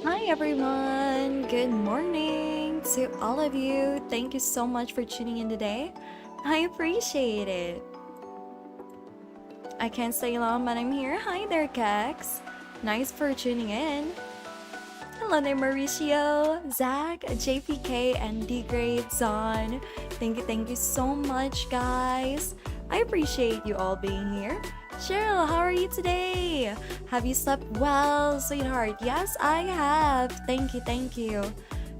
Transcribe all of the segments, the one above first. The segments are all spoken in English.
Hi everyone! Good morning to all of you. Thank you so much for tuning in today. I appreciate it. I can't stay long, but I'm here. Hi there, Kex. Nice for tuning in. Hello there, Mauricio, Zach, JPK, and D-Grade Zon. Thank you so much, guys. I appreciate you all being here. Cheryl, how are you today? Have you slept well, sweetheart? Yes, I have. Thank you.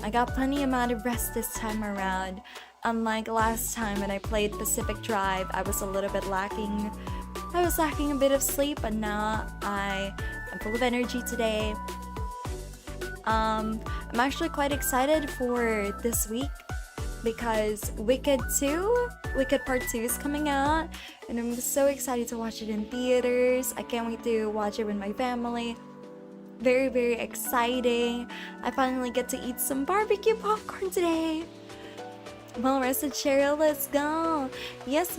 I got plenty amount of rest this time around. Unlike last time when I played Pacific Drive, I was a little bit lacking. I was lacking a bit of sleep, but now I am full of energy today. I'm actually quite excited for this week because Wicked Part 2 is coming out, and I'm so excited to watch it in theaters. I can't wait to watch it with my family. Very exciting. I finally get to eat some barbecue popcorn today. Well rested, Cheryl, let's go. Yes,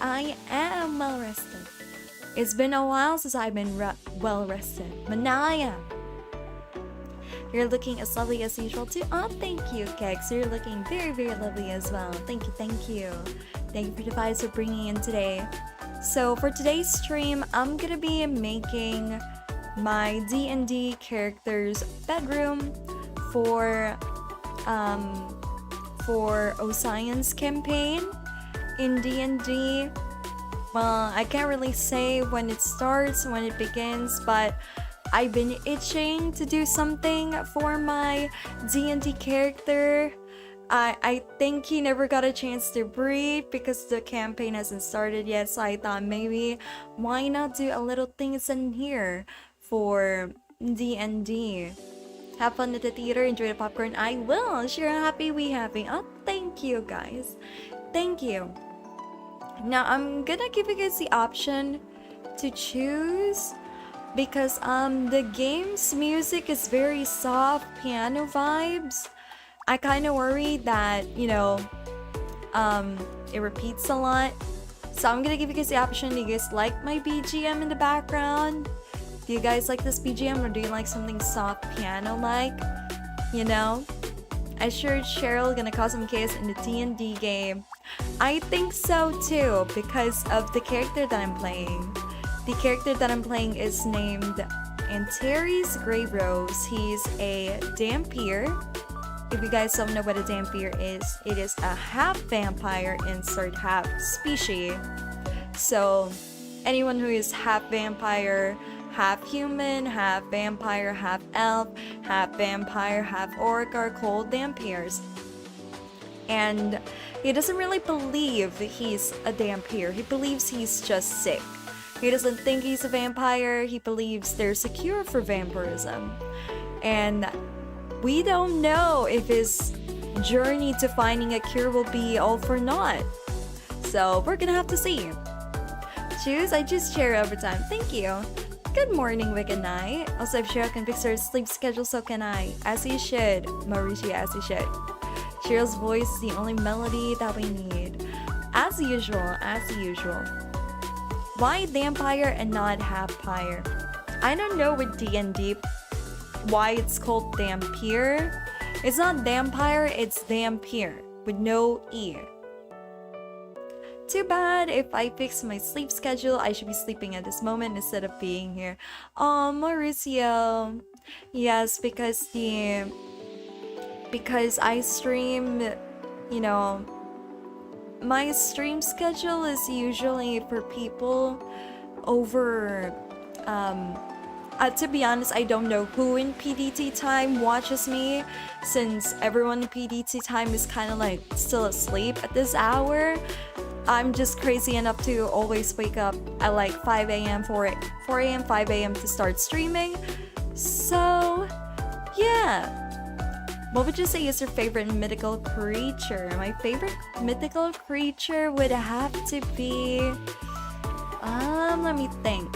I am well rested. It's been a while since I've been well rested. Manaya, you're looking as lovely as usual too. Oh, thank you, Kex. You're looking very lovely as well. Thank you. Thank you for the vibes we're bringing in today. So for today's stream, I'm gonna be making my D&D character's bedroom for Ocean's campaign in D&D. Well, I can't really say when it starts, when it begins, but I've been itching to do something for my D&D character. I think he never got a chance to breathe because the campaign hasn't started yet, so I thought maybe why not do a little things in here for D&D. Have fun at the theater, enjoy the popcorn. I will. Sure, happy we happy. Oh, thank you guys. Thank you. Now I'm gonna give you guys the option to choose because the game's music is very soft piano vibes. I kind of worry that, it repeats a lot. So I'm gonna give you guys the option. Do you guys like my BGM in the background? Do you guys like this BGM, or do you like something soft piano-like? I sure Cheryl gonna cause some chaos in the D&D game. I think so too, because of the character that I'm playing. The character that I'm playing is named Antares Grey Rose. He's a Dhampir. If you guys don't know what a Dhampir is, it is a half vampire insert half species. So anyone who is half vampire, half human, half vampire, half elf, half vampire, half orc are called Dhampirs. And he doesn't really believe he's a Dhampir. He believes he's just sick. He doesn't think he's a vampire. He believes there's a cure for vampirism. And we don't know if his journey to finding a cure will be all for naught. So we're gonna have to see. I choose Cheryl every time. Thank you. Good morning, Wicked Night. Also, if Cheryl can fix her sleep schedule, so can I. As you should, Mauricio, as you should. Cheryl's voice is the only melody that we need. As usual. Why vampire and not half-pyre? I don't know with D&D why it's called Dhampir. It's not vampire, it's Dhampir with no E. Too bad. If I fix my sleep schedule, I should be sleeping at this moment instead of being here. Oh, Mauricio. Yes, because I stream, my stream schedule is usually for people over, to be honest, I don't know who in PDT time watches me, since everyone in PDT time is kind of like still asleep at this hour. I'm just crazy enough to always wake up at like 5 a.m., 4 a.m., 5 a.m. to start streaming. So, yeah. What would you say is your favorite mythical creature? My favorite mythical creature would have to be... let me think.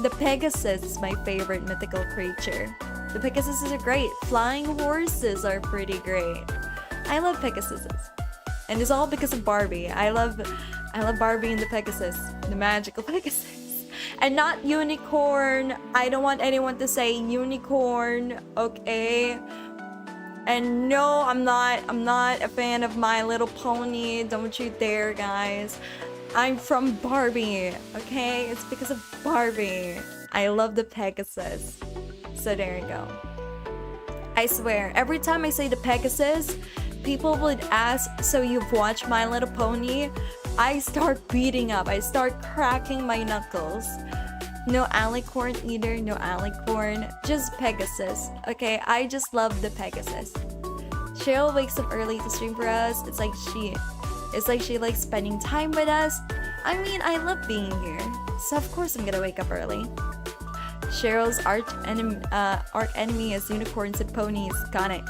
The Pegasus is my favorite mythical creature. The Pegasuses are great. Flying horses are pretty great. I love Pegasuses. And it's all because of Barbie. I love Barbie and the Pegasus. The magical Pegasus. And not unicorn. I don't want anyone to say unicorn, okay? And no, I'm not a fan of My Little Pony. Don't you dare, guys. I'm from Barbie, okay? It's because of Barbie. I love the Pegasus. So there you go. I swear, every time I say the Pegasus, people would ask, so you've watched My Little Pony? I start beating up. I start cracking my knuckles. No alicorn either, no alicorn. Just Pegasus. Okay, I just love the Pegasus. Cheryl wakes up early to stream for us. It's like she likes spending time with us. I mean, I love being here. So of course I'm gonna wake up early. Cheryl's arch enemy is unicorns and ponies. Got it.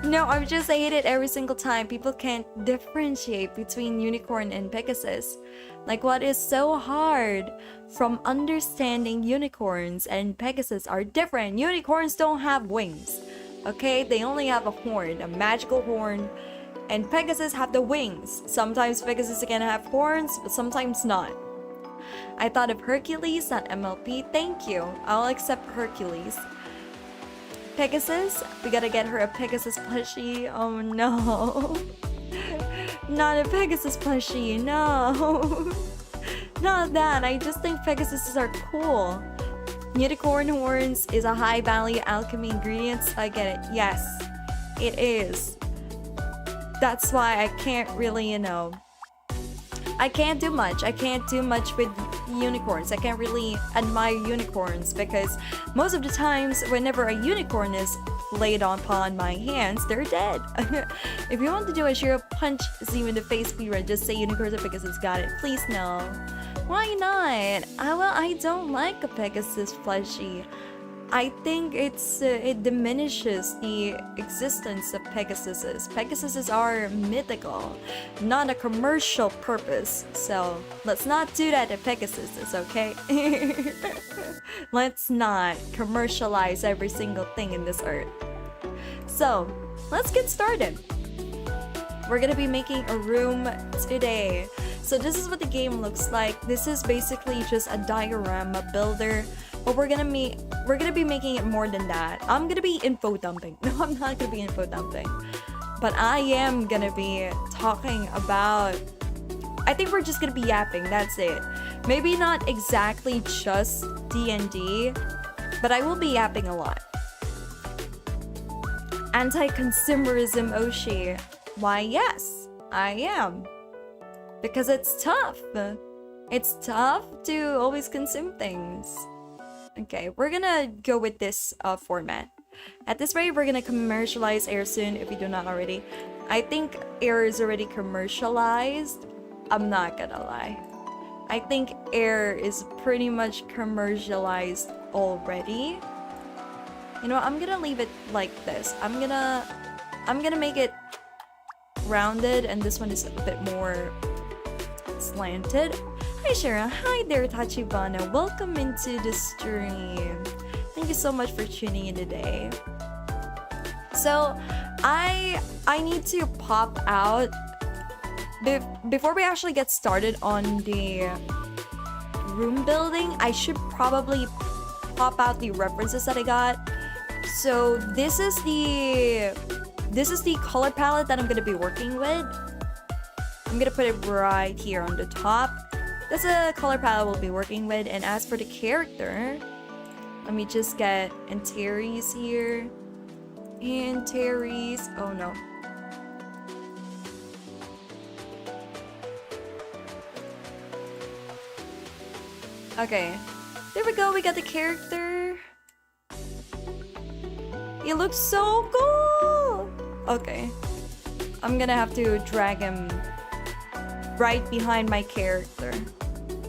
No, I hate it every single time. People can't differentiate between unicorn and Pegasus. Like, what is so hard from understanding unicorns and Pegasus are different? Unicorns don't have wings, okay? They only have a horn, a magical horn, and Pegasus have the wings. Sometimes Pegasus can have horns, but sometimes not. I thought of Hercules, not MLP. Thank you. I'll accept Hercules. Pegasus? We gotta get her a Pegasus plushie. Oh no. Not a Pegasus plushie, no. Not that. I just think Pegasuses are cool. Unicorn horns is a high value alchemy ingredients. I get it. Yes, it is. That's why I can't really, I can't do much. I can't do much with unicorns. I can't really admire unicorns because most of the times whenever a unicorn is laid upon my hands, they're dead. If you want to do a Shiro punch Zero in the face, Pira, just say unicorns or Pegasus. Got it. Please no. Why not? Well, I don't like a Pegasus plushie. I think it diminishes the existence of Pegasuses. Pegasuses are mythical, not a commercial purpose. So let's not do that to Pegasuses, okay? Let's not commercialize every single thing in this earth. So let's get started. We're gonna be making a room today. So this is what the game looks like. This is basically just a diorama builder. But we're gonna be making it more than that. I'm gonna be info dumping. No, I'm not gonna be info dumping. But I am gonna be talking about... I think we're just gonna be yapping, that's it. Maybe not exactly just DND, but I will be yapping a lot. Anti-consumerism Oshi. Why yes, I am. Because it's tough. It's tough to always consume things. Okay, we're gonna go with this format. At this rate, we're gonna commercialize air soon if you do not already. I think air is already commercialized. I'm not gonna lie. I think air is pretty much commercialized already. You know what, I'm gonna leave it like this. I'm gonna make it rounded, and this one is a bit more slanted. Hi Shara, hi there Tachibana, welcome into the stream. Thank you so much for tuning in today. So I need to pop out before we actually get started on the room building. I should probably pop out the references that I got. So this is the color palette that I'm gonna be working with. I'm gonna put it right here on the top. That's a color palette we'll be working with. And as for the character, let me just get Antares here. Antares. Oh no. Okay. There we go. We got the character. He looks so cool. Okay. I'm gonna have to drag him right behind my character.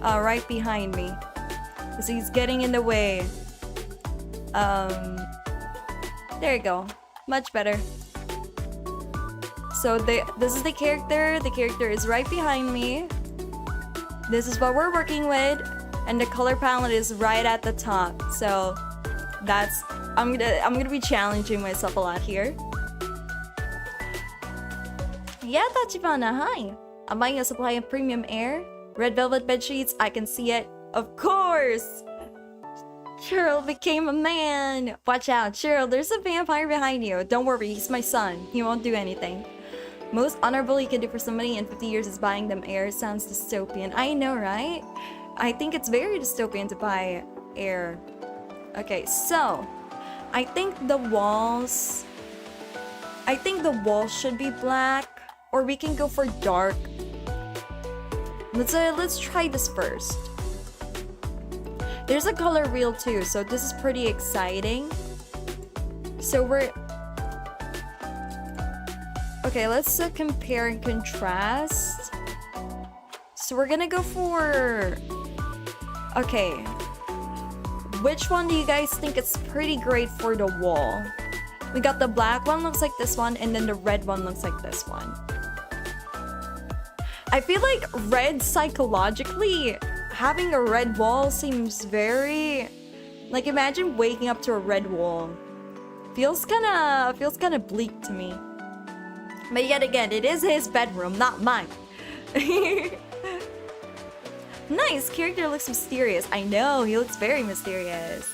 Right behind me. Because he's getting in the way. There you go. Much better. So this is the character. The character is right behind me. This is what we're working with. And the color palette is right at the top. So that's... I'm gonna be challenging myself a lot here. Yeah, Tachibana, hi! I'm buying a supply of premium air. Red velvet bed sheets, I can see it. Of course! Cheryl became a man! Watch out, Cheryl, there's a vampire behind you. Don't worry, he's my son. He won't do anything. Most honorable you can do for somebody in 50 years is buying them air. Sounds dystopian. I know, right? I think it's very dystopian to buy air. Okay, so I think the walls should be black, or we can go for dark. Let's try this first. There's a color wheel too, so this is pretty exciting. So okay, let's compare and contrast. So we're gonna go for... Okay. Which one do you guys think is pretty great for the wall? We got the black one looks like this one, and then the red one looks like this one. I feel like red psychologically, having a red wall seems very... Like, imagine waking up to a red wall. Feels kinda bleak to me. But yet again, it is his bedroom, not mine. Nice, character looks mysterious. I know, he looks very mysterious.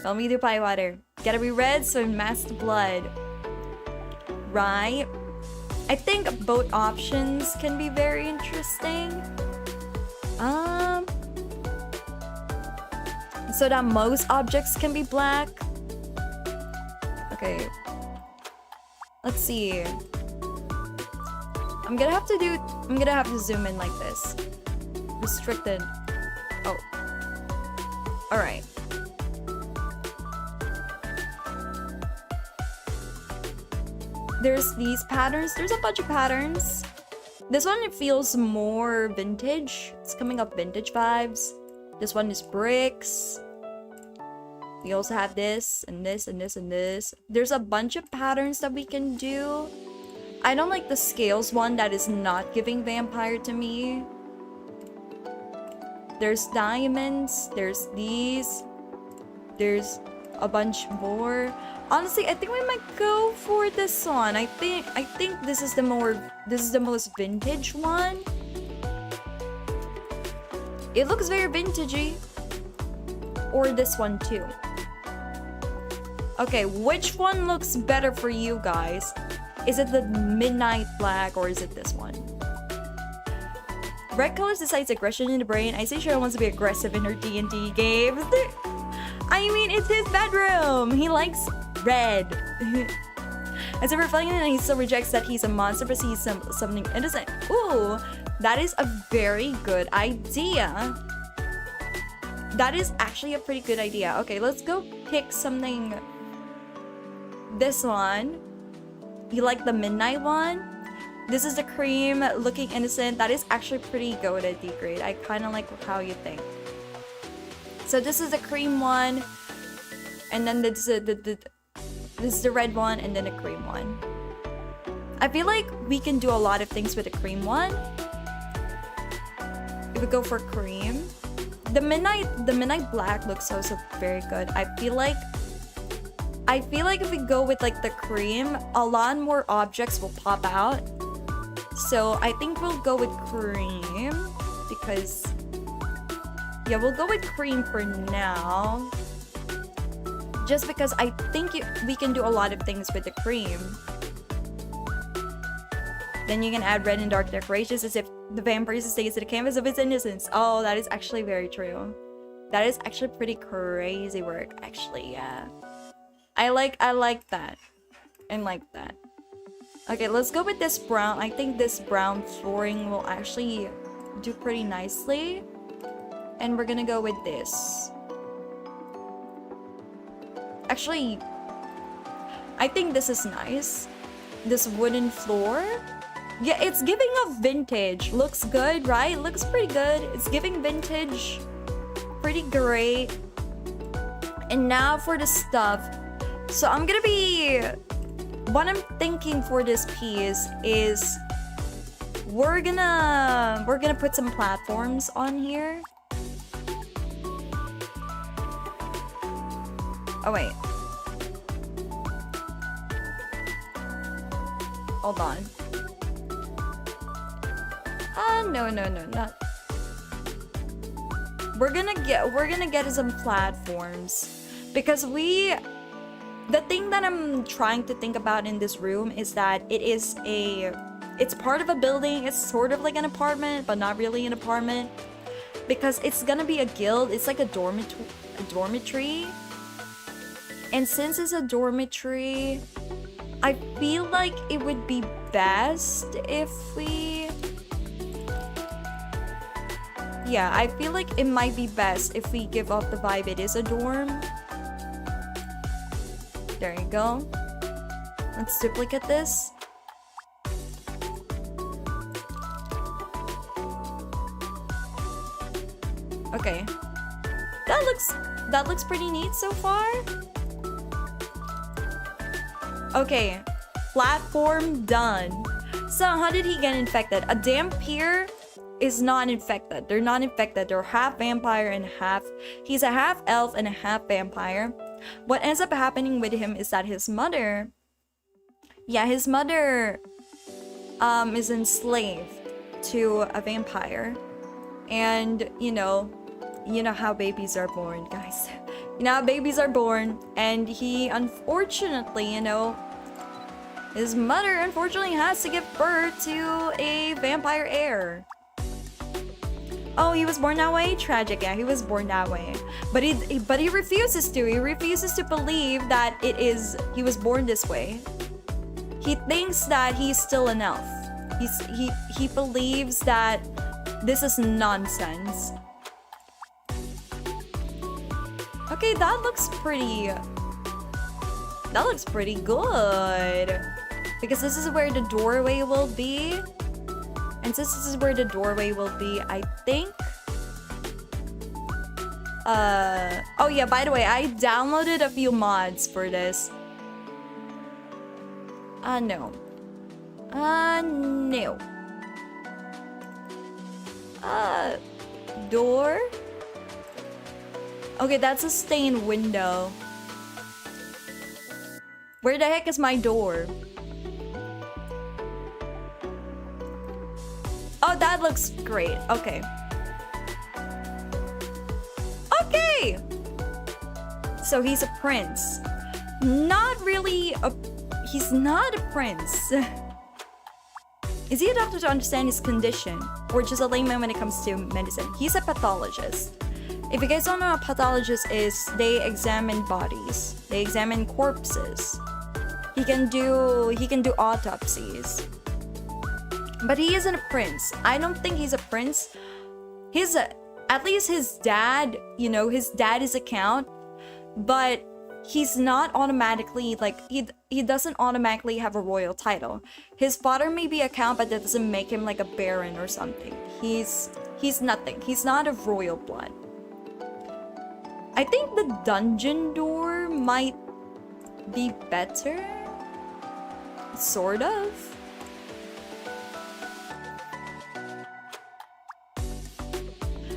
Tell me to buy water. Gotta be red so it masks the blood. Right? I think both options can be very interesting. So that most objects can be black. Okay. Let's see. I'm gonna have to zoom in like this. Restricted. Oh. Alright. There's these patterns. There's a bunch of patterns. This one, it feels more vintage. It's coming up vintage vibes. This one is bricks. We also have this and this and this and this. There's a bunch of patterns that we can do. I don't like the scales one. That is not giving vampire to me. There's diamonds. There's these. There's a bunch more. Honestly, I think we might go for this one. I think this is the most vintage one. It looks very vintagey. Or this one too. Okay, which one looks better for you guys? Is it the midnight black or is it this one? Red colors decides aggression in the brain. I say Cheryl wants to be aggressive in her D&D games. I mean, it's his bedroom. He likes red. As if reflecting on it, he still rejects that he's a monster, but sees something innocent. Ooh, that is a very good idea. That is actually a pretty good idea. Okay, let's go pick something. This one. You like the midnight one? This is the cream, looking innocent. That is actually pretty good at D grade. I kind of like how you think. So this is the cream one. And then this is the red one, and then the cream one. I feel like we can do a lot of things with the cream one. If we go for cream. The midnight black looks also very good. I feel like if we go with like the cream, a lot more objects will pop out. So I think we'll go with cream because yeah, we'll go with cream for now. Just because I think we can do a lot of things with the cream. Then you can add red and dark decorations as if the vampire stays to the canvas of its innocence. Oh, that is actually very true. That is actually pretty crazy work, actually, yeah. I like that. I like that. Okay, let's go with this brown. I think this brown flooring will actually do pretty nicely. And we're gonna go with this. Actually, I think this is nice. This wooden floor. Yeah, it's giving a vintage. Looks good, right? Looks pretty good. It's giving vintage. Pretty great. And now for the stuff. So I'm gonna be... What I'm thinking for this piece is... We're gonna put some platforms on here. Oh, wait. Hold on. No, not... we're gonna get some platforms because the thing that I'm trying to think about in this room is that it's part of a building. It's sort of like an apartment, but not really an apartment because it's gonna be a guild. It's like a dormitory. And since it's a dormitory, I feel like it would be best if we... Yeah, I feel like it might be best if we give off the vibe it is a dorm. There you go. Let's duplicate this. Okay. That looks pretty neat so far. Okay. Platform done. So how did he get infected? A Dhampir is not infected. They're not infected. They're half vampire and half... He's a half elf and a half vampire. What ends up happening with him is that his mother... Yeah, his mother is enslaved to a vampire. And, you know how babies are born, guys. You know how babies are born. And he, unfortunately, his mother unfortunately has to give birth to a vampire heir. Oh, he was born that way? Tragic. Yeah, he was born that way. But he refuses to. He refuses to believe that he was born this way. He thinks that he's still an elf. He believes that this is nonsense. Okay, that looks pretty good. Because this is where the doorway will be. And since this is where the doorway will be, I think... Oh yeah, by the way, I downloaded a few mods for this. No. No. Door? Okay, that's a stained window. Where the heck is my door? Oh, that looks great. Okay. Okay! So he's a prince. Not really a... He's not a prince. Is he a doctor to understand his condition? Or just a layman when it comes to medicine? He's a pathologist. If you guys don't know what a pathologist is, they examine bodies. They examine corpses. He can do autopsies. But he isn't a prince. I don't think he's a prince. At least his dad, his dad is a count. But he's not automatically, he doesn't automatically have a royal title. His father may be a count, but that doesn't make him like a baron or something. He's nothing. He's not of royal blood. I think the dungeon door might be better. Sort of.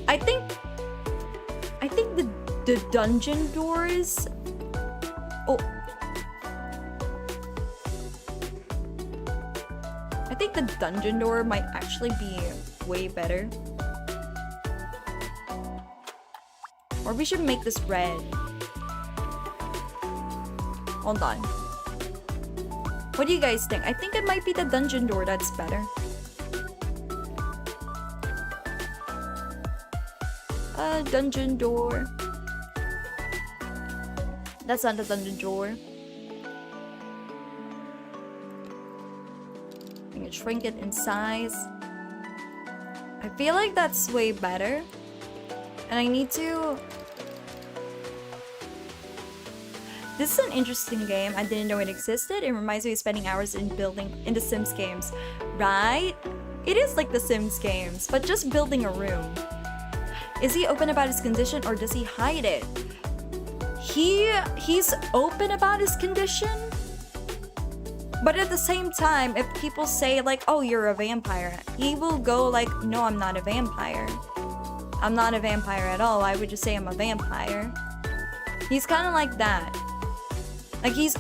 I think the dungeon doors... Oh. I think the dungeon door might actually be way better. Or we should make this red. Hold on. What do you guys think? I think it might be the dungeon door that's better. Dungeon door. That's not the dungeon door. I can shrink it in size. I feel like that's way better. And I need to... This is an interesting game. I didn't know it existed. It reminds me of spending hours in the Sims games. Right? It is like the Sims games, but just building a room. Is he open about his condition or does he hide it? He's open about his condition. But at the same time, if people say like, oh, you're a vampire, he will go like, no, I'm not a vampire. I'm not a vampire at all. I would just say I'm a vampire. He's kind of like that. Like he's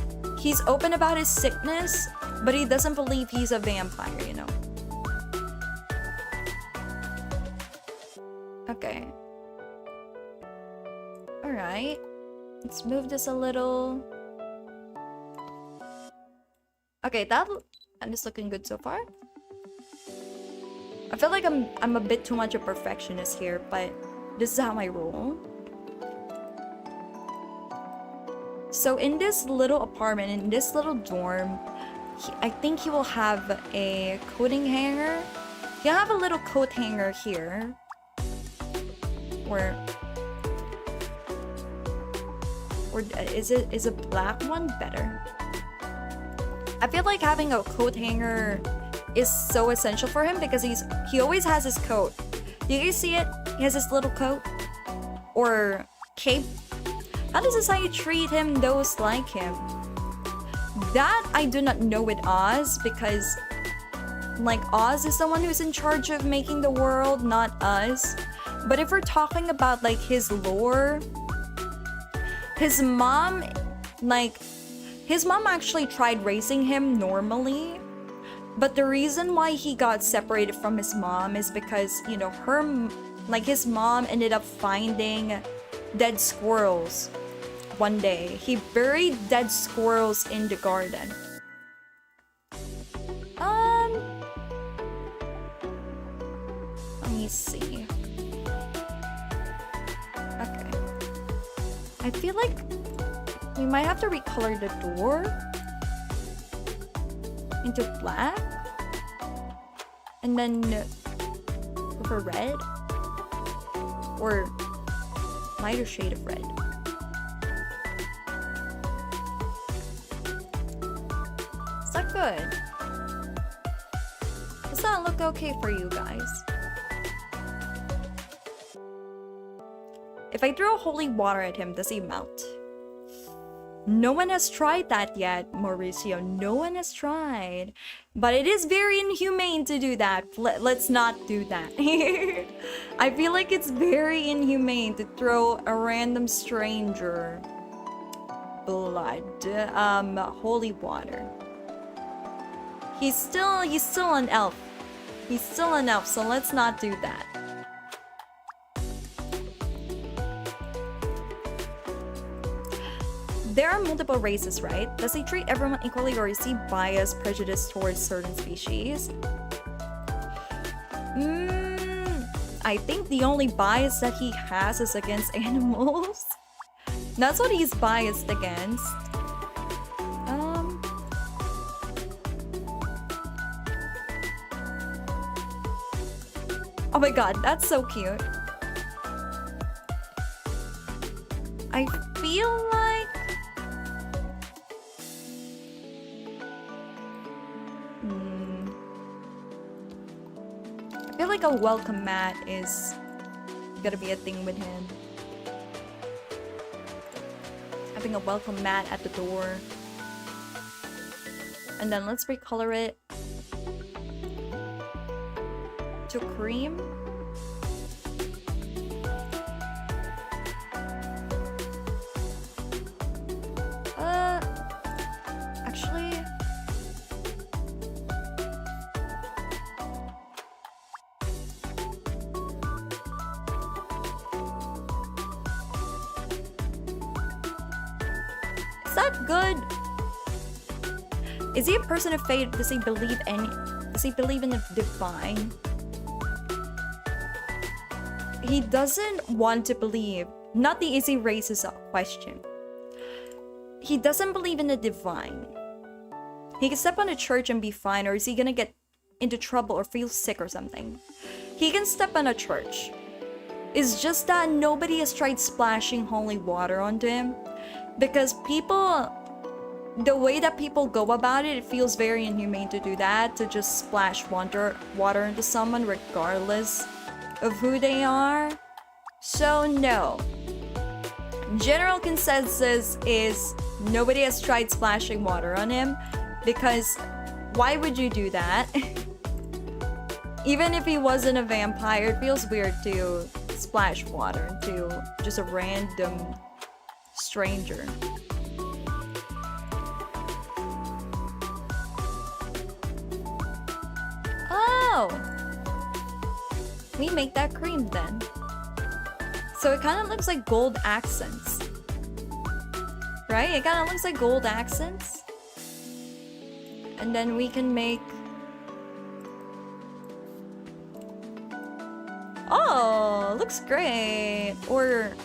open about his sickness, but he doesn't believe he's a vampire, Okay. Alright. Let's move this a little. Okay, that is looking good so far. I feel like I'm a bit too much a perfectionist here, but this is how I roll. So in this little apartment, in this little dorm, I think he will have a coating hanger. He'll have a little coat hanger here. Or is a black one better? I feel like having a coat hanger is so essential for him because he always has his coat. Do you guys see it? He has this little coat or cape. How does society treat him, those like him? That I do not know with Oz because like Oz is the one who's in charge of making the world, not us. But if we're talking about like his lore, his mom actually tried raising him normally. But the reason why he got separated from his mom is because, you know, his mom ended up finding dead squirrels one day. He buried dead squirrels in the garden. Let me see. Okay. I feel like we might have to recolor the door into black and then for red or lighter shade of red. Is that good? Does that look okay for you guys? If I throw holy water at him, does he melt? No one has tried that yet, Mauricio. No one has tried. But it is very inhumane to do that. Let's not do that. I feel like it's very inhumane to throw a random stranger blood. Holy water. He's still an elf. He's still an elf, so let's not do that. There are multiple races, right? Does he treat everyone equally or is he biased, prejudiced towards certain species? I think the only bias that he has is against animals. That's what he's biased against. Oh my god, that's so cute. I feel like I feel like a welcome mat is gonna be a thing with him. Having a welcome mat at the door. And then let's recolor it to cream. Actually, is that good? Is he a person of faith? Does he believe in the divine? He doesn't want to believe. Not the easy raises a question. He doesn't believe in the divine. He can step on a church and be fine, or is he gonna get into trouble or feel sick or something? He can step on a church. It's just that nobody has tried splashing holy water onto him. Because people, the way that people go about it, it feels very inhumane to do that. To just splash water into someone regardless of who they are. So no. General consensus is nobody has tried splashing water on him. Because why would you do that? Even if he wasn't a vampire, it feels weird to splash water into just a random stranger. Oh! We make that cream then. So it kind of looks like gold accents. Right? It kind of looks like gold accents. And then we can make... Oh, looks great. Or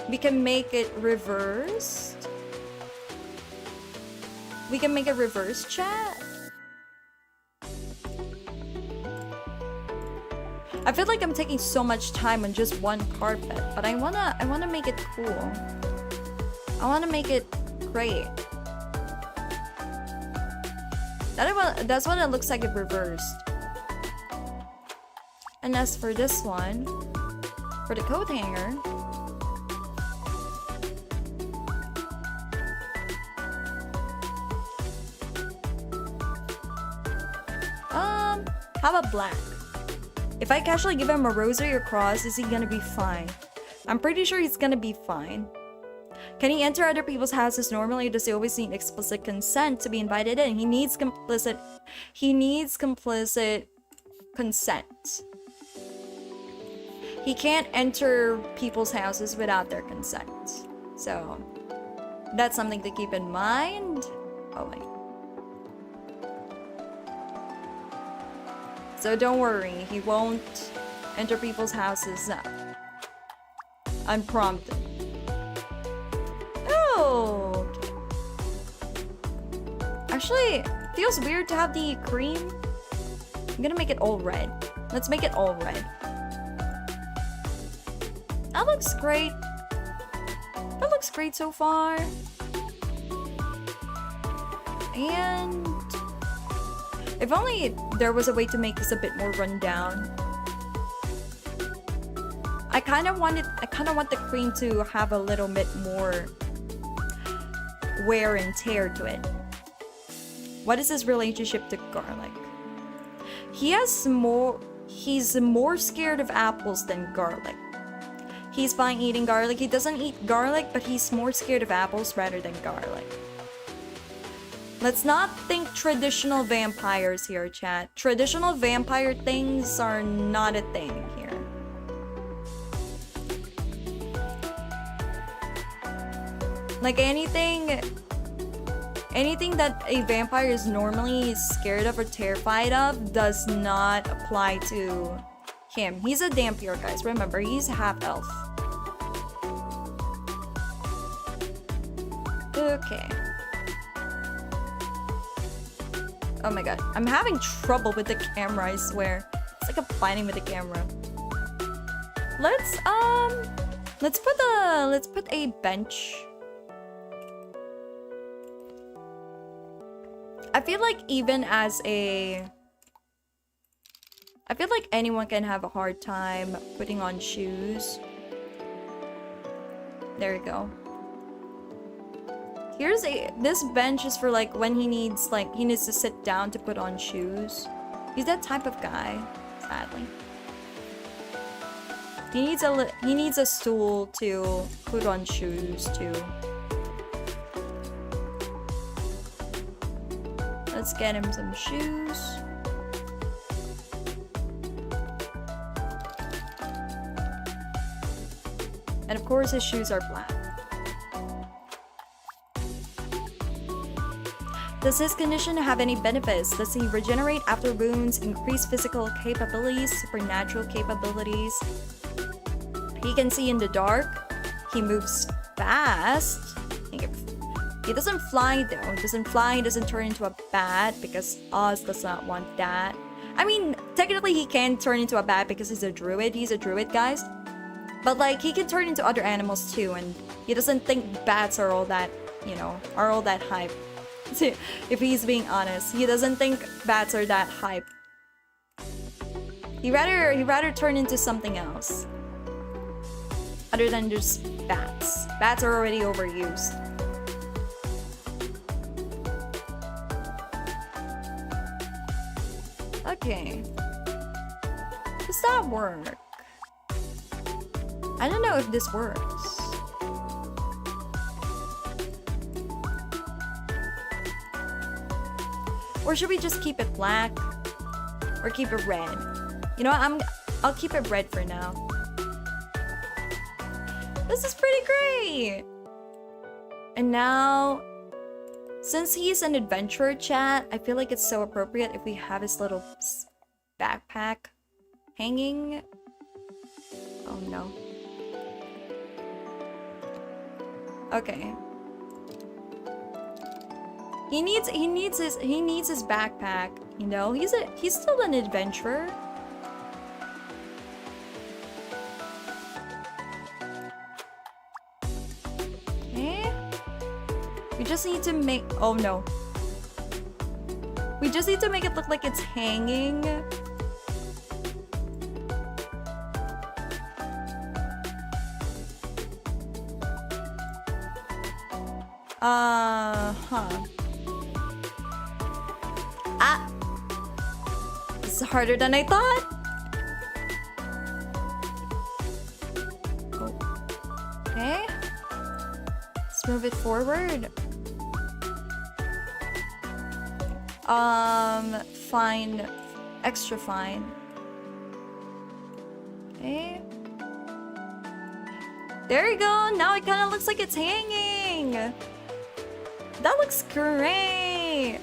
we can make it reversed. We can make a reverse chat. I feel like I'm taking so much time on just one carpet, but I wanna make it cool. I wanna make it great. That's what it looks like if reversed. And as for this one, for the coat hanger, how about black? If I casually give him a rosary or cross, is he gonna be fine? I'm pretty sure he's gonna be fine. Can he enter other people's houses normally, or does he always need explicit consent to be invited in? He needs complicit consent. He can't enter people's houses without their consent. So, that's something to keep in mind. Oh my. So don't worry, he won't enter people's houses unprompted. Oh, okay. Actually, it feels weird to have the cream. I'm gonna make it all red. Let's make it all red. That looks great. That looks great so far. And if only there was a way to make this a bit more rundown. I kind of want the cream to have a little bit more wear and tear to it. What is his relationship to garlic? He's more scared of apples than garlic. He's fine eating garlic. He doesn't eat garlic, but he's more scared of apples rather than garlic. Let's not think traditional vampires here, chat. Traditional vampire things are not a thing here. Like anything that a vampire is normally scared of or terrified of does not apply to him. He's a Dhampir, guys. Remember, he's half elf. Okay. Oh my god, I'm having trouble with the camera, I swear. It's like I'm fighting with the camera. Let's put a bench. I feel like anyone can have a hard time putting on shoes. There we go. This bench is for like when he needs to sit down to put on shoes. He's that type of guy, sadly. He needs a stool to put on shoes too. Let's get him some shoes. And of course his shoes are black. Does his condition have any benefits? Does he regenerate after wounds, increase physical capabilities, supernatural capabilities? He can see in the dark. He moves fast. He doesn't fly though. He doesn't fly, he doesn't turn into a bat because Oz does not want that. I mean, technically he can turn into a bat because he's a druid. He's a druid, guys. But like, he can turn into other animals too, and he doesn't think bats are all that, are all that hype. If he's being honest, he doesn't think bats are that hype. He'd rather turn into something else other than just bats. Bats are already overused. Okay. Does that work? I don't know if this works. Or should we just keep it black? Or keep it red? You know what? I'll keep it red for now. This is pretty great! And now, since he's an adventurer, chat, I feel like it's so appropriate if we have his little backpack hanging. Oh no. Okay. He needs his backpack, you know? He's still an adventurer. Okay. We just need to make, oh no. We just need to make it look like it's hanging. This is harder than I thought. Okay. Let's move it forward. Fine. Extra fine. Okay. There you go. Now it kind of looks like it's hanging. That looks great.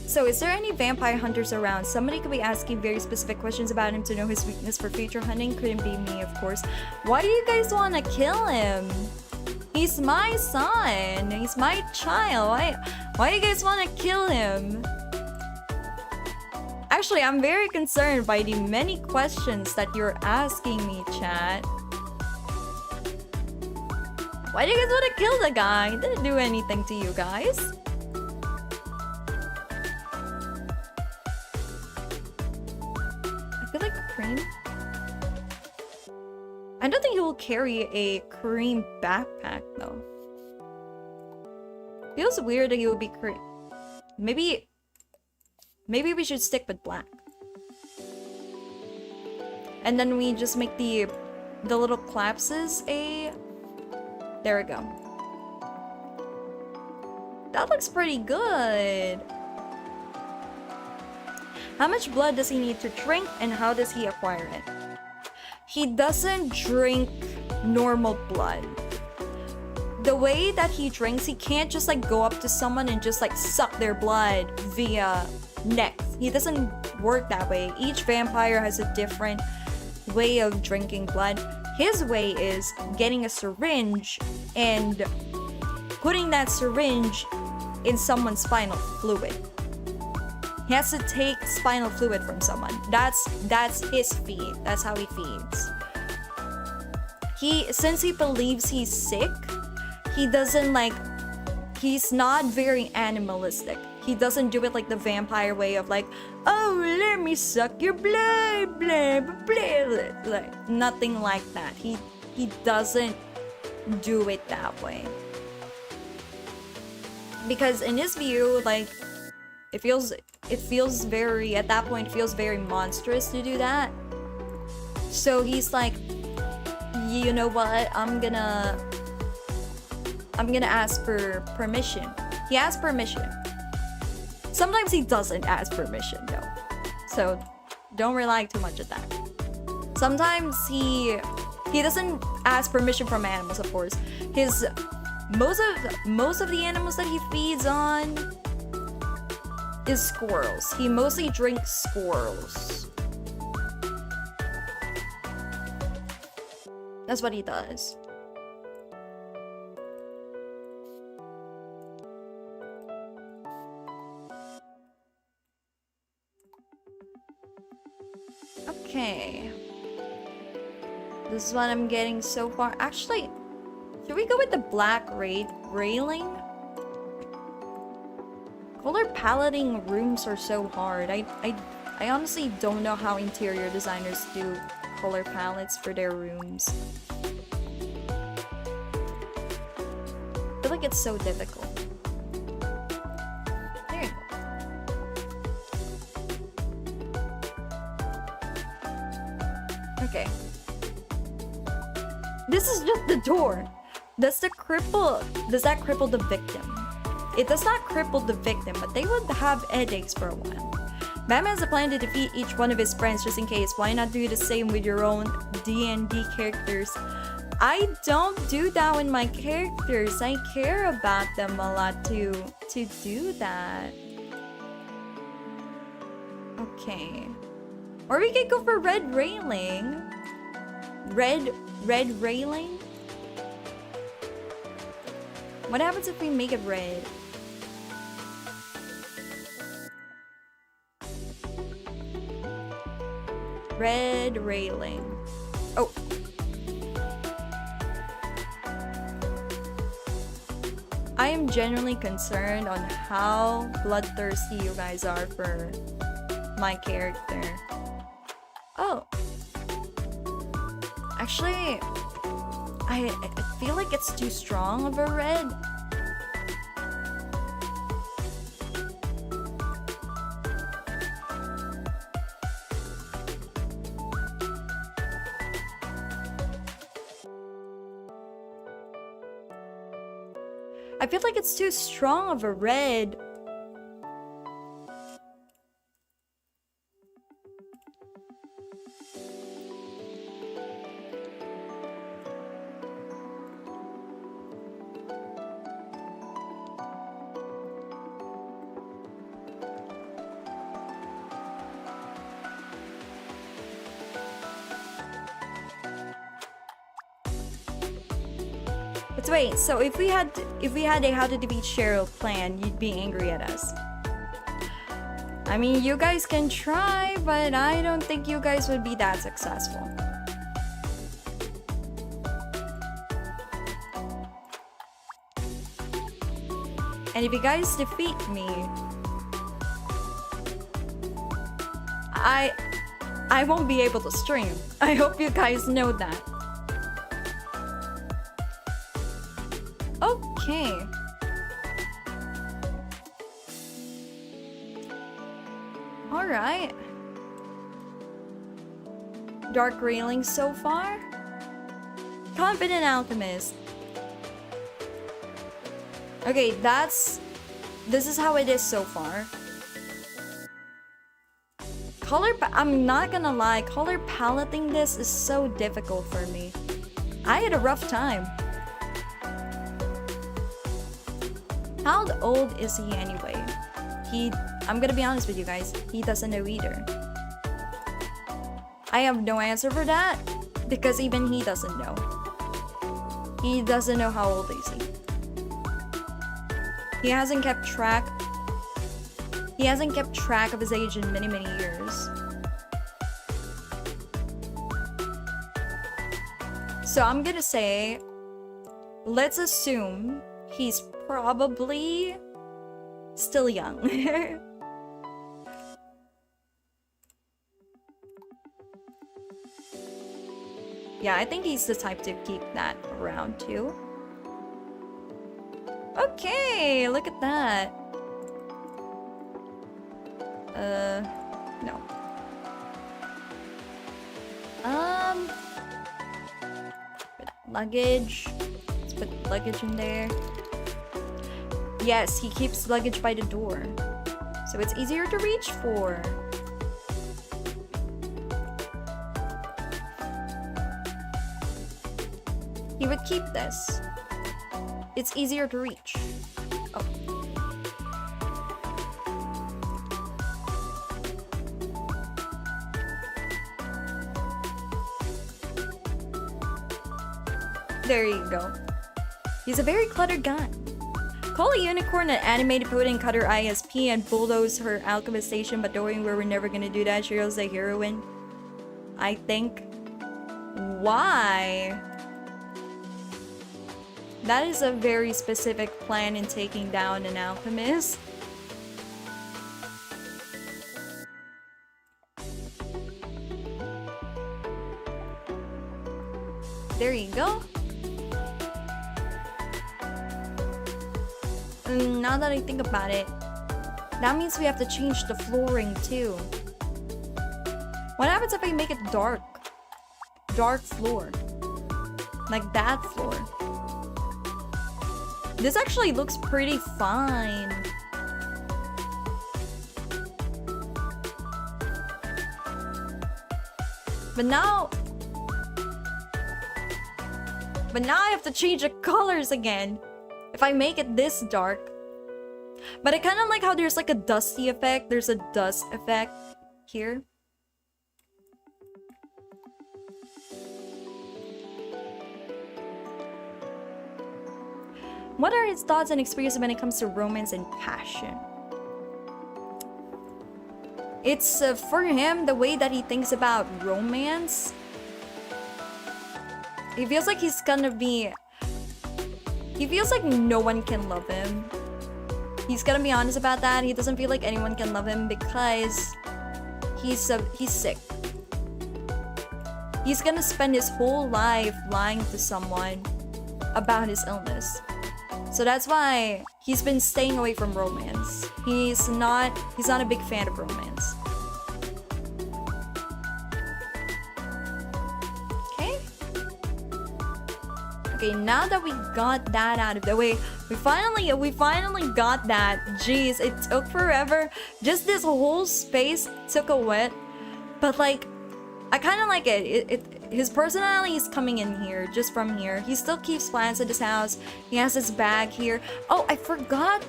So, is there any vampire hunters around? Somebody could be asking very specific questions about him to know his weakness for future hunting. Couldn't be me, of course. Why do you guys want to kill him? He's my son. He's my child. Why do you guys want to kill him? Actually, I'm very concerned by the many questions that you're asking me, chat. Why do you guys want to kill the guy? He didn't do anything to you guys. I feel like cream. I don't think he will carry a cream backpack though. Feels weird that he would be cream. Maybe we should stick with black. And then we just make the little collapses a. There we go. That looks pretty good. How much blood does he need to drink and how does he acquire it? He doesn't drink normal blood. The way that he drinks, he can't just like go up to someone and just like suck their blood via neck. He doesn't work that way. Each vampire has a different way of drinking blood. His way is getting a syringe and putting that syringe in someone's spinal fluid. He has to take spinal fluid from someone. That's his feed. That's how he feeds. Since he believes he's sick, he's not very animalistic. He doesn't do it like the vampire way of like, oh, let me suck your blood, blah, blah, blah. Like, nothing like that. He doesn't do it that way. Because in his view, like, it feels very, at that point, it feels very monstrous to do that. So he's like, you know what, I'm gonna ask for permission. He asks permission. Sometimes he doesn't ask permission though. So don't rely too much on that. Sometimes he doesn't ask permission from animals, of course. Most of the animals that he feeds on is squirrels. He mostly drinks squirrels. That's what he does. Okay. This is what I'm getting so far. Actually, should we go with the black railing? Color paletting rooms are so hard. I honestly don't know how interior designers do color palettes for their rooms. I feel like it's so difficult. There you go. Okay. This is just the door. Does that cripple the victim? It does not cripple the victim, but they would have headaches for a while. Batman has a plan to defeat each one of his friends just in case. Why not do the same with your own DND characters? I don't do that with my characters. I care about them a lot to do that. Okay. Or we could go for red railing. Red railing? What happens if we make it red? Red railing. Oh. I am genuinely concerned on how bloodthirsty you guys are for my character. Oh. Actually, I feel like it's too strong of a red. I feel like it's too strong of a red. But wait, so if we had a how to defeat Cheryl plan, you'd be angry at us. I mean, you guys can try, but I don't think you guys would be that successful. And if you guys defeat me, I won't be able to stream. I hope you guys know that. Okay. Alright. Dark railing so far? Confident alchemist. Okay, this is how it is so far. I'm not gonna lie, color paleting this is so difficult for me. I had a rough time. How old is he anyway? I'm gonna be honest with you guys, he doesn't know either. I have no answer for that, because even he doesn't know. He doesn't know how old is he. He hasn't kept track of his age in many, many years. So I'm gonna say, let's assume he's probably still young. Yeah, I think he's the type to keep that around too. Okay, look at that. No. Luggage. Let's put luggage in there. Yes, he keeps luggage by the door, so it's easier to reach for. He would keep this. It's easier to reach. Oh. There you go. He's a very cluttered guy. Call a unicorn an animated pudding cutter ISP and bulldoze her alchemist station, but don't worry, we're never gonna do that. Cheryl's a heroine, I think. Why? That is a very specific plan in taking down an alchemist. There you go. Now that I think about it, that means we have to change the flooring too. What happens if I make it dark? Dark floor. Like that floor. This actually looks pretty fine. But now I have to change the colors again if I make it this dark. But I kind of like how there's like a dusty effect. There's a dust effect here. What are his thoughts and experiences when it comes to romance and passion? It's for him, the way that he thinks about romance. He feels like he's gonna be... He feels like no one can love him. He's gonna be honest about that. He doesn't feel like anyone can love him because he's sick. He's gonna spend his whole life lying to someone about his illness. So that's why he's been staying away from romance. He's not a big fan of romance. Okay, now that we got that out of the way, we finally got that. Jeez, it took forever. Just this whole space took a while, but like, I kind of like it. His personality is coming in here, just from here. He still keeps plants at his house. He has his bag here. Oh, I forgot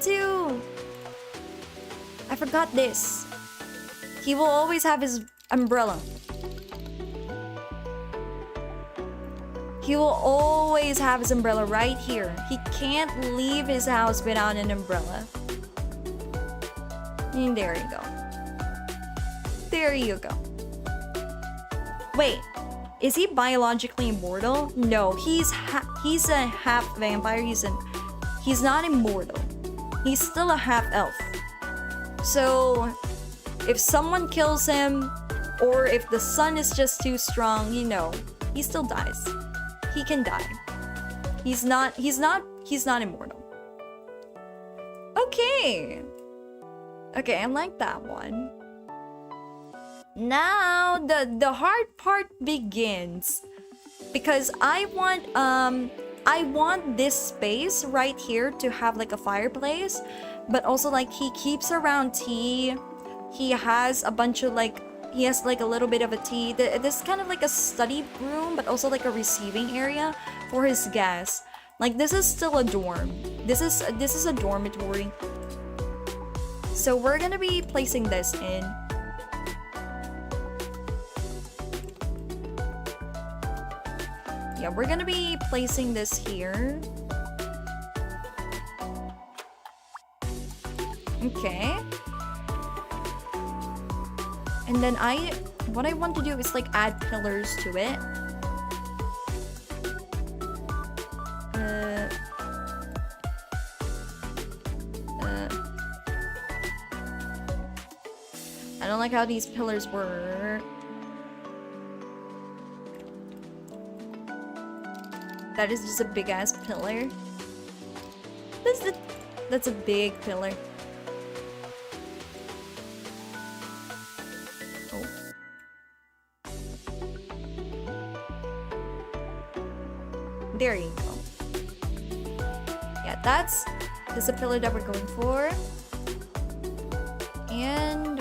this. He will always have his umbrella. He will always have his umbrella right here. He can't leave his house without an umbrella. And there you go. There you go. Wait, is he biologically immortal? No, he's a half vampire. He's not immortal. He's still a half elf. So if someone kills him, or if the sun is just too strong, you know, he still dies. He can die. He's not immortal. Okay, I like that one. Now the hard part begins, because I want this space right here to have like a fireplace, but also like he keeps around tea. He has a bunch of like, he has like a little bit of a tea. This is kind of like a study room, but also like a receiving area for his guests. Like, this is still a dorm. This is a dormitory. So we're gonna be placing this in. Yeah, we're gonna be placing this here. Okay. And then what I want to do is like add pillars to it. I don't like how these pillars work. That is just a big ass pillar. That's a big pillar. There you go. Yeah, that's a pillar that we're going for. And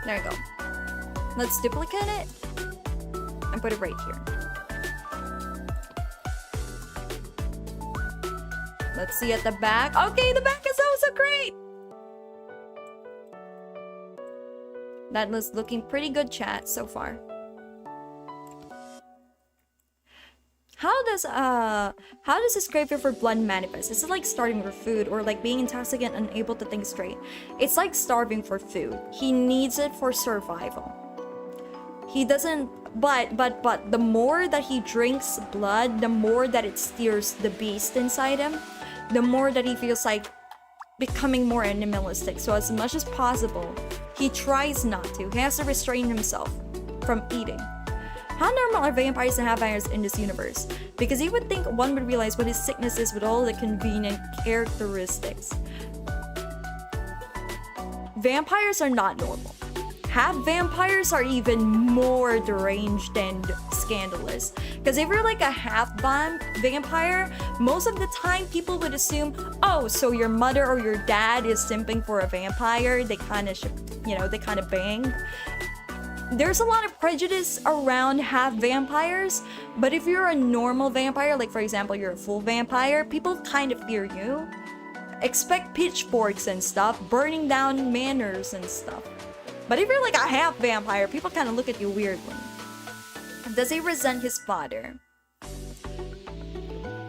there you go. Let's duplicate it and put it right here. Let's see at the back. Okay, the back is also great. That was looking pretty good, chat, so far. How does this craving for blood manifest? Is it like starving for food, or like being intoxicated and unable to think straight? It's like starving for food. He needs it for survival. He doesn't, but the more that he drinks blood, the more that it steers the beast inside him, the more that he feels like becoming more animalistic. So as much as possible, he tries not to. He has to restrain himself from eating. How normal are vampires and half-vampires in this universe? Because you would think one would realize what his sickness is with all the convenient characteristics. Vampires are not normal. Half-vampires are even more deranged and scandalous. Because if you're like a half vampire, most of the time people would assume, oh, so your mother or your dad is simping for a vampire. They kind of, they kind of bang. There's a lot of prejudice around half vampires, but if you're a normal vampire, like for example, you're a full vampire, people kind of fear you. Expect pitchforks and stuff, burning down manors and stuff. But if you're like a half vampire, people kind of look at you weirdly. Does he resent his father?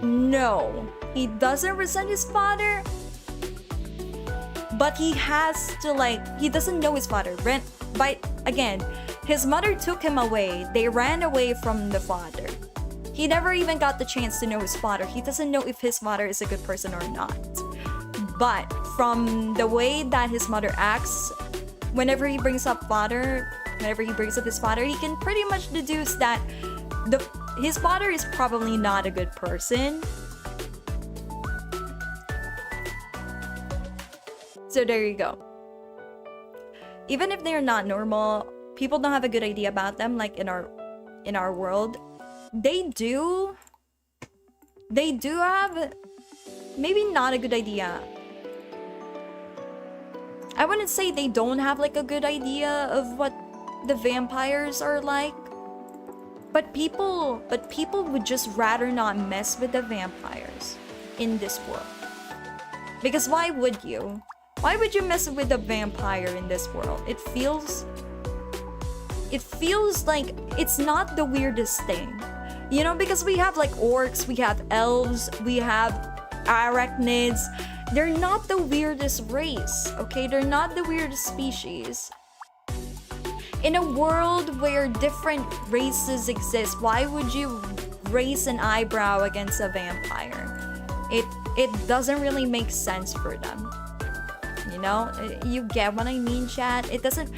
No, he doesn't resent his father. But he has to he doesn't know his father. Again, his mother took him away. They ran away from the father. He never even got the chance to know his father. He doesn't know if his father is a good person or not. But from the way that his mother acts, whenever he brings up his father, he can pretty much deduce that his father is probably not a good person. So there you go. Even if they're not normal, people don't have a good idea about them, like in our world. They do have maybe not a good idea. I wouldn't say they don't have like a good idea of what the vampires are like. But people would just rather not mess with the vampires in this world. Because why would you? Why would you mess with a vampire in this world? It feels like it's not the weirdest thing. You know, because we have like orcs, we have elves, we have arachnids. They're not the weirdest race, okay? They're not the weirdest species. In a world where different races exist, why would you raise an eyebrow against a vampire? It doesn't really make sense for them. You know, you get what I mean, chat? It doesn't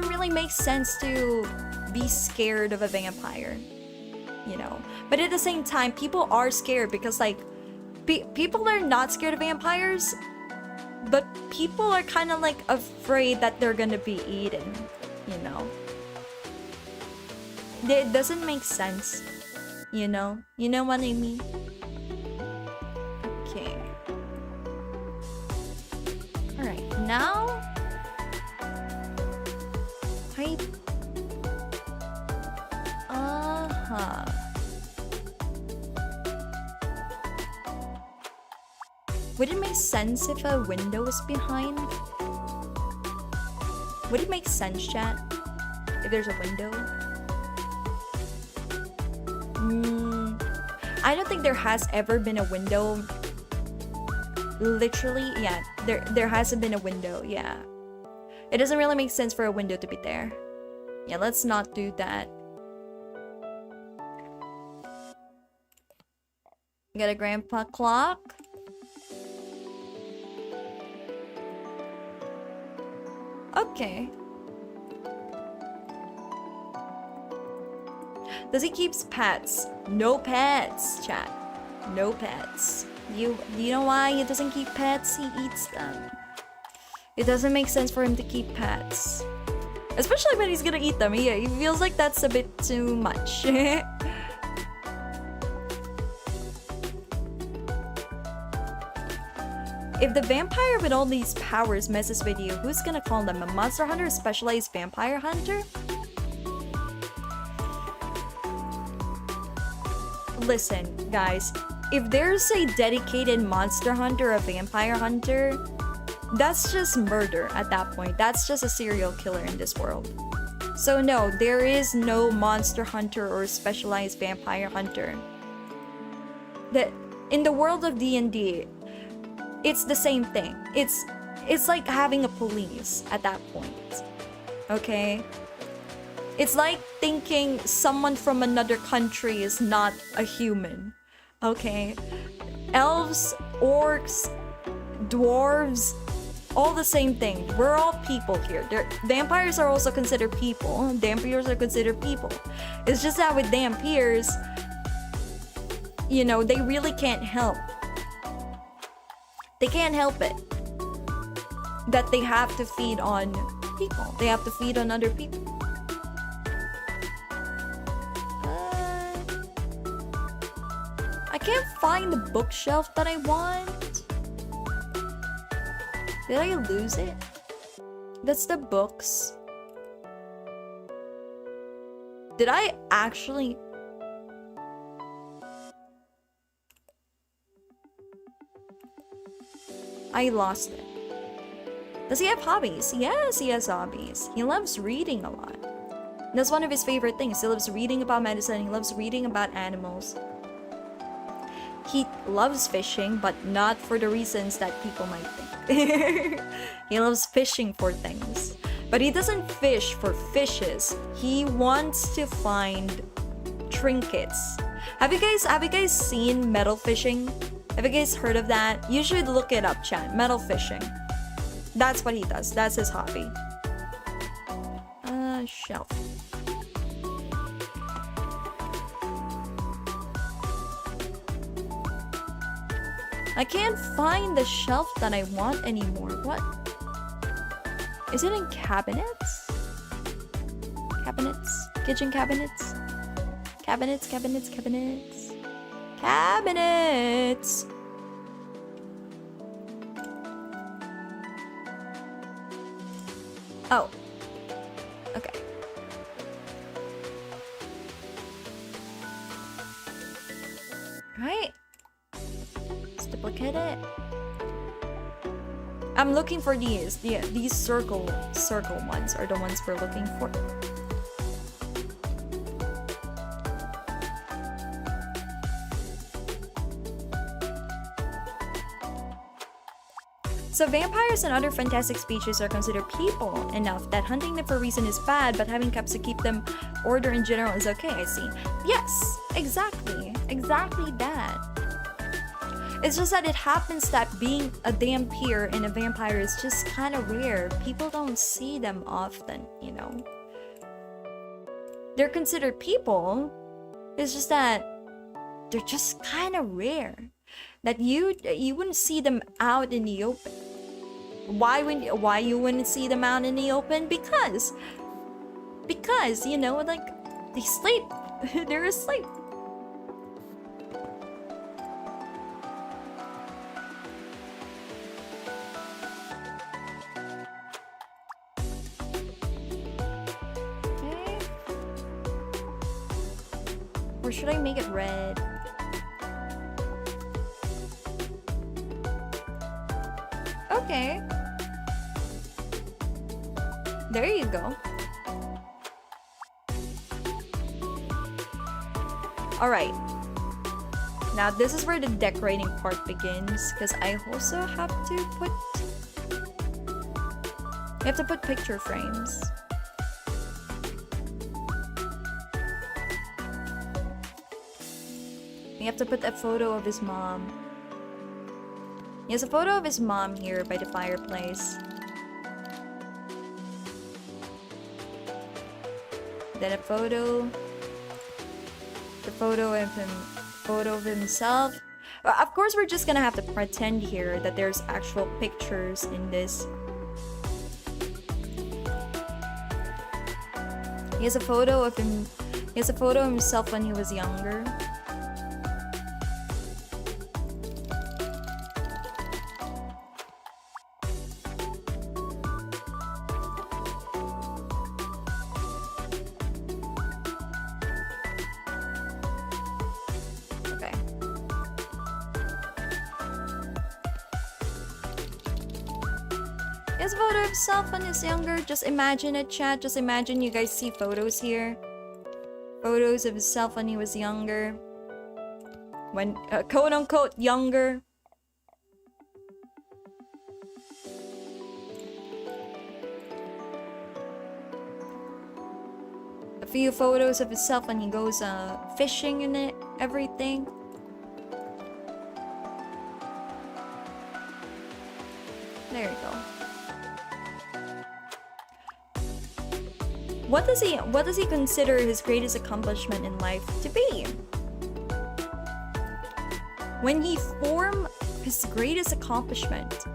really make sense to be scared of a vampire, you know. But at the same time, people are scared because like people are not scared of vampires, but people are kind of like afraid that they're gonna be eaten, you know. It doesn't make sense, you know what I mean. Okay. Alright, now would it make sense if a window is behind? Would it make sense, chat? If there's a window? I don't think there has ever been a window. Literally, yeah. There hasn't been a window, yeah. It doesn't really make sense for a window to be there. Yeah, let's not do that. Got a grandpa clock. Okay. Does he keep pets? No pets, chat. No pets. You know why he doesn't keep pets? He eats them. It doesn't make sense for him to keep pets. Especially when he's gonna eat them. Yeah, he feels like that's a bit too much. If the vampire with all these powers messes with you, who's gonna call them? A monster hunter? A specialized vampire hunter? Listen, guys. If there's a dedicated monster hunter or a vampire hunter, that's just murder at that point. That's just a serial killer in this world. So no, there is no monster hunter or specialized vampire hunter. In the world of D&D, it's the same thing. It's like having a police at that point. Okay? It's like thinking someone from another country is not a human. Okay? Elves, orcs, dwarves, all the same thing. We're all people here. Vampires are also considered people. Dhampirs are considered people. It's just that with Dhampirs, you know, they really can't help. They can't help it that they have to feed on people. They have to feed on other people. can't find the bookshelf that I want. Did I lose it? That's the books. Did I actually... I lost it. Does he have hobbies? Yes, he has hobbies. He loves reading a lot. That's one of his favorite things. He loves reading about medicine. He loves reading about animals. He loves fishing, but not for the reasons that people might think. He loves fishing for things. But he doesn't fish for fishes. He wants to find trinkets. Have you guys seen metal fishing? Have you guys heard of that? You should look it up, chat. Metal fishing. That's what he does. That's his hobby. Shelf. I can't find the shelf that I want anymore. What? Is it in cabinets? Cabinets? Kitchen cabinets? Cabinets, cabinets, cabinets. Cabinets! Oh. Okay. Right. Let's duplicate it. I'm looking for these. These circle ones are the ones we're looking for. So vampires and other fantastic species are considered people enough that hunting them for reason is bad, but having cups to keep them order in general is okay, I see. Yes, exactly. Exactly that. It's just that it happens that being a Dhampir and a vampire is just kind of rare. People don't see them often, you know? They're considered people. It's just that they're just kind of rare. That you wouldn't see them out in the open. Why you wouldn't see them out in the open? Because you know, like, they sleep. They're asleep. Okay. Or should I make it red? Okay. There you go. Alright. Now this is where the decorating part begins, because I also have to put... You have to put picture frames. You have to put a photo of his mom. He has a photo of his mom here by the fireplace. Then a photo. The photo of himself. Of course, we're just gonna have to pretend here that there's actual pictures in this. He has a photo of him. He has a photo of himself when he was younger. When he's younger, just imagine it, chat. Just imagine you guys see photos here. Photos of himself when he was younger. When, quote-unquote, younger. A few photos of himself when he goes fishing and everything. There you go. What does he consider his greatest accomplishment in life to be? When he formed his greatest accomplishment.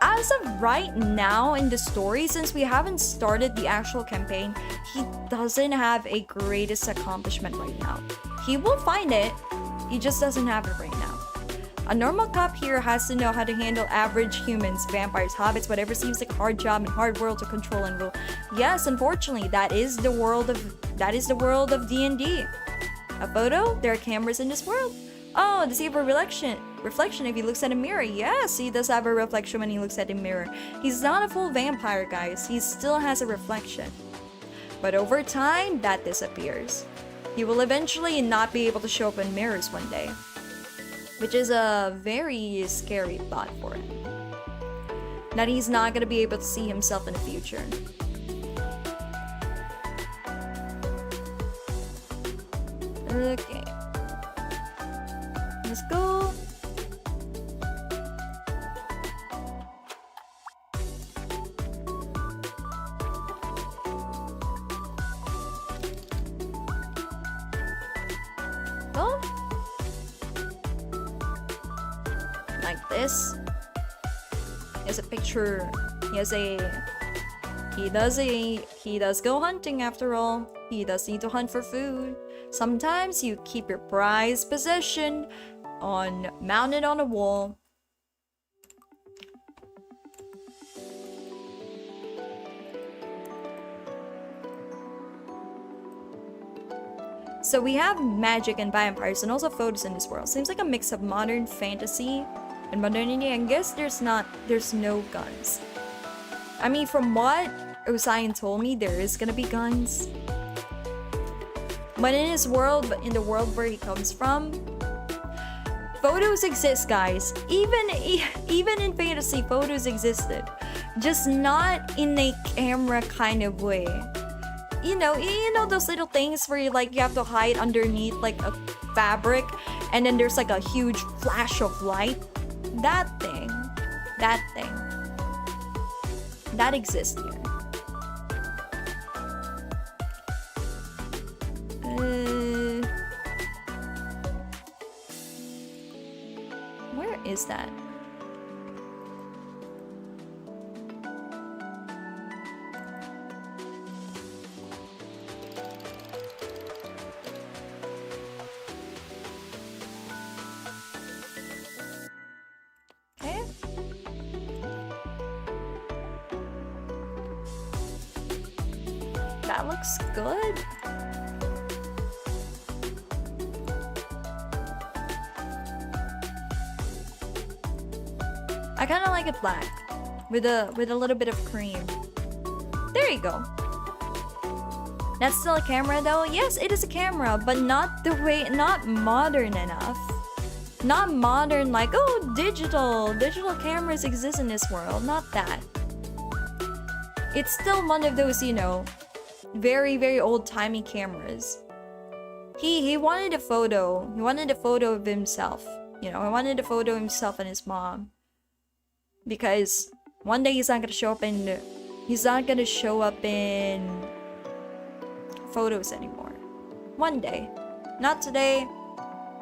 As of right now in the story, since we haven't started the actual campaign, he doesn't have a greatest accomplishment right now. He will find it. He just doesn't have it right now. A normal cop here has to know how to handle average humans, vampires, hobbits, whatever seems like a hard job and hard world to control and rule. Yes, unfortunately, that is the world of D&D. A photo? There are cameras in this world. Oh, does he have a reflection if he looks at a mirror? Yes, he does have a reflection when he looks at a mirror. He's not a full vampire, guys. He still has a reflection. But over time, that disappears. He will eventually not be able to show up in mirrors one day. Which is a very scary thought for him. That he's not gonna be able to see himself in the future. Okay. Let's go. Go. Like this. There's a picture. He does go hunting after all. He does need to hunt for food. Sometimes you keep your prized possession mounted on a wall. So we have magic and vampires and also photos in this world. Seems like a mix of modern fantasy and modernity. I guess there's no guns. I mean, from what Usain told me, there is gonna be guns. But in his world, in the world where he comes from, photos exist, guys. Even in fantasy, photos existed. Just not in a camera kind of way. You know those little things where you have to hide underneath like a fabric and then there's like a huge flash of light? That thing. That exists here. Where is that? Okay. That looks good. I kind of like it black with a little bit of cream. There you go. That's still a camera though? Yes, it is a camera, but not modern enough. Not modern like, oh, digital cameras exist in this world. Not that. It's still one of those, very, very old-timey cameras. He wanted a photo. He wanted a photo of himself. He wanted a photo of himself and his mom. Because one day he's not gonna show up in photos anymore. One day. Not today,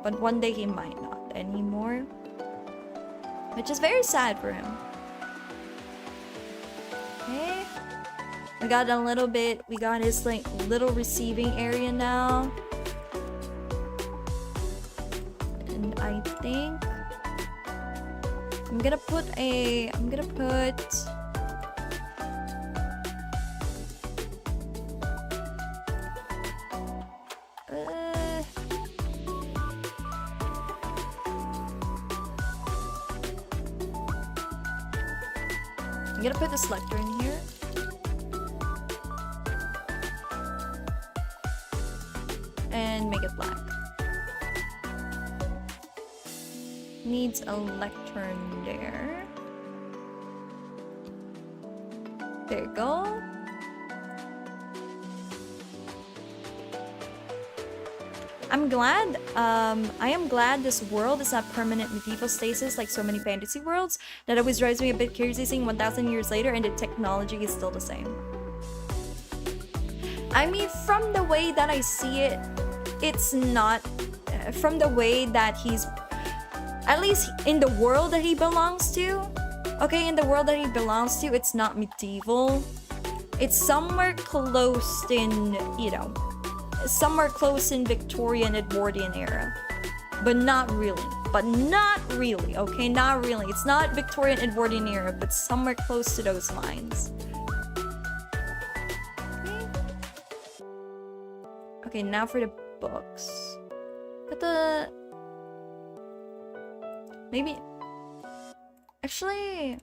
but one day he might not anymore. Which is very sad for him. Okay. We got his little receiving area now. And I think I'm gonna put the selector in here. And make it black. Needs a lectern there. There you go. I am glad this world is not permanent medieval stasis like so many fantasy worlds. That always drives me a bit crazy seeing 1,000 years later and the technology is still the same. I mean, from the way that I see it, it's not. From the way that he's, at least in the world that he belongs to, okay, in the world that he belongs to, it's not medieval. It's somewhere close in, somewhere close in Victorian Edwardian era. But not really. But not really, okay? Not really. It's not Victorian Edwardian era, but somewhere close to those lines. Okay, now for the books. Got the... Maybe... Actually...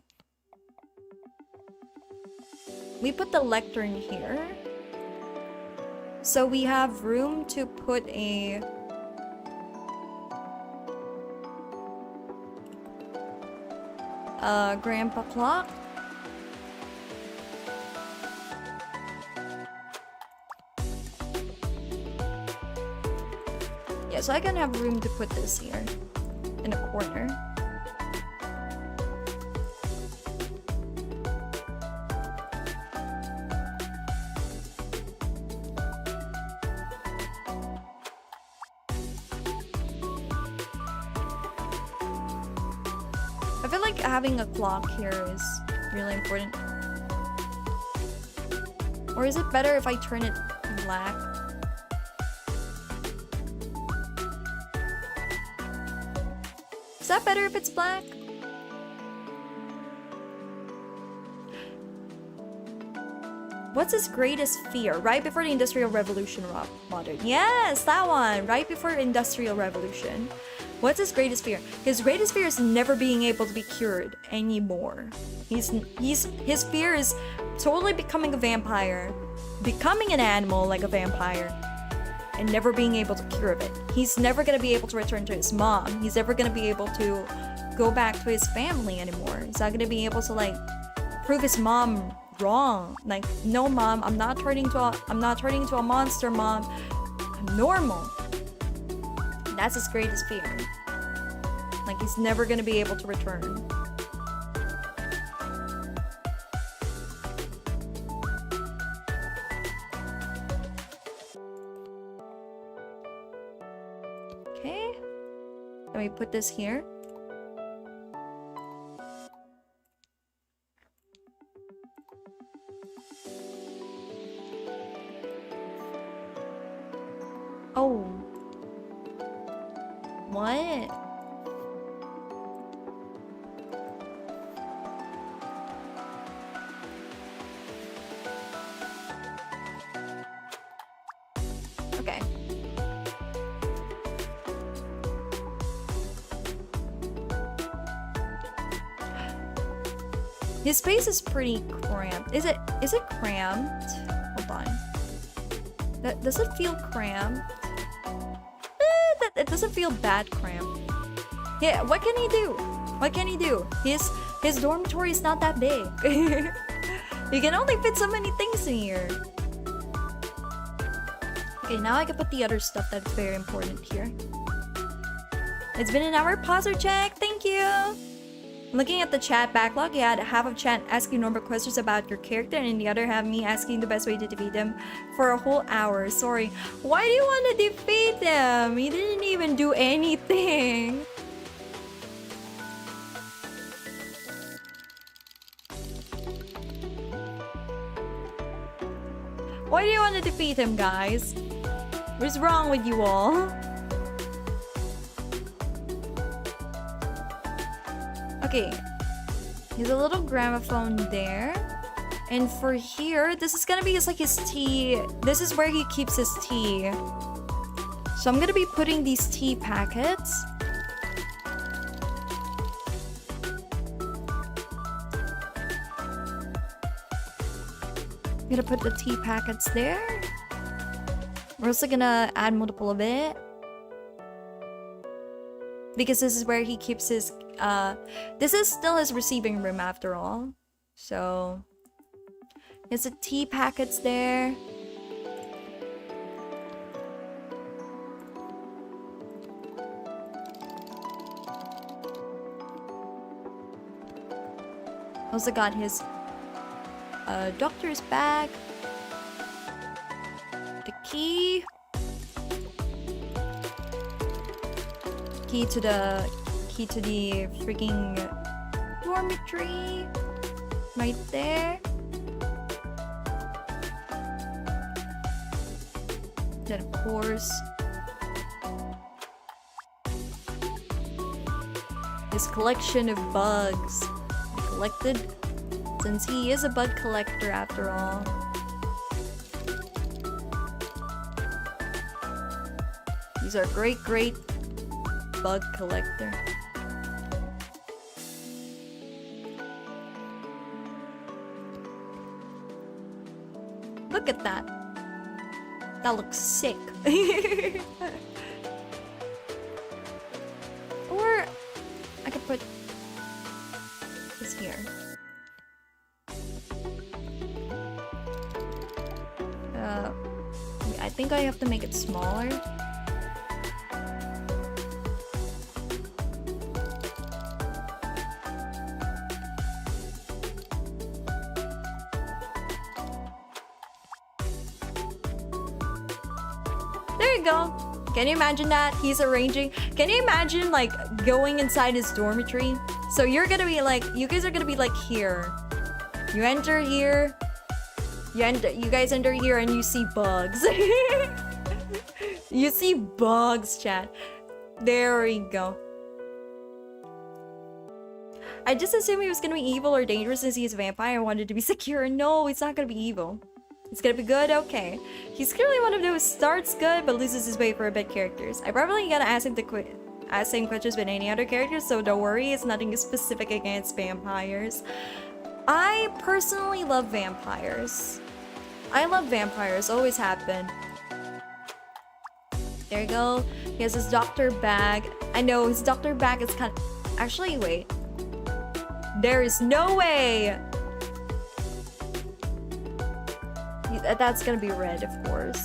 We put the lectern here. So we have room to put a... grandpa clock. Yeah, so I can have room to put this here in a corner. I feel like having a clock here is really important. Or is it better if I turn it black? Is that better if it's black? What's his greatest fear? Right before the Industrial Revolution, modern. Yes, that one! Right before Industrial Revolution. What's his greatest fear? His greatest fear is never being able to be cured anymore. His fear is totally becoming a vampire, becoming an animal like a vampire, and never being able to cure it. He's never gonna be able to return to his mom. He's never gonna be able to go back to his family anymore. He's not gonna be able to like prove his mom wrong. Like, no mom, I'm not turning into a monster, mom. I'm normal. That's his greatest fear. Like, he's never gonna be able to return. Okay. Let me put this here. Oh. What? Okay. His space is pretty cramped. Is it cramped? Hold on. Does it feel cramped? It doesn't feel bad cramped. Yeah, what can he do? What can he do? His dormitory is not that big. You can only fit so many things in here. Okay, now I can put the other stuff that's very important here. It's been an hour. Pause or check. Thank you. Looking at the chat backlog, you had half of chat asking normal questions about your character, and the other half me asking the best way to defeat them for a whole hour. Sorry. Why do you want to defeat them? He didn't even do anything. Why do you want to defeat him, guys? What's wrong with you all? Okay, he's a little gramophone there. And for here, this is gonna be like his tea. This is where he keeps his tea. So I'm gonna be putting these tea packets. I'm gonna put the tea packets there. We're also gonna add multiple of it, because this is where he keeps his this is still his receiving room after all. So there's the tea packets there. Also got his doctor's bag, the key to the freaking dormitory right there. Then of course his collection of bugs. He collected, since he is a bug collector after all. He's our great bug collector. Look at that. That looks sick. Or I could put this here. I think I have to make it smaller. There you go. Can you imagine that? He's arranging. Can you imagine like going inside his dormitory? So you're gonna be like, you guys are gonna be like here. You enter here. You guys enter here and you see bugs. You see bugs, chat. There we go. I just assumed he was gonna be evil or dangerous since he's a vampire and wanted to be secure. No, it's not gonna be evil. It's gonna be good, okay. He's clearly one of those starts good but loses his way for a bit characters. I probably gotta ask him to ask same questions with any other characters, so don't worry, it's nothing specific against vampires. I personally love vampires. I love vampires, always have been. There you go. He has his doctor bag. I know his doctor bag is kind of... Actually, wait. There is no way! That's gonna be red, of course.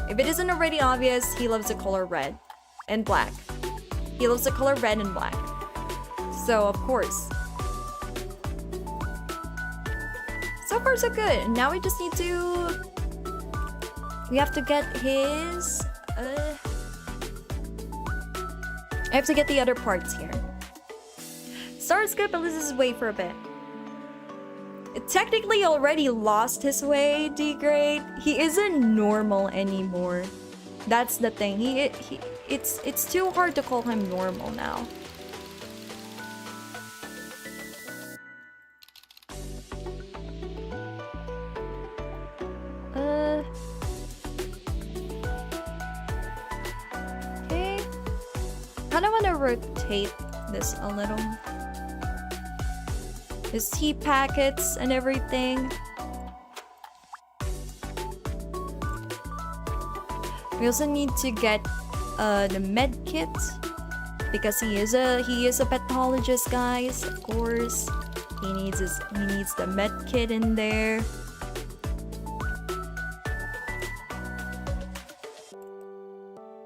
If it isn't already obvious, he loves the color red and black. He loves the color red and black. So, of course. So far, so good. Now we just need to... We have to get his... I have to get the other parts here. Starts good, but loses his way for a bit. It technically already lost his way, D-grade. He isn't normal anymore. That's the thing. It's too hard to call him normal now. Okay. Kinda wanna rotate this a little. His tea packets and everything. We also need to get the med kit because he is a pathologist, guys. Of course, he needs the med kit in there.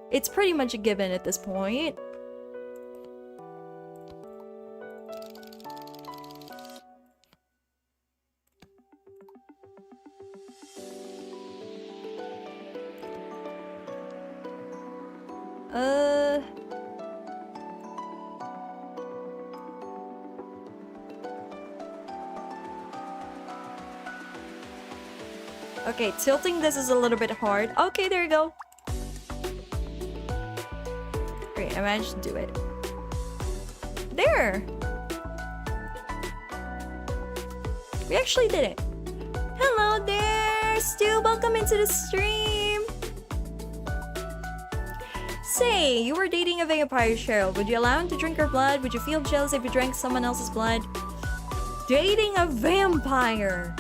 It's pretty much a given at this point. Okay, tilting this is a little bit hard. Okay, there you go. Great, I managed to do it. There! We actually did it. Hello there, Stu. Welcome into the stream. Say, you were dating a vampire, Cheryl. Would you allow him to drink her blood? Would you feel jealous if you drank someone else's blood? Dating a vampire.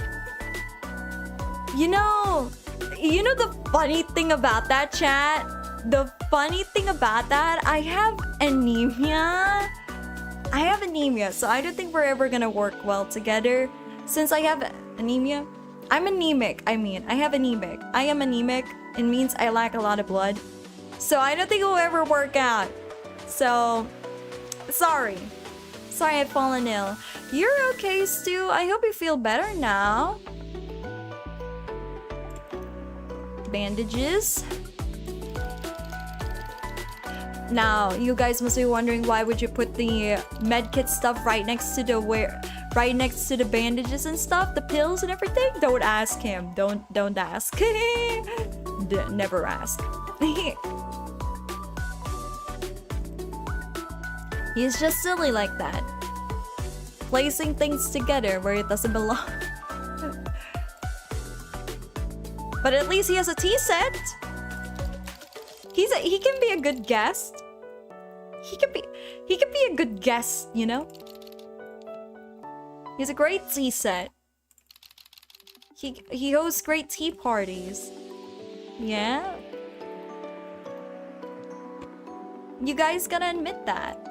You know the funny thing about that, chat? The funny thing about that, I have anemia. So I don't think we're ever gonna work well together. Since I have anemia. I'm anemic, I have anemic. I am anemic. It means I lack a lot of blood. So I don't think it will ever work out. So, sorry. Sorry I've fallen ill. You're okay, Stu. I hope you feel better now. Bandages. Now, you guys must be wondering why would you put the medkit stuff right next to the bandages and stuff, the pills and everything? Don't ask him. Don't ask. Never ask. He's just silly like that. Placing things together where it doesn't belong. But at least he has a tea set. He can be a good guest. He can be a good guest, you know? He has a great tea set. He hosts great tea parties. Yeah? You guys gotta admit that.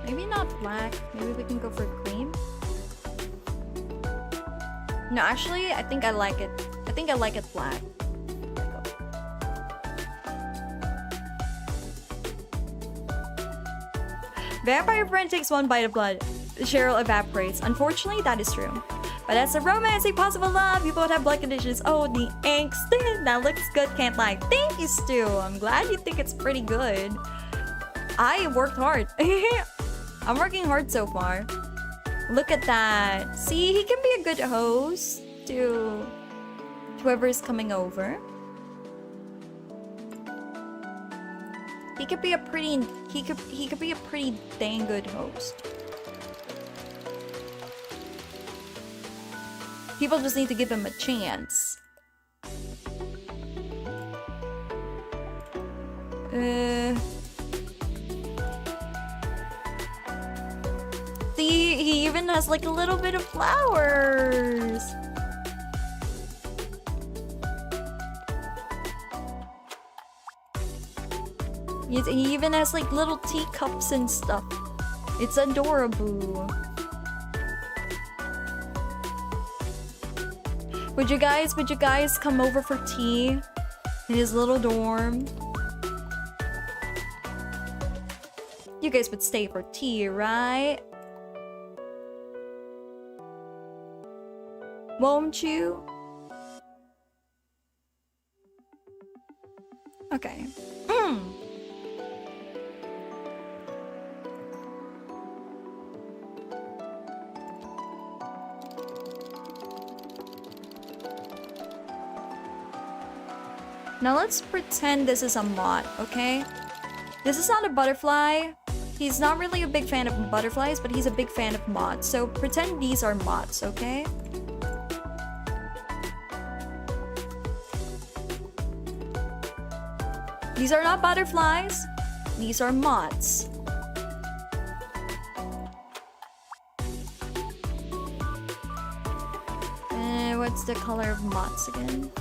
Maybe not black. Maybe we can go for cream. No, actually, I think I like it. I think I like it black. Vampire friend takes one bite of blood. Cheryl evaporates. Unfortunately, that is true. But as a romance, a possible love, you both have blood conditions. Oh, the angst. That looks good, can't lie. Thank you, Stu. I'm glad you think it's pretty good. I worked hard. I'm working hard so far. Look at that. See, he can be a good host to whoever's coming over. He could be a pretty dang good host. People just need to give him a chance. See, he even has like a little bit of flowers. He even has like little teacups and stuff. It's adorable. Would you guys come over for tea in his little dorm? You guys would stay for tea, right? Won't you? Okay. Now let's pretend this is a moth, okay? This is not a butterfly. He's not really a big fan of butterflies, but he's a big fan of moths. So pretend these are moths, okay? These are not butterflies. These are moths. What's the color of moths again?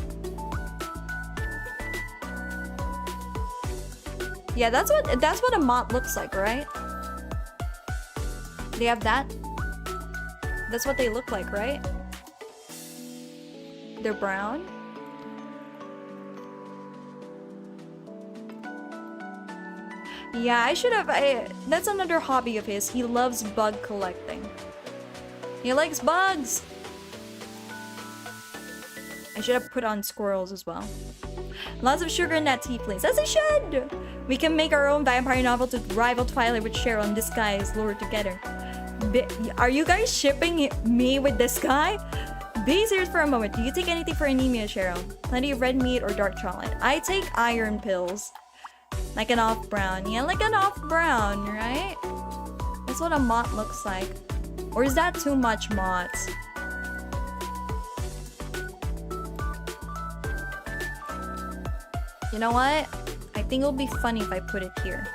Yeah, that's what a moth looks like, right? They have that? That's what they look like, right? They're brown? Yeah, I should have... that's another hobby of his. He loves bug collecting. He likes bugs! I should have put on squirrels as well. Lots of sugar in that tea, please. As I should! We can make our own vampire novel to rival Twilight with Cheryl and this guy is lured together. Are you guys shipping me with this guy? Be serious for a moment. Do you take anything for anemia, Cheryl? Plenty of red meat or dark chocolate? I take iron pills. Like an off-brown. Yeah, like an off-brown, right? That's what a moth looks like. Or is that too much moths? You know what? I think it'll be funny if I put it here.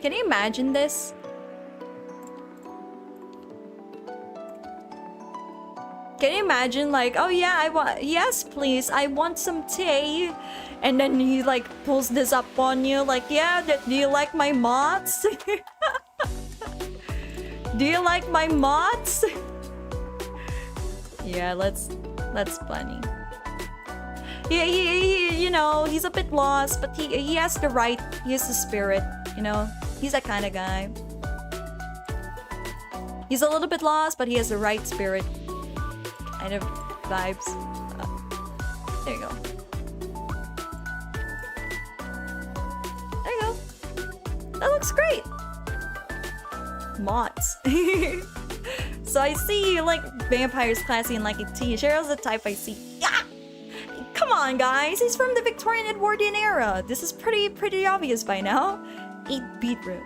Can you imagine this? Can you imagine, like, oh yeah, I want, yes please, I want some tea, and then he like pulls this up on you, like, yeah, do you like my moths? Do you like my moths? Yeah, that's funny. He you know, he's a bit lost, but he has the spirit, you know. He's that kind of guy. He's a little bit lost, but he has the right spirit. Kind of vibes. There you go. There you go. That looks great. Mods. So I see you like vampires, classy and like a tea. Cheryl's the type I see. Yeah! Come on, guys. He's from the Victorian Edwardian era. This is pretty obvious by now. Eat beetroot.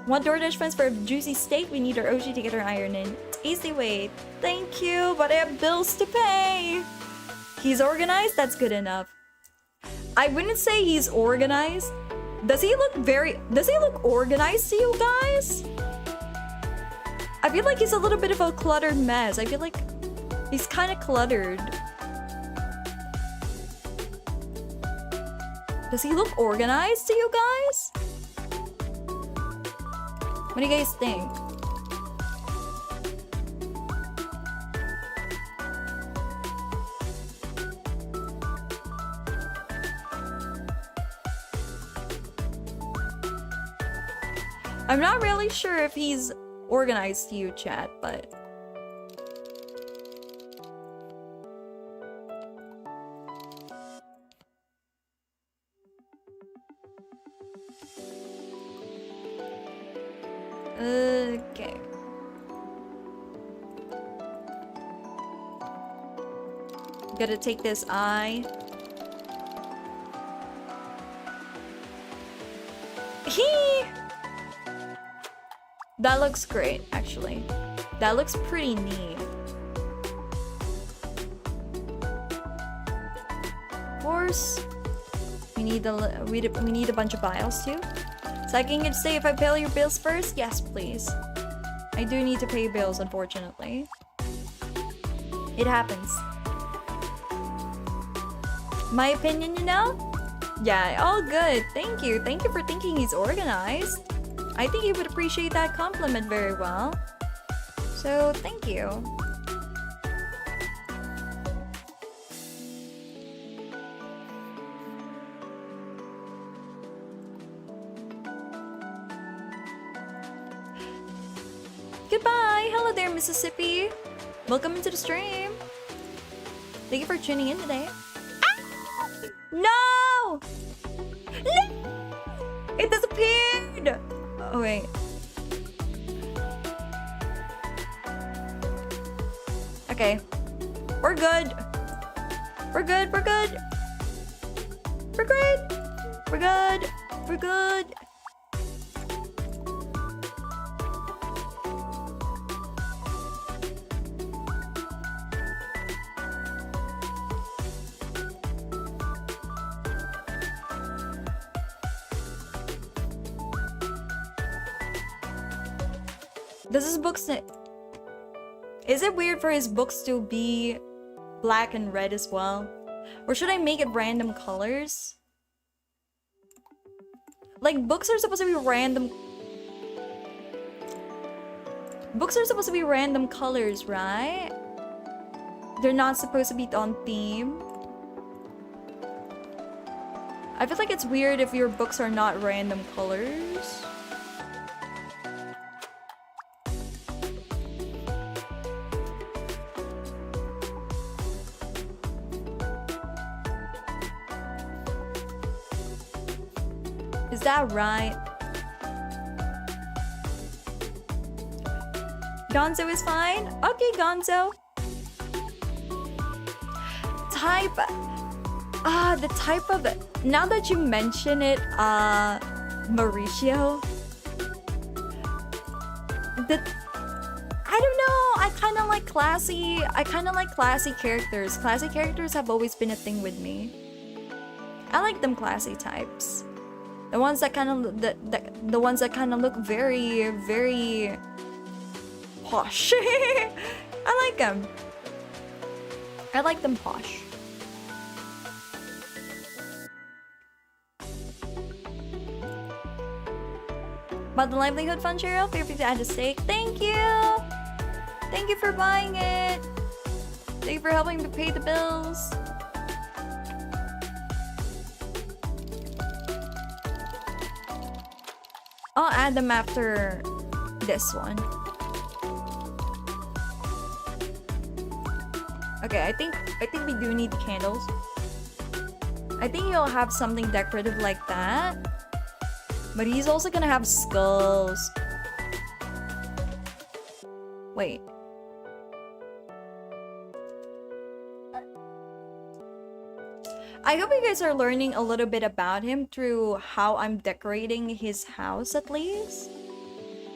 Want DoorDash funds for a juicy steak? We need our OG to get our iron in. It's easy way. Thank you, but I have bills to pay. He's organized? That's good enough. I wouldn't say he's organized. Does he look organized to you guys? I feel like he's a little bit of a cluttered mess. I feel like he's kind of cluttered. Does he look organized to you guys? What do you guys think? I'm not really sure if he's organized to you, chat, but... Okay. Gotta take this eye. That looks great, actually. That looks pretty neat. Of course, we need a bunch of bios too. So I can say if I pay your bills first? Yes, please. I do need to pay bills, unfortunately. It happens. My opinion, you know? Yeah, all good. Thank you. Thank you for thinking he's organized. I think he would appreciate that compliment very well. So, thank you. Goodbye! Hello there, Mississippi! Welcome into the stream! Thank you for tuning in today. Ah! No! No! It disappeared! Oh, wait. Okay. We're good. We're good. We're good. We're good. We're good. We're good. Does his books... Is it weird for his books to be black and red as well? Or should I make it random colors? Like, books are supposed to be random... Books are supposed to be random colors, right? They're not supposed to be on theme. I feel like it's weird if your books are not random colors. Is that right? Gonzo is fine? Okay, Gonzo. Type... the type of... Now that you mention it, Mauricio... I don't know, I kind of like classy... I kind of like classy characters. Classy characters have always been a thing with me. I like them classy types. The ones that kind of... The ones that kind of look very, very... posh. I like them. I like them posh. About the livelihood fund, Cheryl? Feel free to add a stake. Thank you! Thank you for buying it! Thank you for helping me pay the bills. I'll add them after this one. Okay, I think we do need the candles. I think he'll have something decorative like that. But he's also gonna have skulls. Wait. I hope you guys are learning a little bit about him through how I'm decorating his house at least.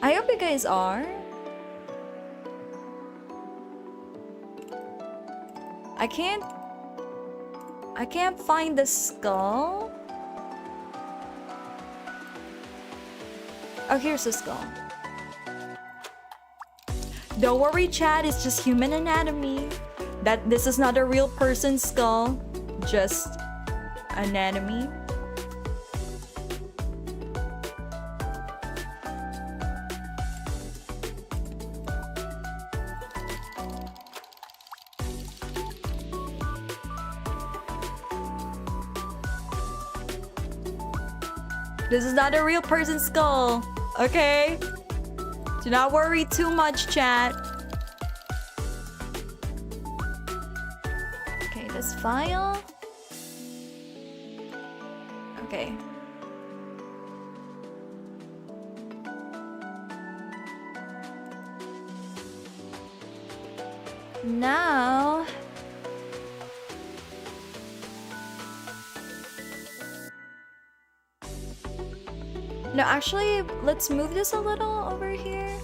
I hope you guys are. I can't find the skull. Oh, here's the skull. Don't worry, Chad, it's just human anatomy. This is not a real person's skull, just anatomy. This is not a real person's skull, okay? Do not worry too much, chat. Okay, this file. Okay. Now... No, actually, let's move this a little over here.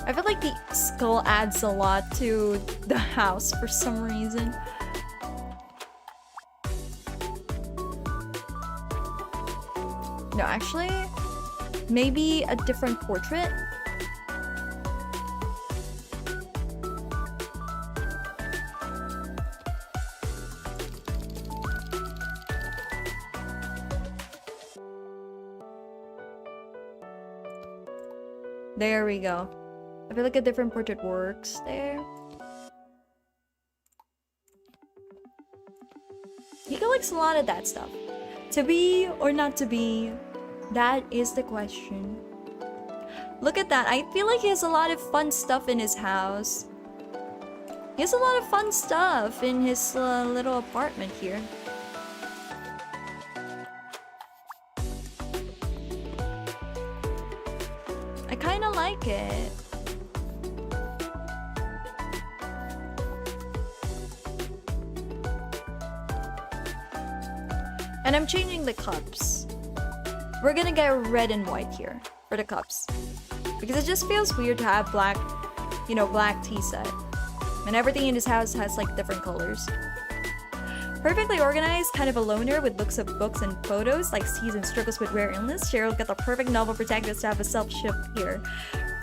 I feel like the skull adds a lot to the house for some reason. No, actually, maybe a different portrait. There we go. I feel like a different portrait works there. He collects a lot of that stuff. To be or not to be, that is the question. Look at that. I feel like he has a lot of fun stuff in his house. He has a lot of fun stuff in his little apartment here. I kind of like it. And I'm changing the cups. We're gonna get red and white here for the cups. Because it just feels weird to have black, you know, black tea set. And everything in this house has like different colors. Perfectly organized, kind of a loner with looks of books and photos, like Steve and struggles with rare illness. Cheryl got the perfect novel protagonist to have a self-ship here.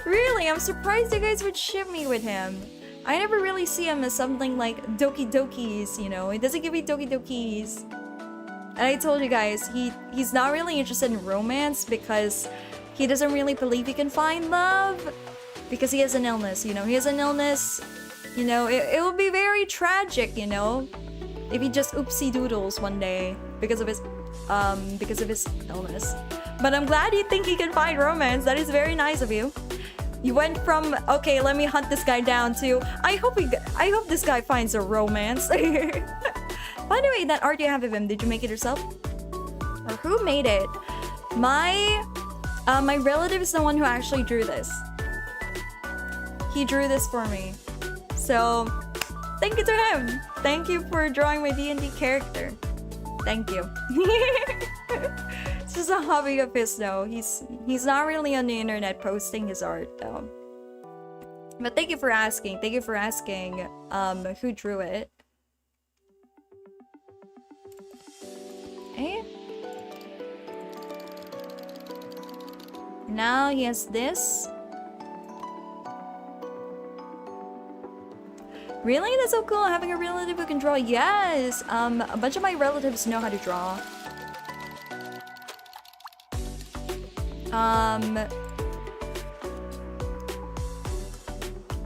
Really? I'm surprised you guys would ship me with him. I never really see him as something like Doki Dokis, you know? He doesn't give me Doki Dokis. And I told you guys, he's not really interested in romance because he doesn't really believe he can find love. Because he has an illness, you know? He has an illness, you know? It would be very tragic, you know? If he just oopsie doodles one day because of his illness. But I'm glad you think he can find romance. That is very nice of you. You went from, okay, let me hunt this guy down, to I hope this guy finds a romance. By the way, that art you have of him, did you make it yourself? Or who made it? My relative is the one who actually drew this. He drew this for me. So, thank you to him. Thank you for drawing my D&D character. Thank you. It's just a hobby of his though. He's not really on the internet posting his art though. But thank you for asking. Thank you for asking who drew it. Eh? Now he has this. Really? That's so cool, having a relative who can draw. Yes! A bunch of my relatives know how to draw.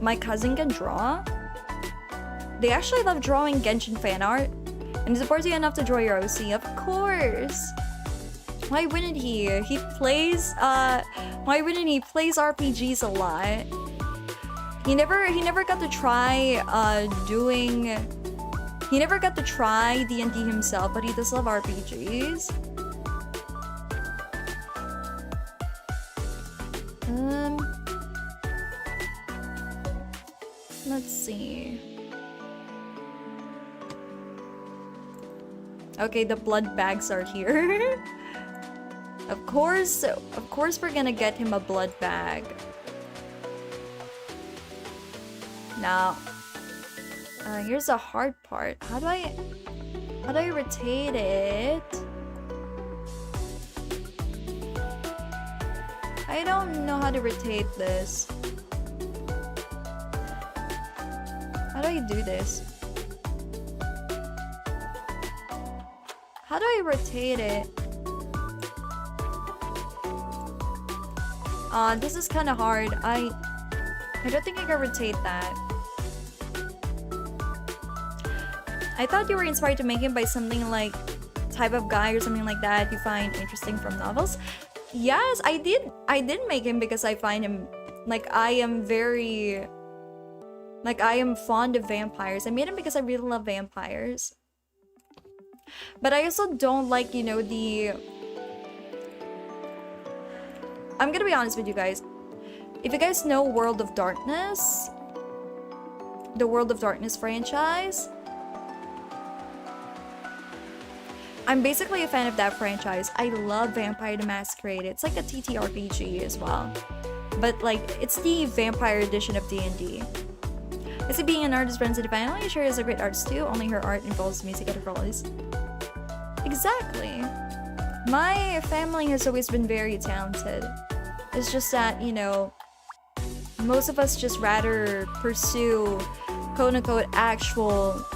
My cousin can draw. They actually love drawing Genshin fan art. And he supports you enough to draw your OC, of course! Why wouldn't he? He plays why wouldn't he? Plays RPGs a lot. He never got to try he never got to try D&D himself, but he does love RPGs. Let's see. Okay, the blood bags are here. Of course we're gonna get him a blood bag. Now, here's the hard part. How do I rotate it? I don't know how to rotate this. How do I do this? How do I rotate it? This is kind of hard. I don't think I can rotate that. I thought you were inspired to make him by something like type of guy or something like that you find interesting from novels. Yes, I did make him because I find him like I am fond of vampires. I made him because I really love vampires. But I also don't like, you know, I'm gonna be honest with you guys. If you guys know World of Darkness, the World of Darkness franchise, I'm basically a fan of that franchise. I love Vampire the Masquerade. It's like a TTRPG as well. But like, it's the vampire edition of D&D. Is it being an artist friends to define? Only sure is a great artist too. Only her art involves music and roles. Exactly. My family has always been very talented. It's just that, you know, most of us just rather pursue quote-unquote actual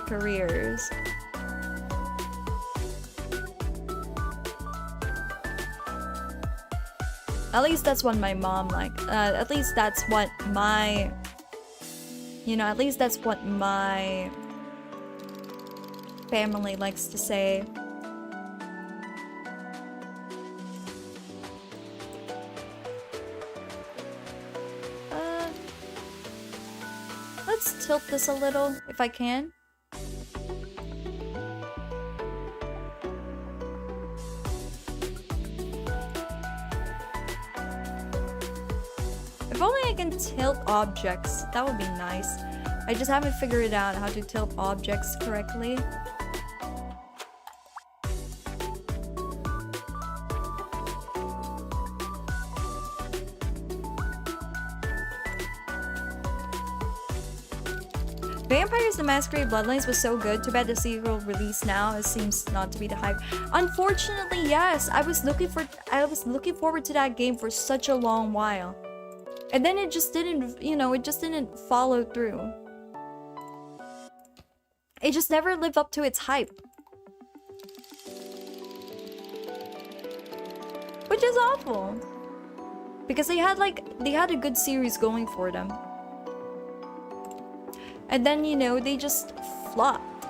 careers. At least that's what my mom at least that's what my, you know, at least that's what my family likes to say. Let's tilt this a little, if I can. If only I can tilt objects, that would be nice. I just haven't figured out how to tilt objects correctly. Vampires the Masquerade Bloodlines was so good. Too bad the sequel release now. It seems not to be the hype. Unfortunately, yes. I was looking forward to that game for such a long while. And then it just didn't, you know, it just didn't follow through. It just never lived up to its hype. Which is awful. Because they had a good series going for them. And then, you know, they just flopped.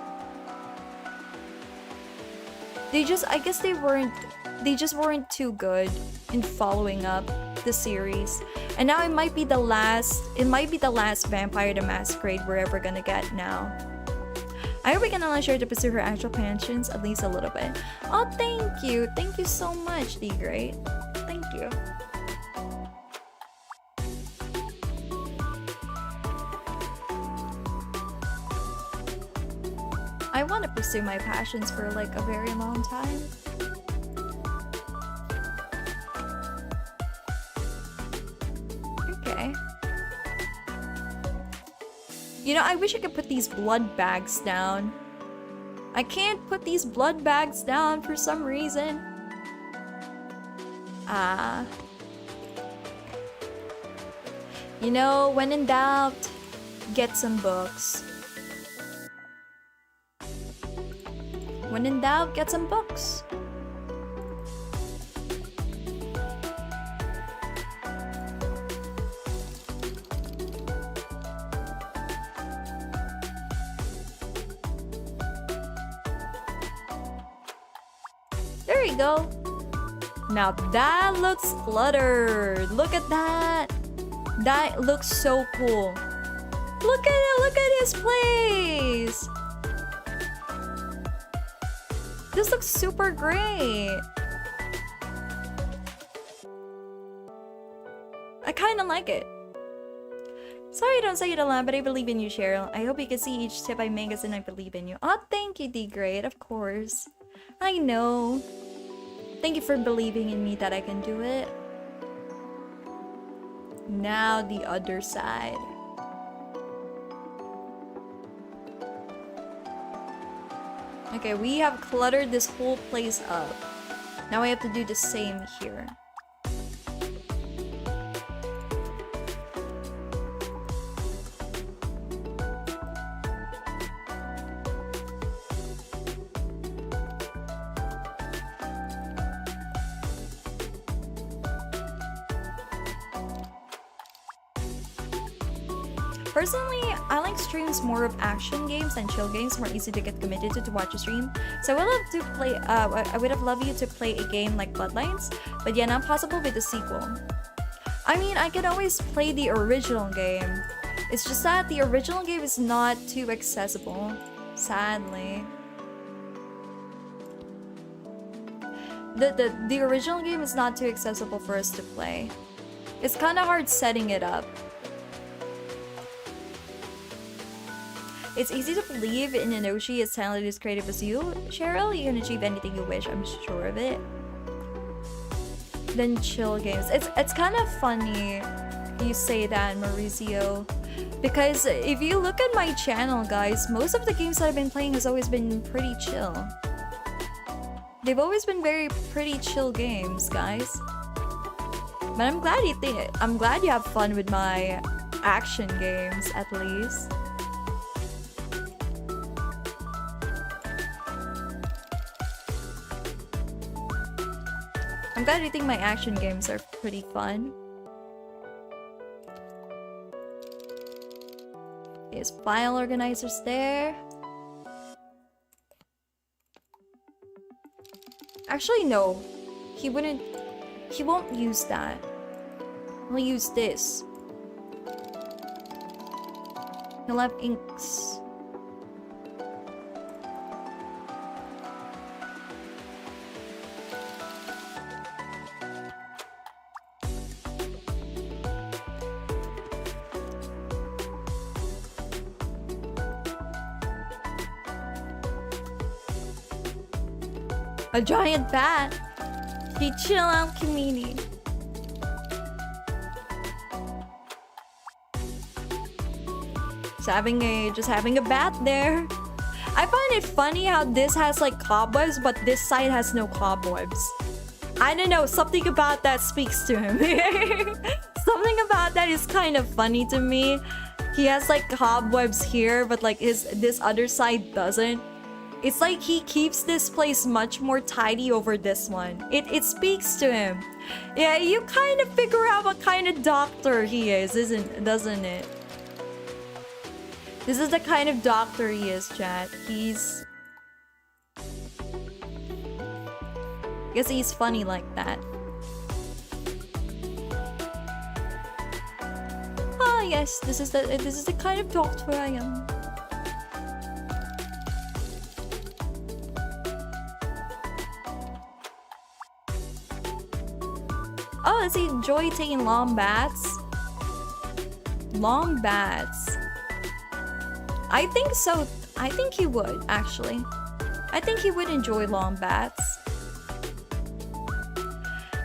I guess they just weren't too good in following up the series. And now it might be the last Vampire the Masquerade we're ever gonna get now. I hope we can allow her to pursue her actual passions at least a little bit. Oh, thank you. Thank you so much, D Great. Thank you. I want to pursue my passions for like a very long time. Okay. You know, I wish I could put these blood bags down. I can't put these blood bags down for some reason. You know, when in doubt, get some books. When in doubt, get some books. There There we go. Now that looks cluttered. Look at that. That looks so cool. Look at it. Look at his place. This looks super great. I kind of like it. Sorry I don't say it a lot, but I believe in you, Cheryl. I hope you can see each tip I make as in I believe in you. Oh, thank you, D-Great. Of course. I know. Thank you for believing in me that I can do it. Now the other side. Okay, we have cluttered this whole place up. Now I have to do the same here. Personally, I like streams more of action games and chill games, more easy to get committed to watch a stream. So I would love to play. I would have loved you to play a game like Bloodlines, but yeah, not possible with the sequel. I mean, I could always play the original game. It's just that the original game is not too accessible, sadly. The original game is not too accessible for us to play. It's kind of hard setting it up. It's easy to believe in an Oshi as talented as creative as you, Cheryl. You can achieve anything you wish, I'm sure of it. Then chill games. It's kind of funny you say that, Mauricio. Because if you look at my channel, guys, most of the games that I've been playing has always been pretty chill. They've always been pretty chill games, guys. But I'm glad you have fun with my action games, at least. I'm glad you think my action games are pretty fun. There's file organizers there. Actually, no. He won't use that. He'll use this. He'll have inks. A giant bat. You chill out, Kimini. Just having a bat there. I find it funny how this has like cobwebs, but this side has no cobwebs. I don't know, something about that speaks to him. Something about that is kind of funny to me. He has like cobwebs here, but like this other side doesn't. It's like he keeps this place much more tidy over this one. It speaks to him. Yeah, you kind of figure out what kind of doctor he is, doesn't it? This is the kind of doctor he is, chat. I guess he's funny like that. Ah, yes, this is the kind of doctor I am. Oh, does he enjoy taking long baths? Long baths. I think so. I think he would, actually. I think he would enjoy long baths.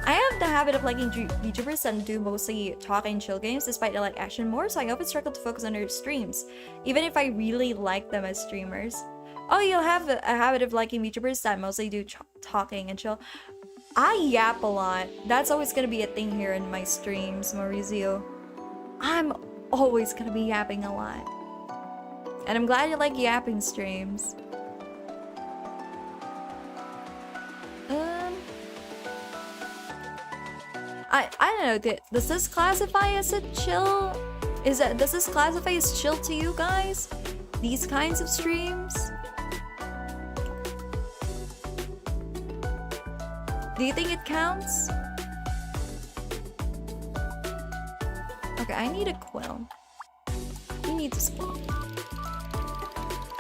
I have the habit of liking VTubers that do mostly talk and chill games despite I like action more, so I often struggle to focus on their streams, even if I really like them as streamers. Oh, you'll have a habit of liking VTubers that mostly do talking and chill. I yap a lot. That's always gonna be a thing here in my streams, Maurizio. I'm always gonna be yapping a lot. And I'm glad you like yapping streams. I don't know, does this classify as a chill? Does this classify as chill to you guys? These kinds of streams? Do you think it counts? Okay, I need a quill. He needs a quill.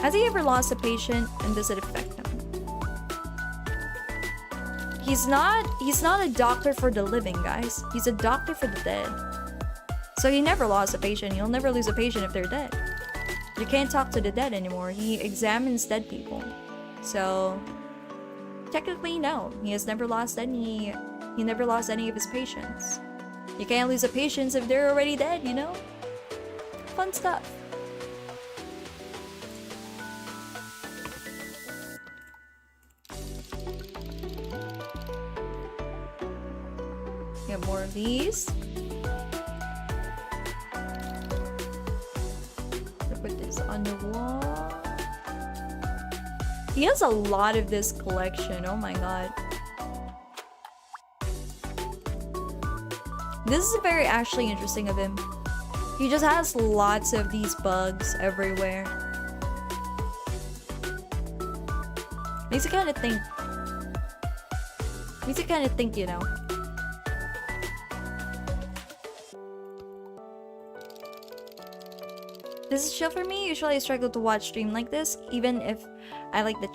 Has he ever lost a patient, and does it affect him? He's not a doctor for the living, guys. He's a doctor for the dead. So he never lost a patient. He'll never lose a patient if they're dead. You can't talk to the dead anymore. He examines dead people. So technically, no. He never lost any of his patients. You can't lose a patient if they're already dead, you know? Fun stuff. Get more of these. Put this on the wall. He has a lot of this collection. Oh my god. This is very actually interesting of him. He just has lots of these bugs everywhere. Makes you kind of think. You know. This is chill for me. Usually I struggle to watch stream like this, even if I like the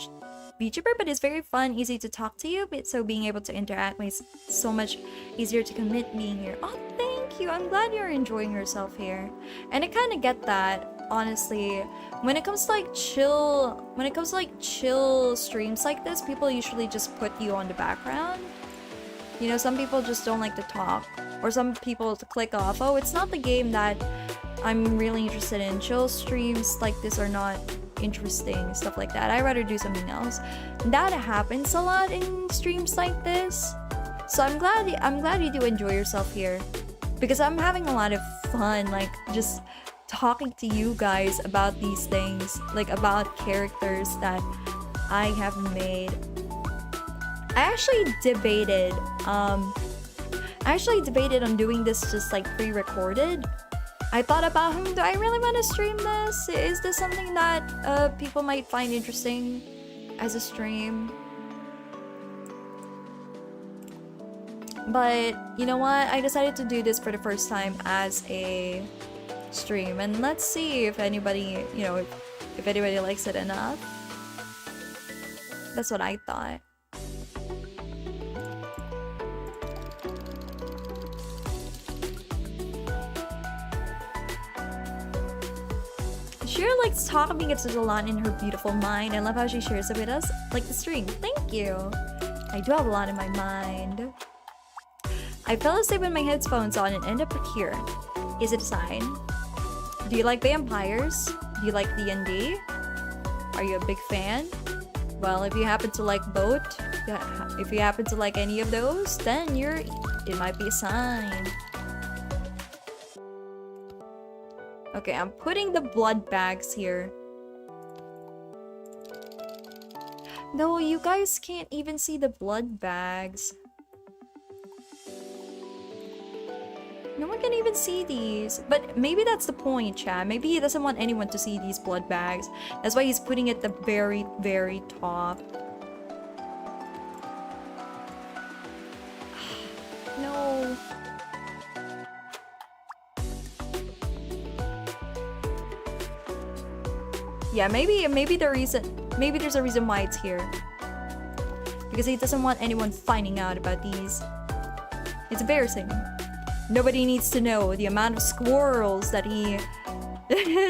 VTuber, but it's very fun, easy to talk to you, but so being able to interact makes it so much easier to commit being here. Oh, thank you. I'm glad you're enjoying yourself here. And I kind of get that, honestly. When it comes to like chill streams like this, people usually just put you on the background. You know, some people just don't like to talk, or some people click off. Oh, it's not the game that I'm really interested in. Chill streams like this are not interesting, stuff like that. I'd rather do something else. That happens a lot in streams like this. So I'm glad you do enjoy yourself here, because I'm having a lot of fun, like just talking to you guys about these things, like about characters that I have made. I actually debated on doing this just like pre-recorded. I thought about, do I really want to stream this? Is this something that people might find interesting as a stream? But you know what? I decided to do this for the first time as a stream, and let's see if anybody, you know, if anybody likes it enough. That's what I thought. Shira likes talking because there's a lot in her beautiful mind. I love how she shares it with us, like the stream. Thank you. I do have a lot in my mind. I fell asleep with my headphones on and end up here. Is it a sign? Do you like vampires? Do you like DND? Are you a big fan? Well, if you happen to like both, if you happen to like any of those, then it might be a sign. Okay, I'm putting the blood bags here. No, you guys can't even see the blood bags. No one can even see these. But maybe that's the point, chat. Maybe he doesn't want anyone to see these blood bags. That's why he's putting it at the very, very top. No. Yeah, maybe there's a reason why it's here. Because he doesn't want anyone finding out about these. It's embarrassing. Nobody needs to know the amount of squirrels that he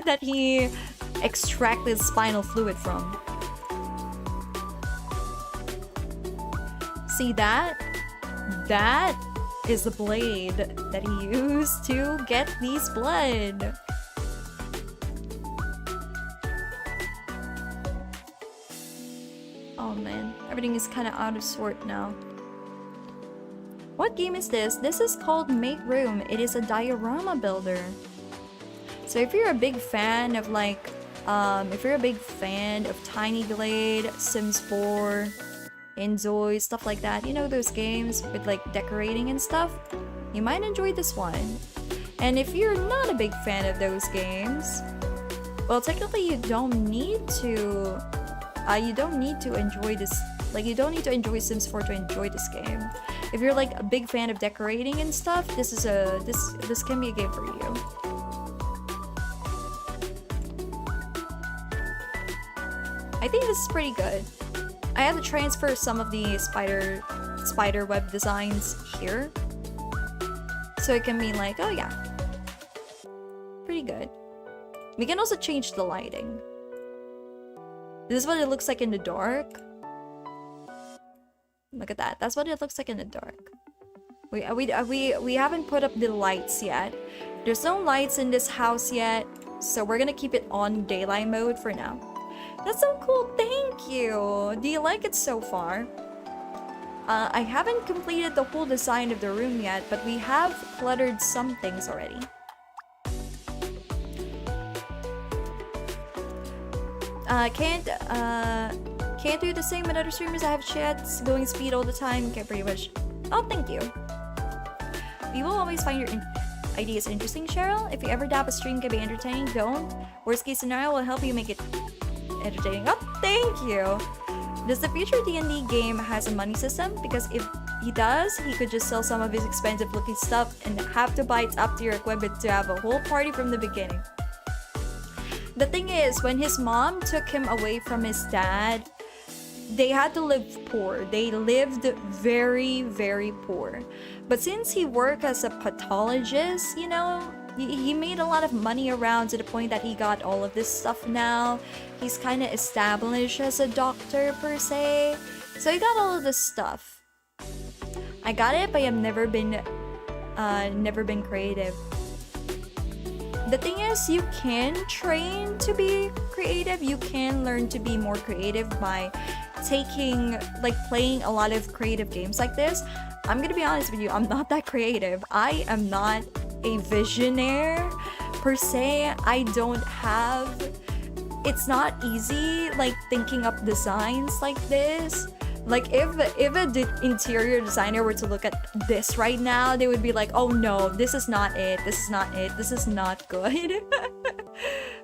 that he extracted spinal fluid from. See that? That is the blade that he used to get these blood. Oh man, everything is kind of out of sort now. What game is this? This is called Make Room. It is a diorama builder. So if you're a big fan of like, Tiny Glade, Sims 4, Enzoy, stuff like that, you know those games with like decorating and stuff, you might enjoy this one. And if you're not a big fan of those games, well, technically you don't need to enjoy this Like, you don't need to enjoy Sims 4 to enjoy this game. If you're like a big fan of decorating and stuff, this can be a game for you. I think this is pretty good. I had to transfer some of the spider web designs here, so it can be like, oh yeah, pretty good. We can also change the lighting. This is what it looks like in the dark. Look at that. That's what it looks like in the dark. We haven't put up the lights yet. There's no lights in this house yet, so we're gonna keep it on daylight mode for now. That's so cool. Thank you. Do you like it so far? I haven't completed the whole design of the room yet, but we have cluttered some things already. Can't do the same with other streamers. I have chats going speed all the time. Can't pretty much. Oh, thank you. You will always find your ideas interesting, Cheryl. If you ever doubt a stream can be entertaining, don't. Worst case scenario will help you make it entertaining. Oh, thank you. Does the future D&D game has a money system? Because if he does, he could just sell some of his expensive looking stuff and have to buy it up to your equipment to have a whole party from the beginning. The thing is, when his mom took him away from his dad, they had to live poor. They lived very, very poor. But since he worked as a pathologist, you know, he made a lot of money around to the point that he got all of this stuff now. He's kind of established as a doctor per se. So he got all of this stuff. I got it, but I've never been creative. The thing is, you can train to be creative. You can learn to be more creative by playing a lot of creative games like this. I'm gonna be honest with you, I'm not that creative. I am not a visionaire per se. I don't have... It's not easy, like, thinking up designs like this. Like, if a interior designer were to look at this right now, they would be like, oh no, this is not it, this is not it, this is not good.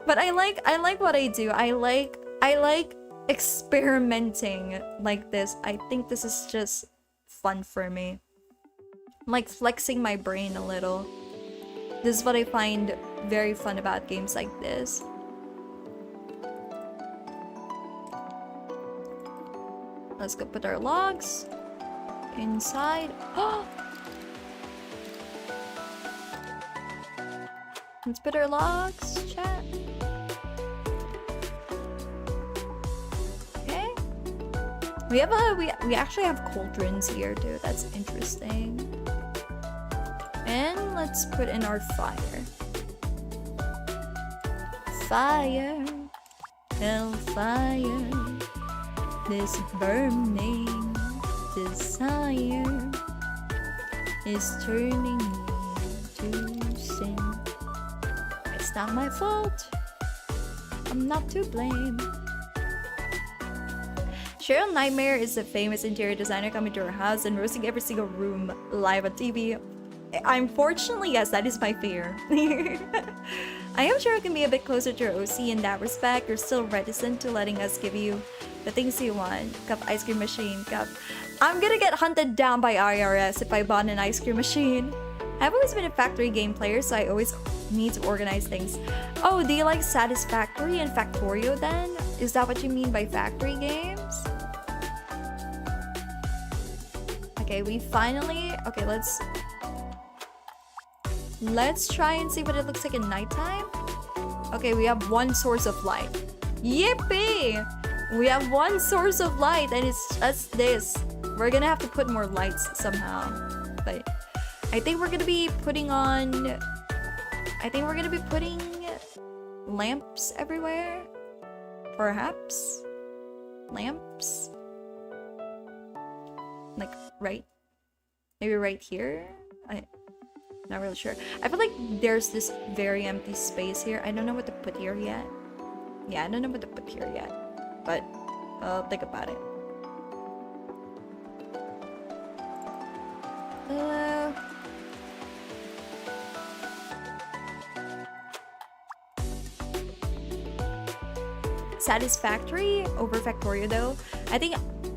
But I like what I do. I like experimenting like this. I think this is just fun for me. Like flexing my brain a little. This is what I find very fun about games like this. Let's go put our logs inside. Let's put our logs, chat. Okay. We actually have cauldrons here too. That's interesting. And let's put in our fire. Fire, hellfire. This burning desire is turning me to sin. It's not my fault. I'm not to blame. Cheryl Nightmare is a famous interior designer coming to her house and roasting every single room live on TV. Unfortunately, yes, that is my fear. I am sure it can be a bit closer to your OC in that respect. You're still reticent to letting us give you the things you want. Cup ice cream machine, cup. I'm gonna get hunted down by IRS if I bought an ice cream machine. I've always been a factory game player, so I always need to organize things. Oh, do you like Satisfactory and Factorio then? Is that what you mean by factory games? Okay, we finally... Okay, let's try and see what it looks like in nighttime. Okay, we have one source of light. Yippee! We have one source of light and it's just this. We're gonna have to put more lights somehow. But I think we're gonna be putting on... I think we're gonna be putting lamps everywhere. Perhaps? Lamps? Like, right? Maybe right here? Not really sure. I feel like there's this very empty space here. I don't know what to put here yet. Yeah, I don't know what to put here yet. But I'll think about it. Satisfactory over Factorio though. I think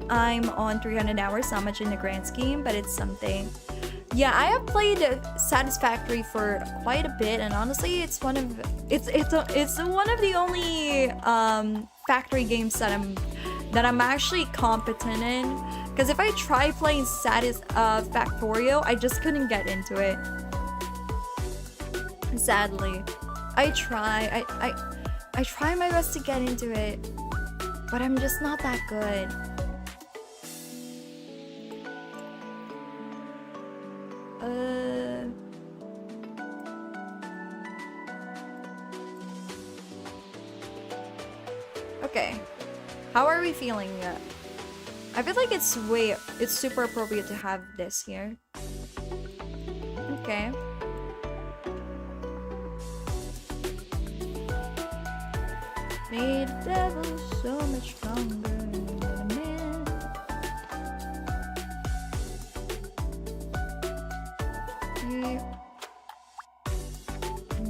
I'm on 300 hours, not much in the grand scheme, but it's something. Yeah, I have played Satisfactory for quite a bit, and honestly, it's one of the only factory games that I'm actually competent in. Because if I try playing Factorio, I just couldn't get into it. Sadly, I try my best to get into it, but I'm just not that good. Okay. How are we feeling? I feel like it's super appropriate to have this here. Okay. Made the devil so much stronger than a man. Okay.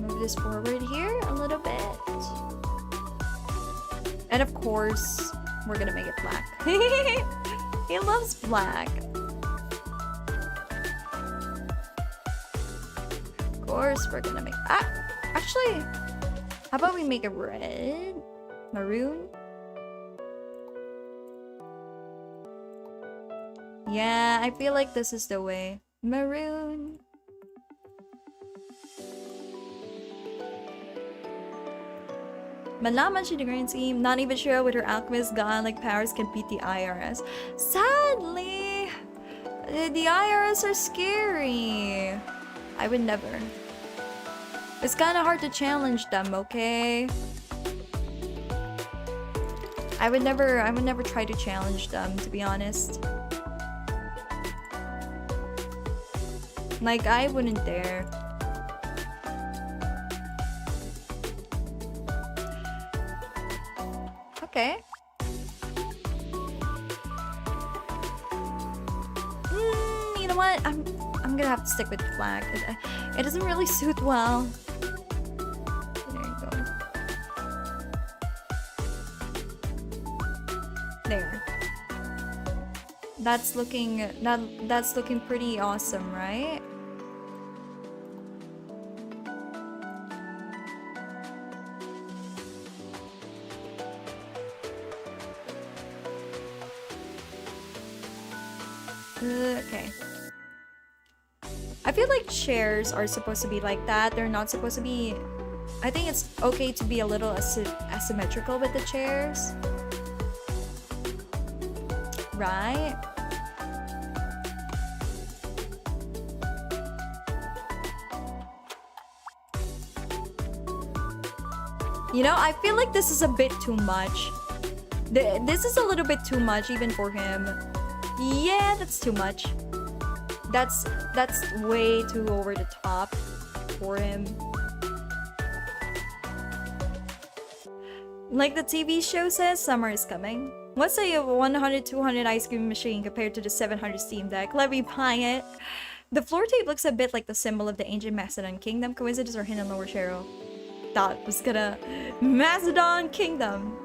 Move this forward here a little bit. And of course, we're gonna make it black. He loves black. Of course, we're gonna make... actually, how about we make it red? Maroon? Yeah, I feel like this is the way. Maroon. Malaman she the grand scheme. Not even sure with her alchemist god-like powers can beat the IRS. Sadly, the IRS are scary. I would never. It's kind of hard to challenge them, okay? I would never try to challenge them, to be honest. Like, I wouldn't dare. Okay. You know what? I'm gonna have to stick with black. It doesn't really suit well. There you go. There. That's looking pretty awesome, right? Okay. I feel like chairs are supposed to be like that. They're not supposed to be... I think it's okay to be a little asymmetrical with the chairs. Right? You know, I feel like this is a bit too much. This is a little bit too much even for him. Yeah, that's too much. That's way too over the top for him. Like the TV show says, summer is coming. What's a 100-200 ice cream machine compared to the 700 Steam Deck? Let me buy it. The floor tape looks a bit like the symbol of the ancient Macedon Kingdom. Coincidence or hint on lower Cheryl? Thought was gonna... Macedon Kingdom!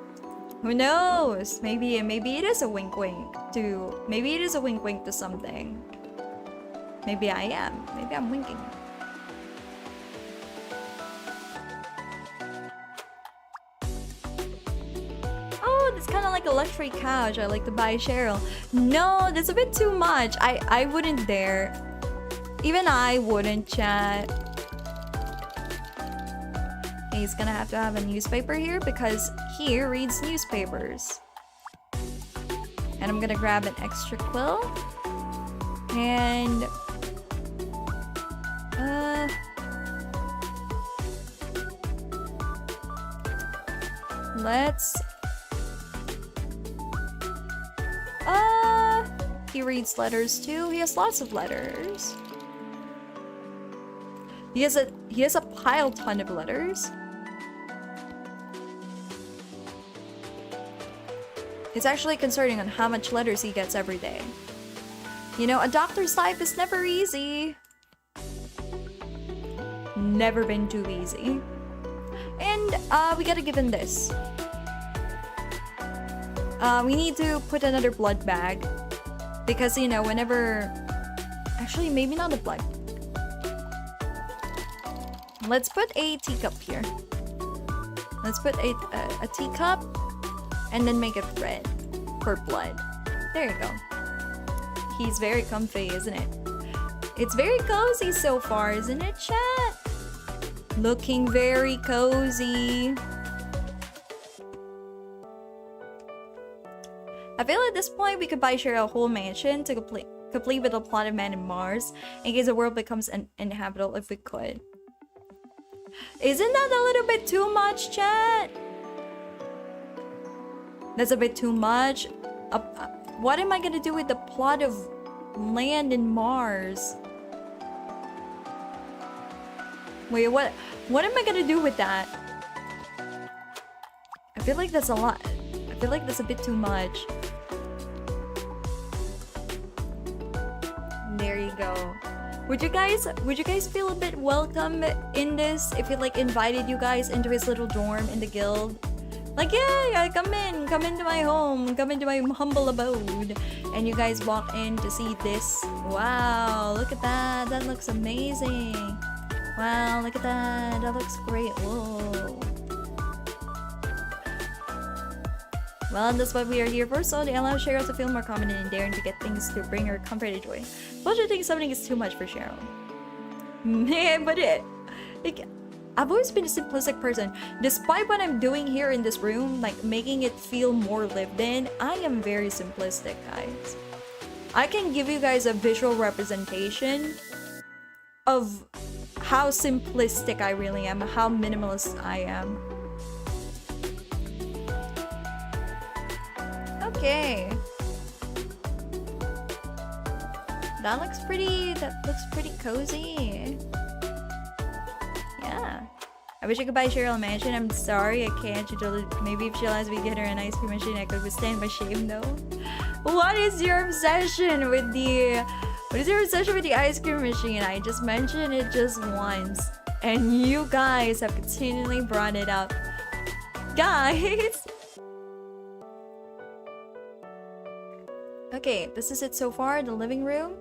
Who knows? Maybe it is a wink wink to... Maybe it is a wink wink to something. Maybe I am. Maybe I'm winking. Oh, it's kind of like a luxury couch. I like to buy Cheryl. No, that's a bit too much. I wouldn't dare. Even I wouldn't, chat. He's gonna have to have a newspaper here because he reads newspapers. And I'm gonna grab an extra quill. And... let's... he reads letters too. He has lots of letters. He has a pile ton of letters. It's actually concerning on how much letters he gets every day. You know, a doctor's life is never easy. Never been too easy. And we gotta give him this. We need to put another blood bag. Because, you know, whenever... Actually, maybe not a blood. Let's put a teacup here. Let's put a teacup and then make it red for blood. There you go. He's very comfy, isn't it? It's very cozy so far, isn't it, chat? Looking very cozy. I feel at this point we could buy Cheryl a whole mansion to complete with the plot of Man in Mars in case the world becomes uninhabitable if we could. Isn't that a little bit too much, chat? That's a bit too much. What am I gonna do with the plot of land in Mars? Wait, what am I gonna do with that? I feel like that's a lot. I feel like that's a bit too much. There you go. Would you guys feel a bit welcome in this if he like invited you guys into his little dorm in the guild? Like, yeah, come into my home, come into my humble abode. And you guys walk in to see this. Wow, look at that. That looks amazing. Wow, look at that. That looks great. Whoa. Well, that's what we are here for, so they allow Cheryl to feel more confident and daring to get things to bring her comfort and joy. Don't you think something is too much for Cheryl? Man, but I've always been a simplistic person. Despite what I'm doing here in this room, like making it feel more lived in, I am very simplistic, guys. I can give you guys a visual representation of how simplistic I really am, how minimalist I am. Okay. That looks pretty cozy. Yeah. I wish I could buy Cheryl a mansion. I'm sorry, I can't. Maybe if she allows me to get her an ice cream machine, I could withstand my shame though. What is your obsession with the ice cream machine? I just mentioned it just once. And you guys have continually brought it up. Guys! Okay, this is it so far, the living room.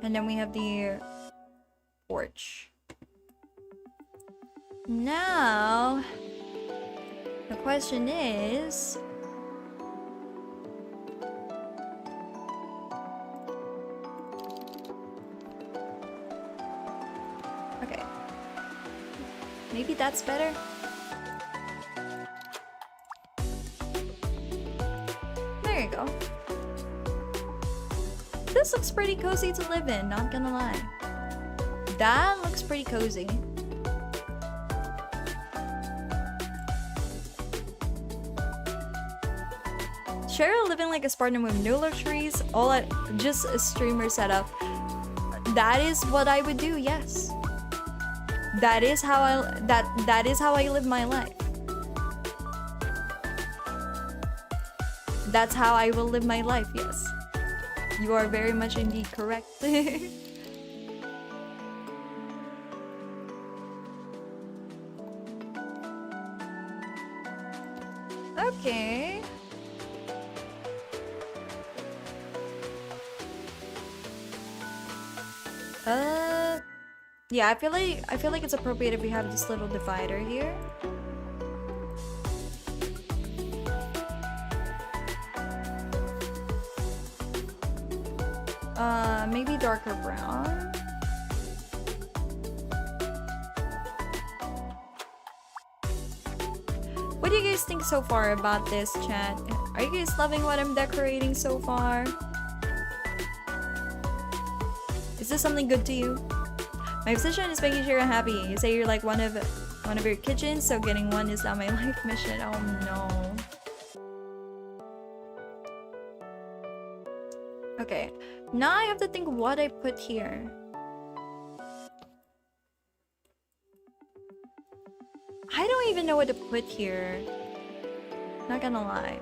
And then we have the porch. Now, the question is... Okay. Maybe that's better? There you go. This looks pretty cozy to live in, not gonna lie. That looks pretty cozy. Cheryl living like a Spartan with no luxuries, all at just a streamer setup. That is what I would do, yes. That is how I live my life. That's how I will live my life, yes. You are very much indeed correct. Okay. Yeah, I feel like it's appropriate if we have this little divider here. Maybe darker brown. What do you guys think so far about this, chat? Are you guys loving what I'm decorating so far? Is this something good to you? My obsession is making sure you're happy. You say you're like one of your kitchens, so getting one is not my life mission. Oh no. Okay, now I have to think what I put here. I don't even know what to put here. Not gonna lie.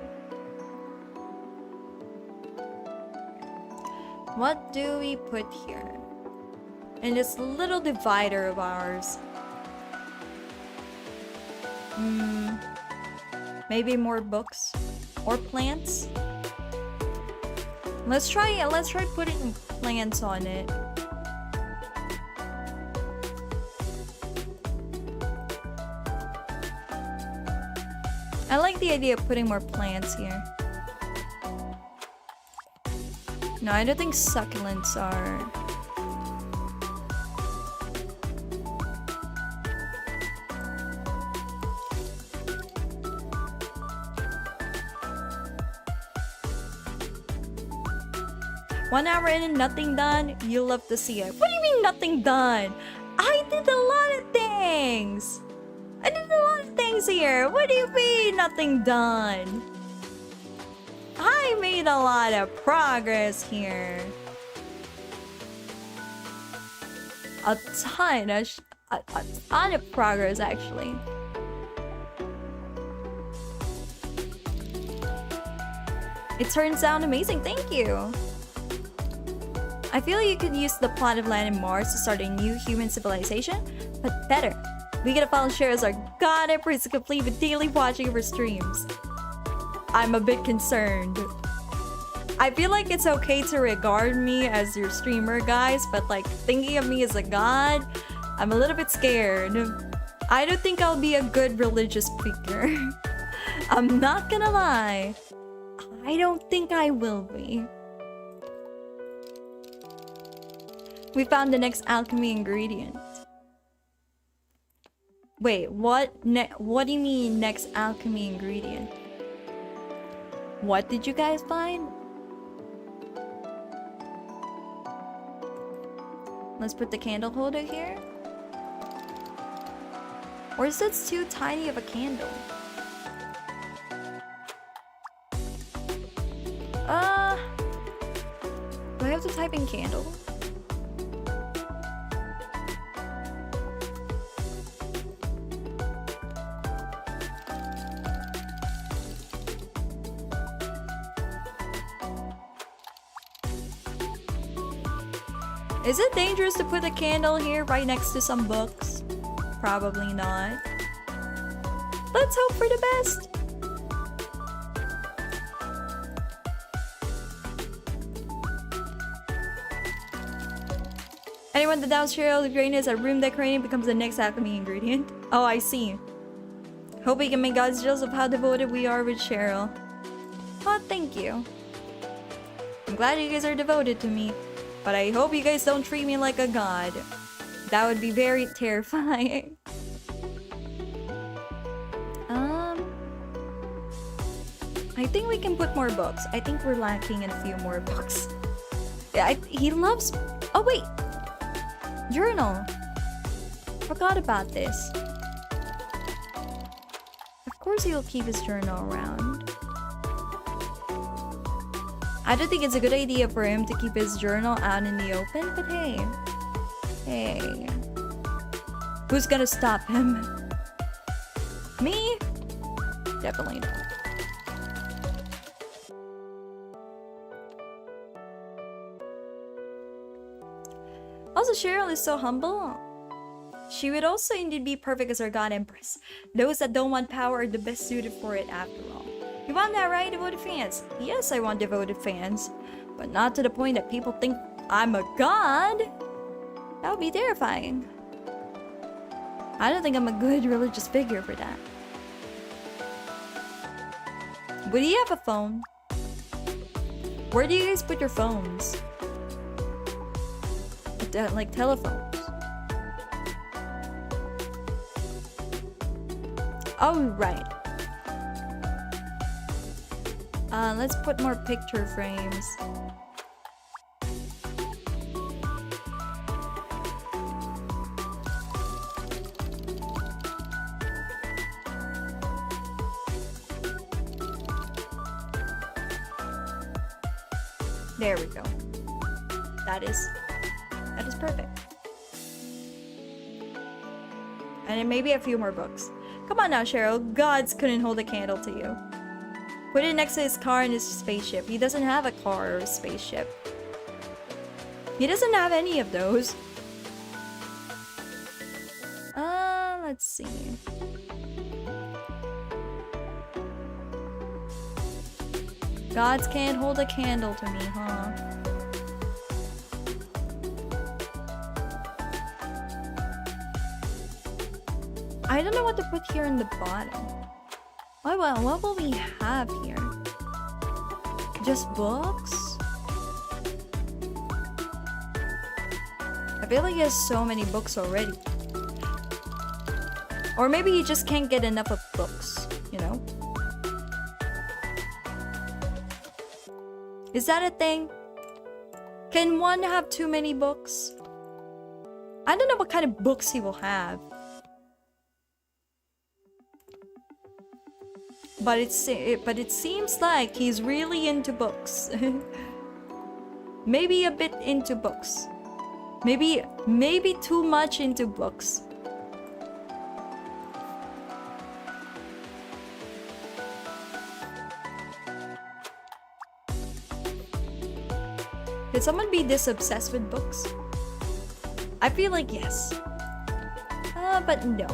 What do we put here? In this little divider of ours. Maybe more books. Or plants. Let's try putting plants on it. I like the idea of putting more plants here. No, I don't think succulents are. One hour in and nothing done? You'll love to see it. What do you mean nothing done? I did a lot of things! I did a lot of things here! What do you mean nothing done? I made a lot of progress here. A ton of progress, actually. It turns out amazing, thank you! I feel you could use the plot of land in Mars to start a new human civilization, but better. We gotta follow Cheryl as our god empress complete with daily watching of her streams. I'm a bit concerned. I feel like it's okay to regard me as your streamer, guys, but like thinking of me as a god, I'm a little bit scared. I don't think I'll be a good religious figure. I'm not gonna lie. I don't think I will be. We found the next alchemy ingredient. Wait, what do you mean next alchemy ingredient? What did you guys find? Let's put the candle holder here. Or is it too tiny of a candle? Do I have to type in candle? Is it dangerous to put a candle here right next to some books? Probably not. Let's hope for the best. Anyone that doubts Cheryl the greatness at room decorating becomes the next alchemy ingredient. Oh, I see. Hope we can make God's jealous of how devoted we are with Cheryl. Oh, thank you. I'm glad you guys are devoted to me. But I hope you guys don't treat me like a god. That would be very terrifying. I think we can put more books. I think we're lacking in a few more books. Yeah, he loves... Oh, wait! Journal! Forgot about this. Of course he'll keep his journal around. I don't think it's a good idea for him to keep his journal out in the open, but hey. Hey. Who's gonna stop him? Me? Definitely not. Also, Cheryl is so humble. She would also indeed be perfect as our god empress. Those that don't want power are the best suited for it after all. You want that, right, devoted fans? Yes, I want devoted fans. But not to the point that people think I'm a god. That would be terrifying. I don't think I'm a good religious figure for that. But do you have a phone? Where do you guys put your phones? Like telephones. Oh, right. Let's put more picture frames. There we go. That is perfect. And then maybe a few more books. Come on now, Cheryl. Gods couldn't hold a candle to you. Put it next to his car and his spaceship. He doesn't have a car or a spaceship. He doesn't have any of those. Let's see. Gods can't hold a candle to me, huh? I don't know what to put here in the bottom. Oh well, what will we have here? Just books? I feel like he has so many books already. Or maybe he just can't get enough of books, you know? Is that a thing? Can one have too many books? I don't know what kind of books he will have. But it seems like he's really into books. Maybe a bit into books. Maybe too much into books. Could someone be this obsessed with books? I feel like yes. But no.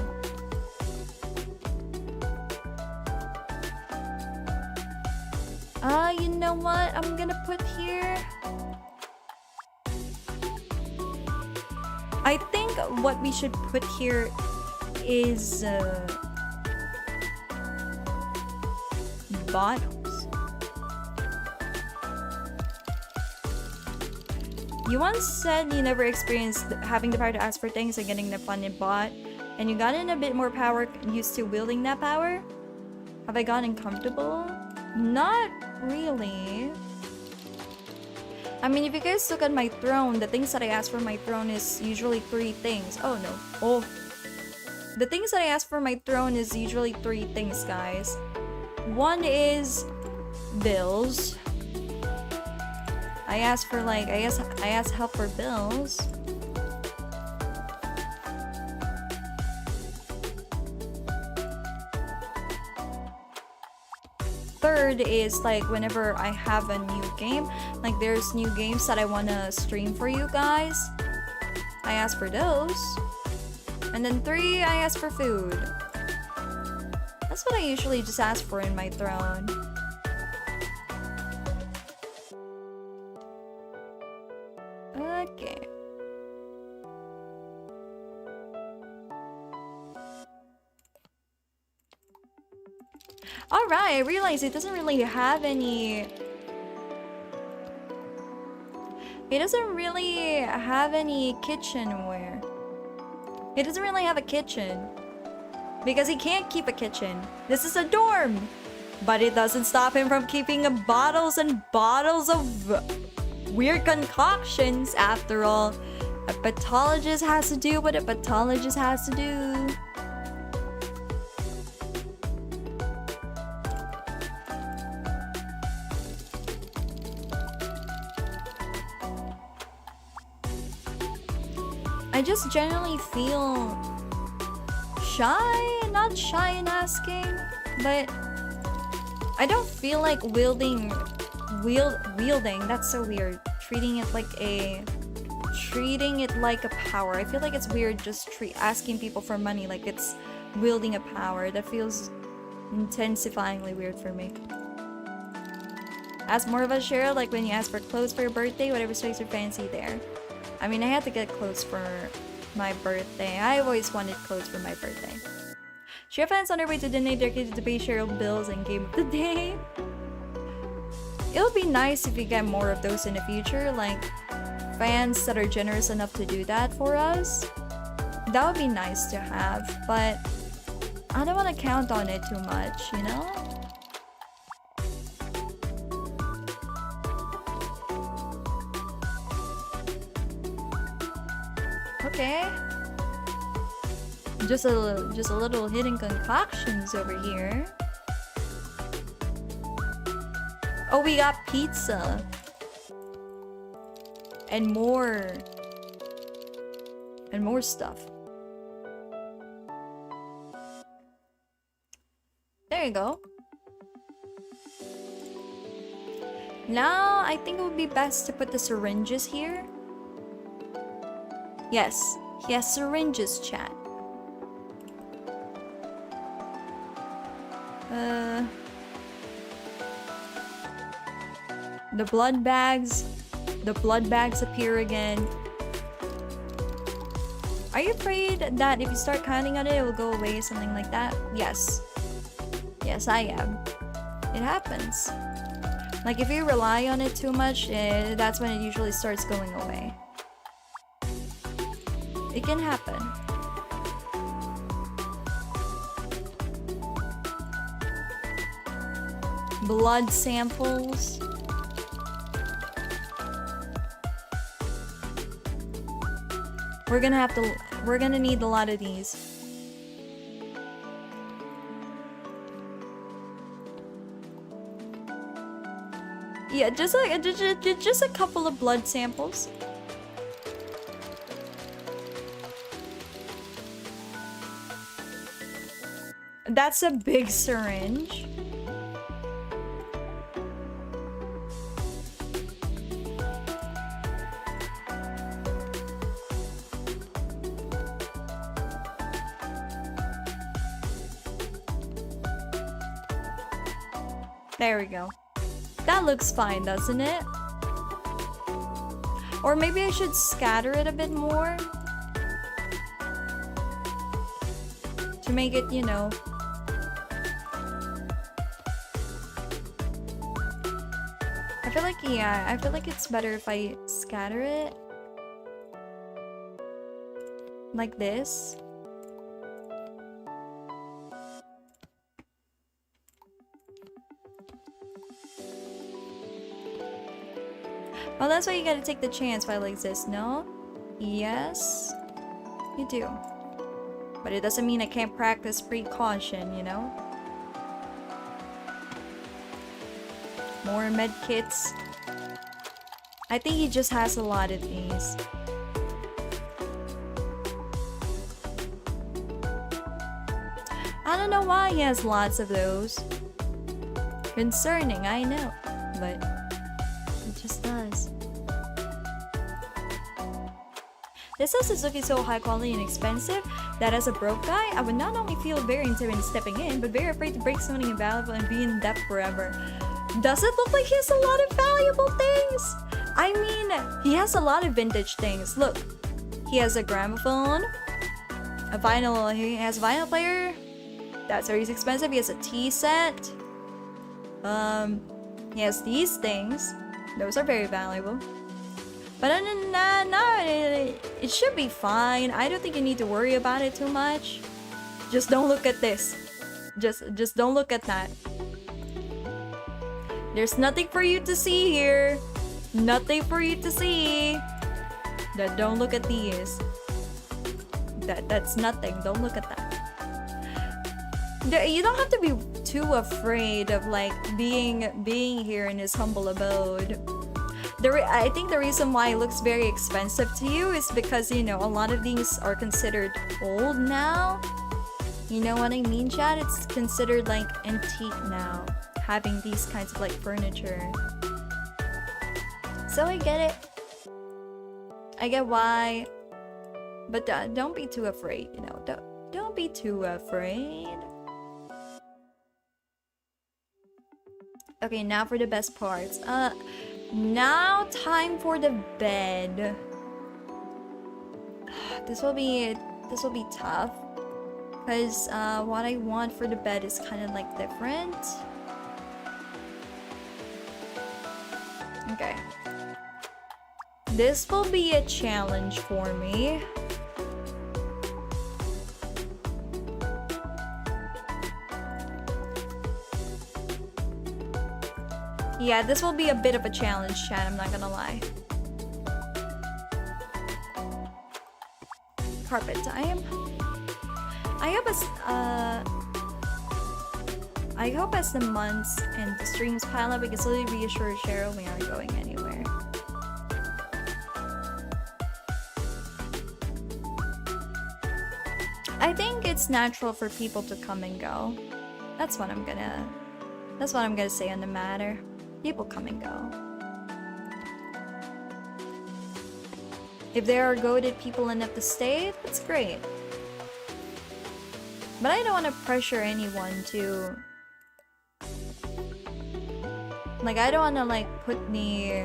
You know what I'm gonna put here? I think what we should put here is bottles. You once said you never experienced having the power to ask for things and getting them funded bought, and you gotten a bit more power used to wielding that power? Have I gotten comfortable? Not really. I mean, if you guys look at my throne, the things that I ask for my throne is usually 3 things. Oh no. Oh. The things that I ask for my throne is usually 3 things, guys. One is bills. I ask for like, I ask help for bills. Third is like whenever I have a new game, like there's new games that I want to stream for you guys, I ask for those. And then 3, I ask for food. That's what I usually just ask for in my throne. Okay. Alright, I realize it doesn't really have any... It doesn't really have any kitchenware. It doesn't really have a kitchen. Because he can't keep a kitchen. This is a dorm! But it doesn't stop him from keeping bottles and bottles of weird concoctions. After all, a pathologist has to do what a pathologist has to do. I just generally feel shy, not shy in asking, but I don't feel like wielding, that's so weird. Treating it like a power. I feel like it's weird just asking people for money like it's wielding a power. That feels intensifyingly weird for me. Ask more of us, Cheryl, like when you ask for clothes for your birthday, whatever space you fancy there. I mean, I had to get clothes for my birthday. I always wanted clothes for my birthday. Cheer fans on their way to donate their kids to pay Cheryl bills and game of the day. It would be nice if we get more of those in the future, like fans that are generous enough to do that for us. That would be nice to have, but I don't want to count on it too much, you know? Okay. Just a little hidden concoctions over here. Oh, we got pizza. And more stuff. There you go. Now, I think it would be best to put the syringes here. Yes, he has syringes, chat. The blood bags appear again. Are you afraid that if you start counting on it, it will go away, something like that? Yes. Yes, I am. It happens. Like, if you rely on it too much, that's when it usually starts going away. It can happen. Blood samples. We're gonna need a lot of these. Yeah, just a couple of blood samples. That's a big syringe. There we go. That looks fine, doesn't it? Or maybe I should scatter it a bit more to make it, you know. I feel like it's better if I scatter it like this. Well, that's why you gotta take the chance while it exists, no? Yes, you do. But it doesn't mean I can't practice precaution, you know? More med kits. I think he just has a lot of these. I don't know why he has lots of those. Concerning, I know, but it just does. This says Suzuki so high quality and expensive that as a broke guy, I would not only feel very intimidated stepping in, but very afraid to break something invaluable and be in debt forever. Does it look like he has a lot of valuable things? I mean, he has a lot of vintage things. Look, he has a gramophone, he has a vinyl player. That's always expensive. He has a tea set. He has these things. Those are very valuable. But it should be fine. I don't think you need to worry about it too much. Just don't look at this. Just don't look at that. There's nothing for you to see here. Nothing for you to see. Don't look at these. That's nothing. Don't look at that. You don't have to be too afraid of like being here in his humble abode. I think the reason why it looks very expensive to you is because, you know, a lot of these are considered old now. You know what I mean, Chad? It's considered like antique now, having these kinds of like furniture. So I get it. I get why. But don't be too afraid, you know. Don't be too afraid. Okay, now for the best parts. Now time for the bed. This will be tough because what I want for the bed is kind of like different. Okay. This will be a challenge for me. Yeah, this will be a bit of a challenge, chat, I'm not gonna lie. Carpet time. I hope as the months and the streams pile up, we can slowly reassure Cheryl we aren't going anywhere. I think it's natural for people to come and go. That's what I'm gonna say on the matter. People come and go. If there are goated people enough to stay, that's great. But I don't want to pressure anyone to Like, I don't wanna, like, put me...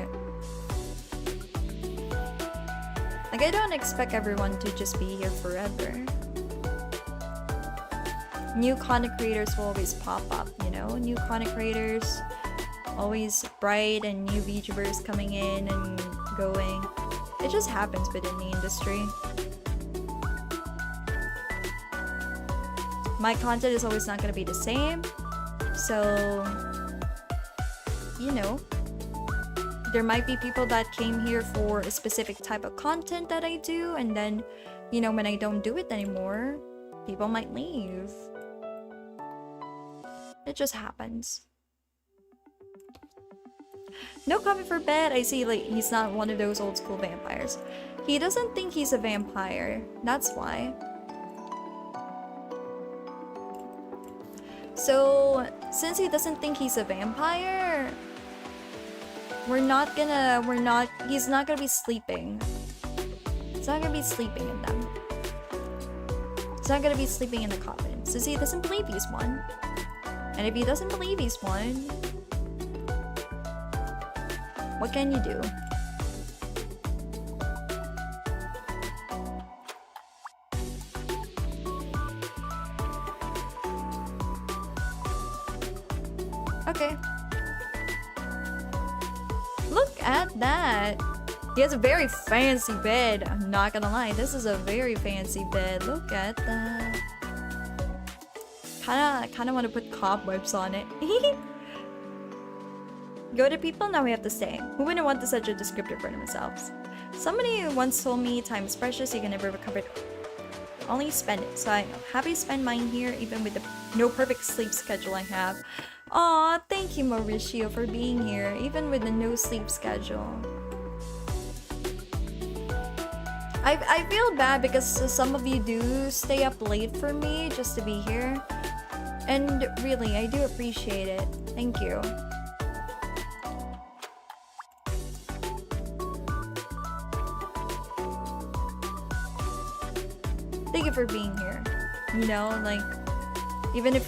Like, I don't expect everyone to just be here forever. New content creators will always pop up, you know? New content creators, always bright, and new VTubers coming in and going. It just happens within the industry. My content is always not gonna be the same, so... You know, there might be people that came here for a specific type of content that I do, and then, you know, when I don't do it anymore, people might leave. It just happens. No comment for bed. I see, like, he's not one of those old school vampires. He doesn't think he's a vampire. That's why. So, since he doesn't think he's a vampire, he's not gonna be sleeping. He's not gonna be sleeping in them. He's not gonna be sleeping in the coffin. Since he doesn't believe he's one. And if he doesn't believe he's one, what can you do? Okay. Look at that! He has a very fancy bed. I'm not gonna lie, this is a very fancy bed. Look at that. Kinda want to put cobwebs on it. Go to people, now we have to stay. Who wouldn't want to such a descriptor for themselves? Somebody once told me time is precious, you can never recover it. Only spend it. So I'm happy to spend mine here, even with the no perfect sleep schedule I have. Aw, thank you Mauricio for being here, even with the no sleep schedule. I feel bad because some of you do stay up late for me just to be here. And really, I do appreciate it. Thank you. Thank you for being here. You know, like, even if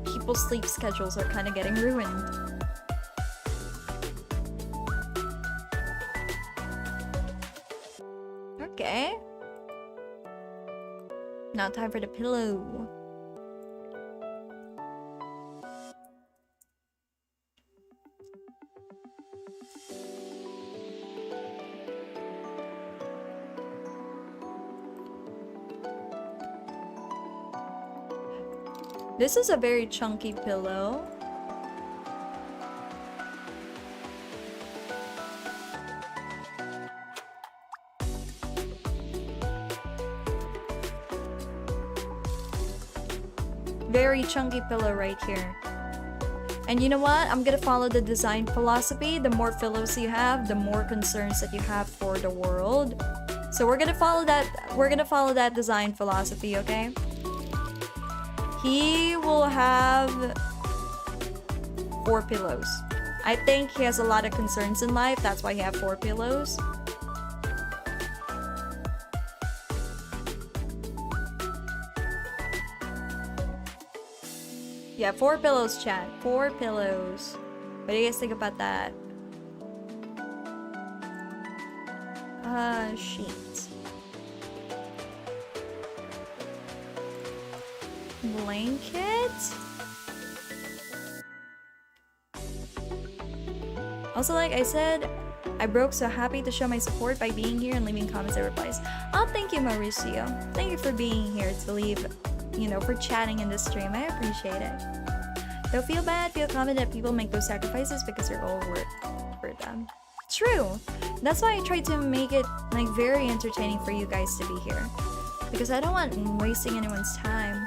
people's sleep schedules are kind of getting ruined. Okay. Now time for the pillow. This is a very chunky pillow. Very chunky pillow right here. And you know what? I'm gonna follow the design philosophy. The more pillows you have, the more concerns that you have for the world. So we're gonna follow that design philosophy, okay? He will have 4 pillows. I think he has a lot of concerns in life. That's why he has 4 pillows. Yeah, 4 pillows, chat. 4 pillows. What do you guys think about that? Sheets. Blanket? Also, like I said, I broke, so happy to show my support by being here and leaving comments and replies. Oh, thank you, Mauricio. Thank you for being here to leave, you know, for chatting in this stream. I appreciate it. Don't feel bad, feel confident that people make those sacrifices because they're all worth for them. True. That's why I tried to make it, like, very entertaining for you guys to be here. Because I don't want wasting anyone's time.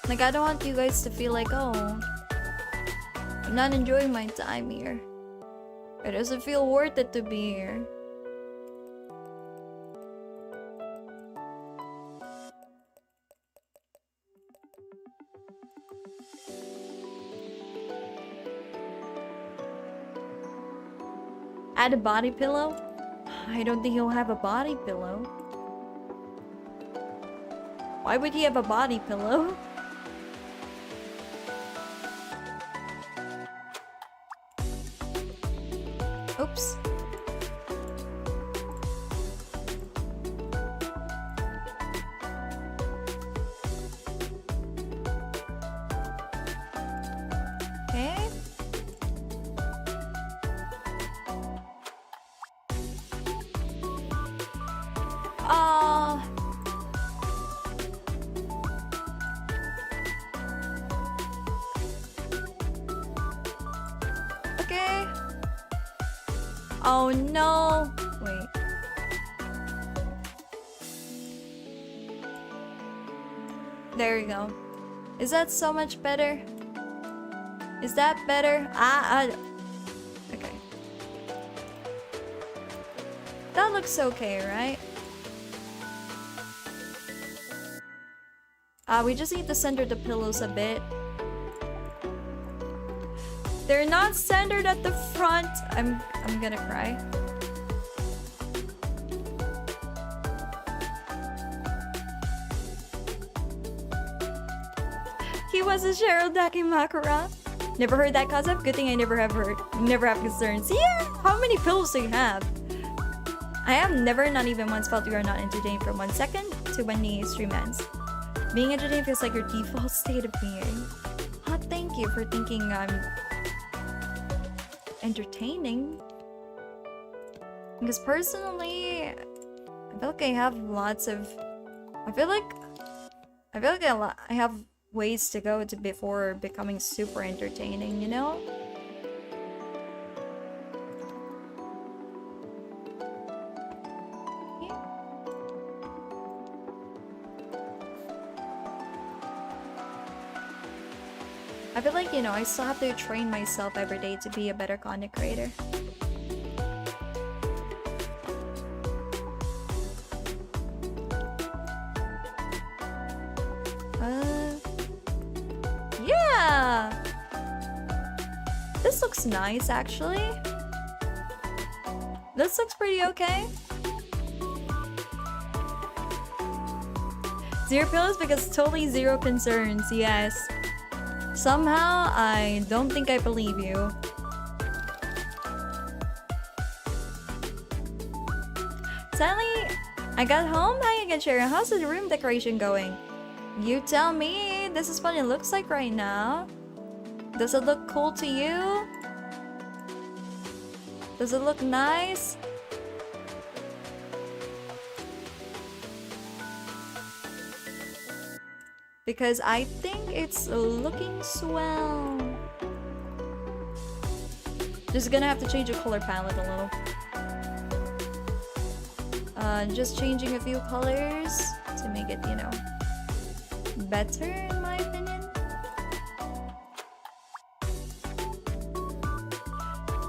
Like, I don't want you guys to feel like, oh, I'm not enjoying my time here. It doesn't feel worth it to be here. Add a body pillow? I don't think he'll have a body pillow. Why would he have a body pillow? Oops. Okay. Okay. Oh no. Wait. There we go. Is that so much better? Is that better? Okay. That looks okay, right? We just need to center the pillows a bit. They're not centered at the front. I'm gonna cry. He was a Cheryl Dakimakura. Never heard that concept? Good thing I never have concerns. Yeah! How many pillows do you have? I have never, not even once, felt you are not entertained for 1 second to when the stream ends. Being entertained feels like your default state of being. Oh, thank you for thinking I'm entertaining. Because personally, I feel like I have lots of... I feel like I have ways to go to before becoming super entertaining, you know? I feel like, you know, I still have to train myself every day to be a better content creator. Yeah! This looks nice, actually. This looks pretty okay. 0 pillows because totally 0 concerns, yes. Somehow, I don't think I believe you. Sally, I got home. Hi again, Sharon. How's the room decoration going? You tell me. This is what it looks like right now. Does it look cool to you? Does it look nice? Because I think it's looking swell. Just gonna have to change the color palette a little. Just changing a few colors to make it, you know, better in my opinion.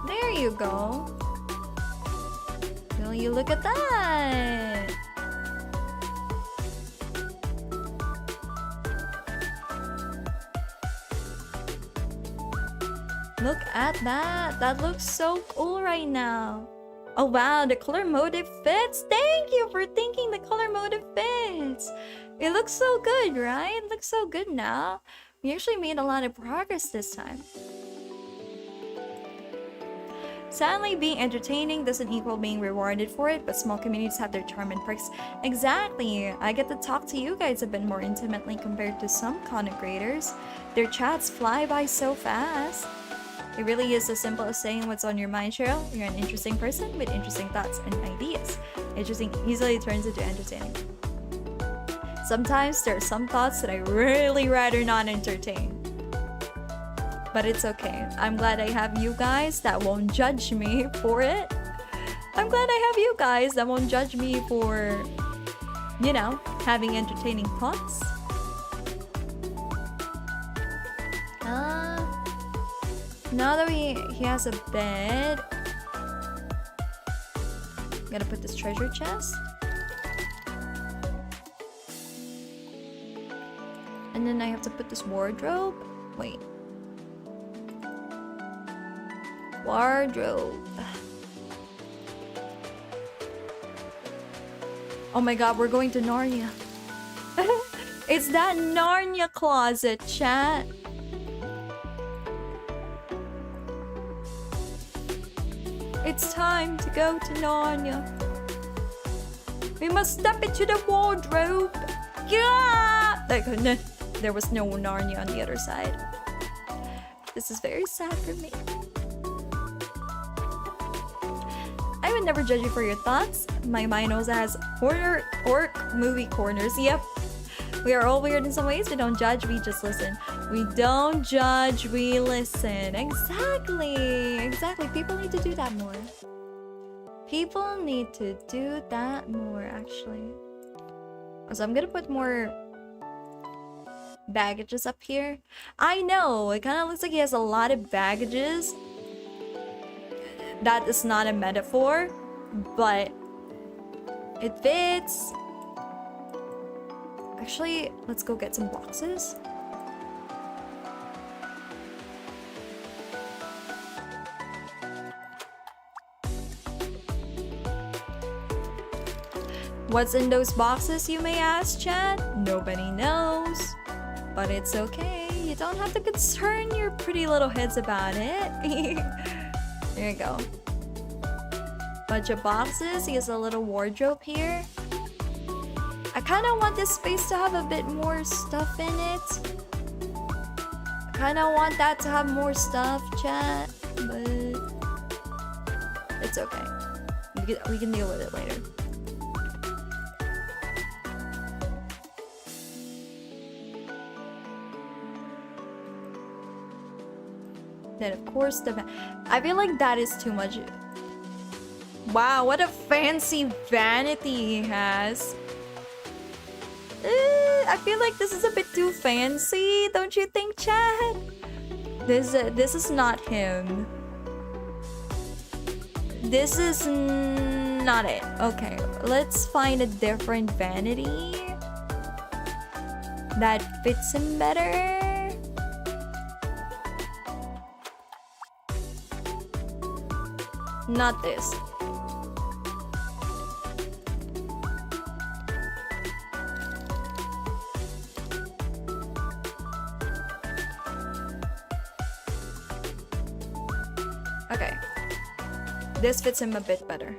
There you go. Will you look at that? Look at that. That looks so cool right now. Oh wow, the color motive fits. Thank you for thinking the color motive fits. It looks so good, right? It looks so good now. We actually made a lot of progress this time. Sadly, being entertaining doesn't equal being rewarded for it, but small communities have their charm and perks. Exactly. I get to talk to you guys a bit more intimately compared to some content creators. Their chats fly by so fast. It really is as simple as saying what's on your mind, Cheryl. You're an interesting person with interesting thoughts and ideas. Interesting easily turns into entertaining. Sometimes there are some thoughts that I really rather not entertain. But it's okay. I'm glad I have you guys that won't judge me for it. I'm glad I have you guys that won't judge me for, you know, having entertaining thoughts. Now that he has a bed, I'm gonna put this treasure chest. And then I have to put this wardrobe. Wait. Wardrobe. Oh my god, we're going to Narnia. It's that Narnia closet, chat. It's time to go to Narnia. We must step into the wardrobe. Yeah! Like, no, there was no Narnia on the other side. This is very sad for me. I would never judge you for your thoughts. My mind also has orc movie corners. Yep. We are all weird in some ways. We don't judge, we just listen. We don't judge, we listen. Exactly. Exactly. People need to do that more. People need to do that more, actually. So I'm gonna put more baggages up here. I know, it kind of looks like he has a lot of baggages. That is not a metaphor, but it fits. Actually, let's go get some boxes. What's in those boxes, you may ask, chat? Nobody knows. But it's okay. You don't have to concern your pretty little heads about it. There you go. Bunch of boxes. He has a little wardrobe here. I kind of want this space to have a bit more stuff in it. I kind of want that to have more stuff, chat. But it's okay. We can deal with it later. Then of course I feel like that is too much. Wow, what a fancy vanity he has. I feel like this is a bit too fancy, don't you think, Chad? This is not him. This is not it. Okay, let's find a different vanity that fits him better. Not this. Okay. This fits him a bit better.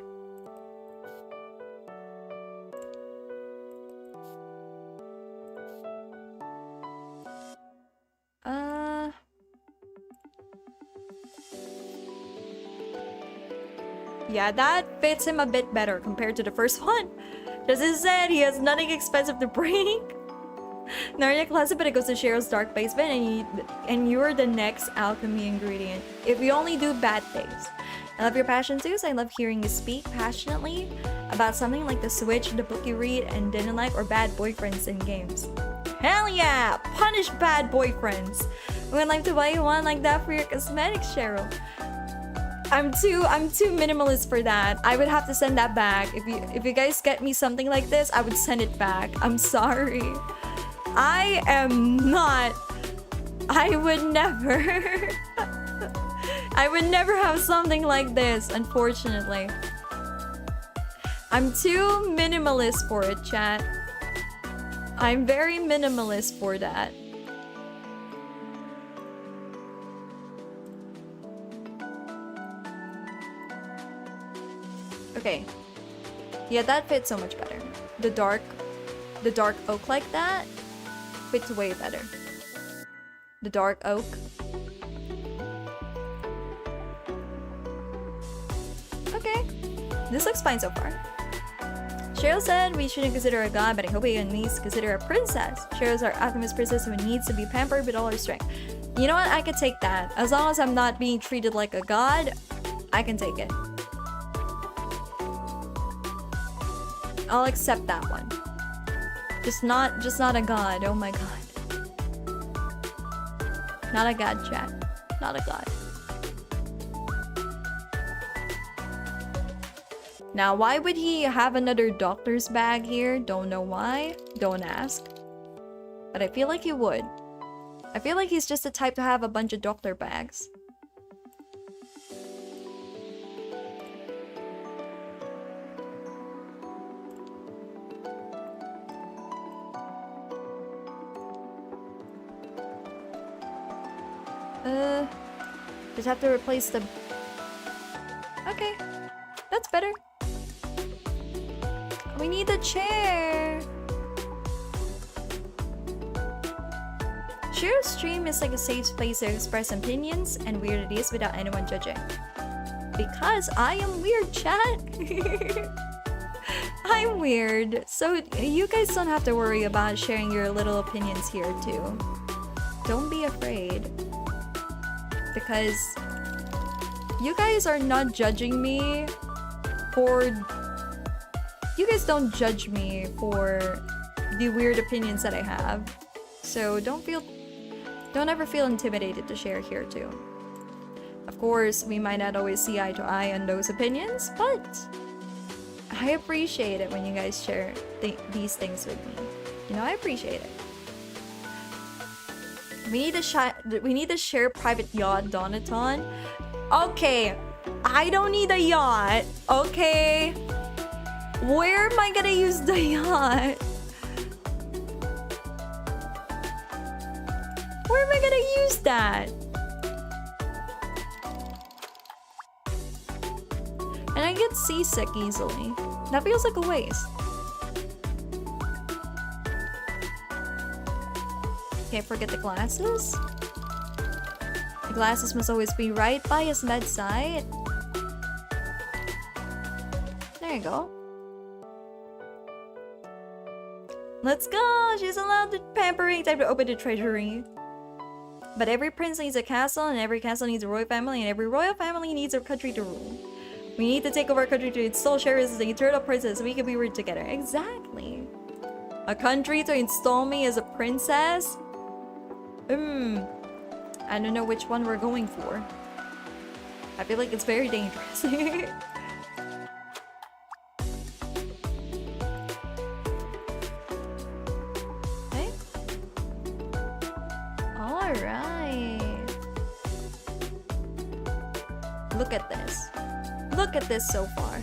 Yeah, that fits him a bit better compared to the first one. Just as said, he has nothing expensive to bring. Narnia closet, but it goes to Cheryl's dark basement, and you're the next alchemy ingredient. If you only do bad things. I love your passion too, so I love hearing you speak passionately about something like the Switch, the book you read and didn't like, or bad boyfriends in games. Hell yeah! Punish bad boyfriends! I would like to buy you one like that for your cosmetics, Cheryl. I'm too minimalist for that. I would have to send that back. If you guys get me something like this, I would send it back. I'm sorry. I would never. I would never have something like this, unfortunately. I'm too minimalist for it, chat. I'm very minimalist for that. Okay. Yeah, that fits so much better. The dark oak like that fits way better. The dark oak. Okay. This looks fine so far. Cheryl said we shouldn't consider her a god, but I hope we can at least consider her a princess. Cheryl's our alchemist princess who needs to be pampered with all her strength. You know what? I could take that. As long as I'm not being treated like a god, I can take it. I'll accept that one. Just not a god. Oh my god. Not a god, chat. Not a god. Now, why would he have another doctor's bag here? Don't know why. Don't ask. But I feel like he would. I feel like he's just the type to have a bunch of doctor bags. Just have to replace the... Okay, that's better. We need a chair. Share stream is like a safe space to express opinions and weird ideas without anyone judging. Because I am weird, chat. I'm weird, so you guys don't have to worry about sharing your little opinions here too. Don't be afraid. Because you guys are not judging me for... You guys don't judge me for the weird opinions that I have. So don't ever feel intimidated to share here too. Of course, we might not always see eye to eye on those opinions, but I appreciate it when you guys share these things with me. You know, I appreciate it. We need to share private yacht Donaton. Okay, I don't need a yacht. Okay, where am I gonna use the yacht? Where am I gonna use that? And I get seasick easily. That feels like a waste. Can't forget the glasses. The glasses must always be right by his bedside. There you go. Let's go! She's allowed the pampering time to open the treasury. But every prince needs a castle, and every castle needs a royal family, and every royal family needs a country to rule. We need to take over our country to install Sherry as the eternal princess so we can be ruled together. Exactly. A country to install me as a princess? I don't know which one we're going for. I feel like it's very dangerous. Okay. Alright. Look at this. Look at this so far.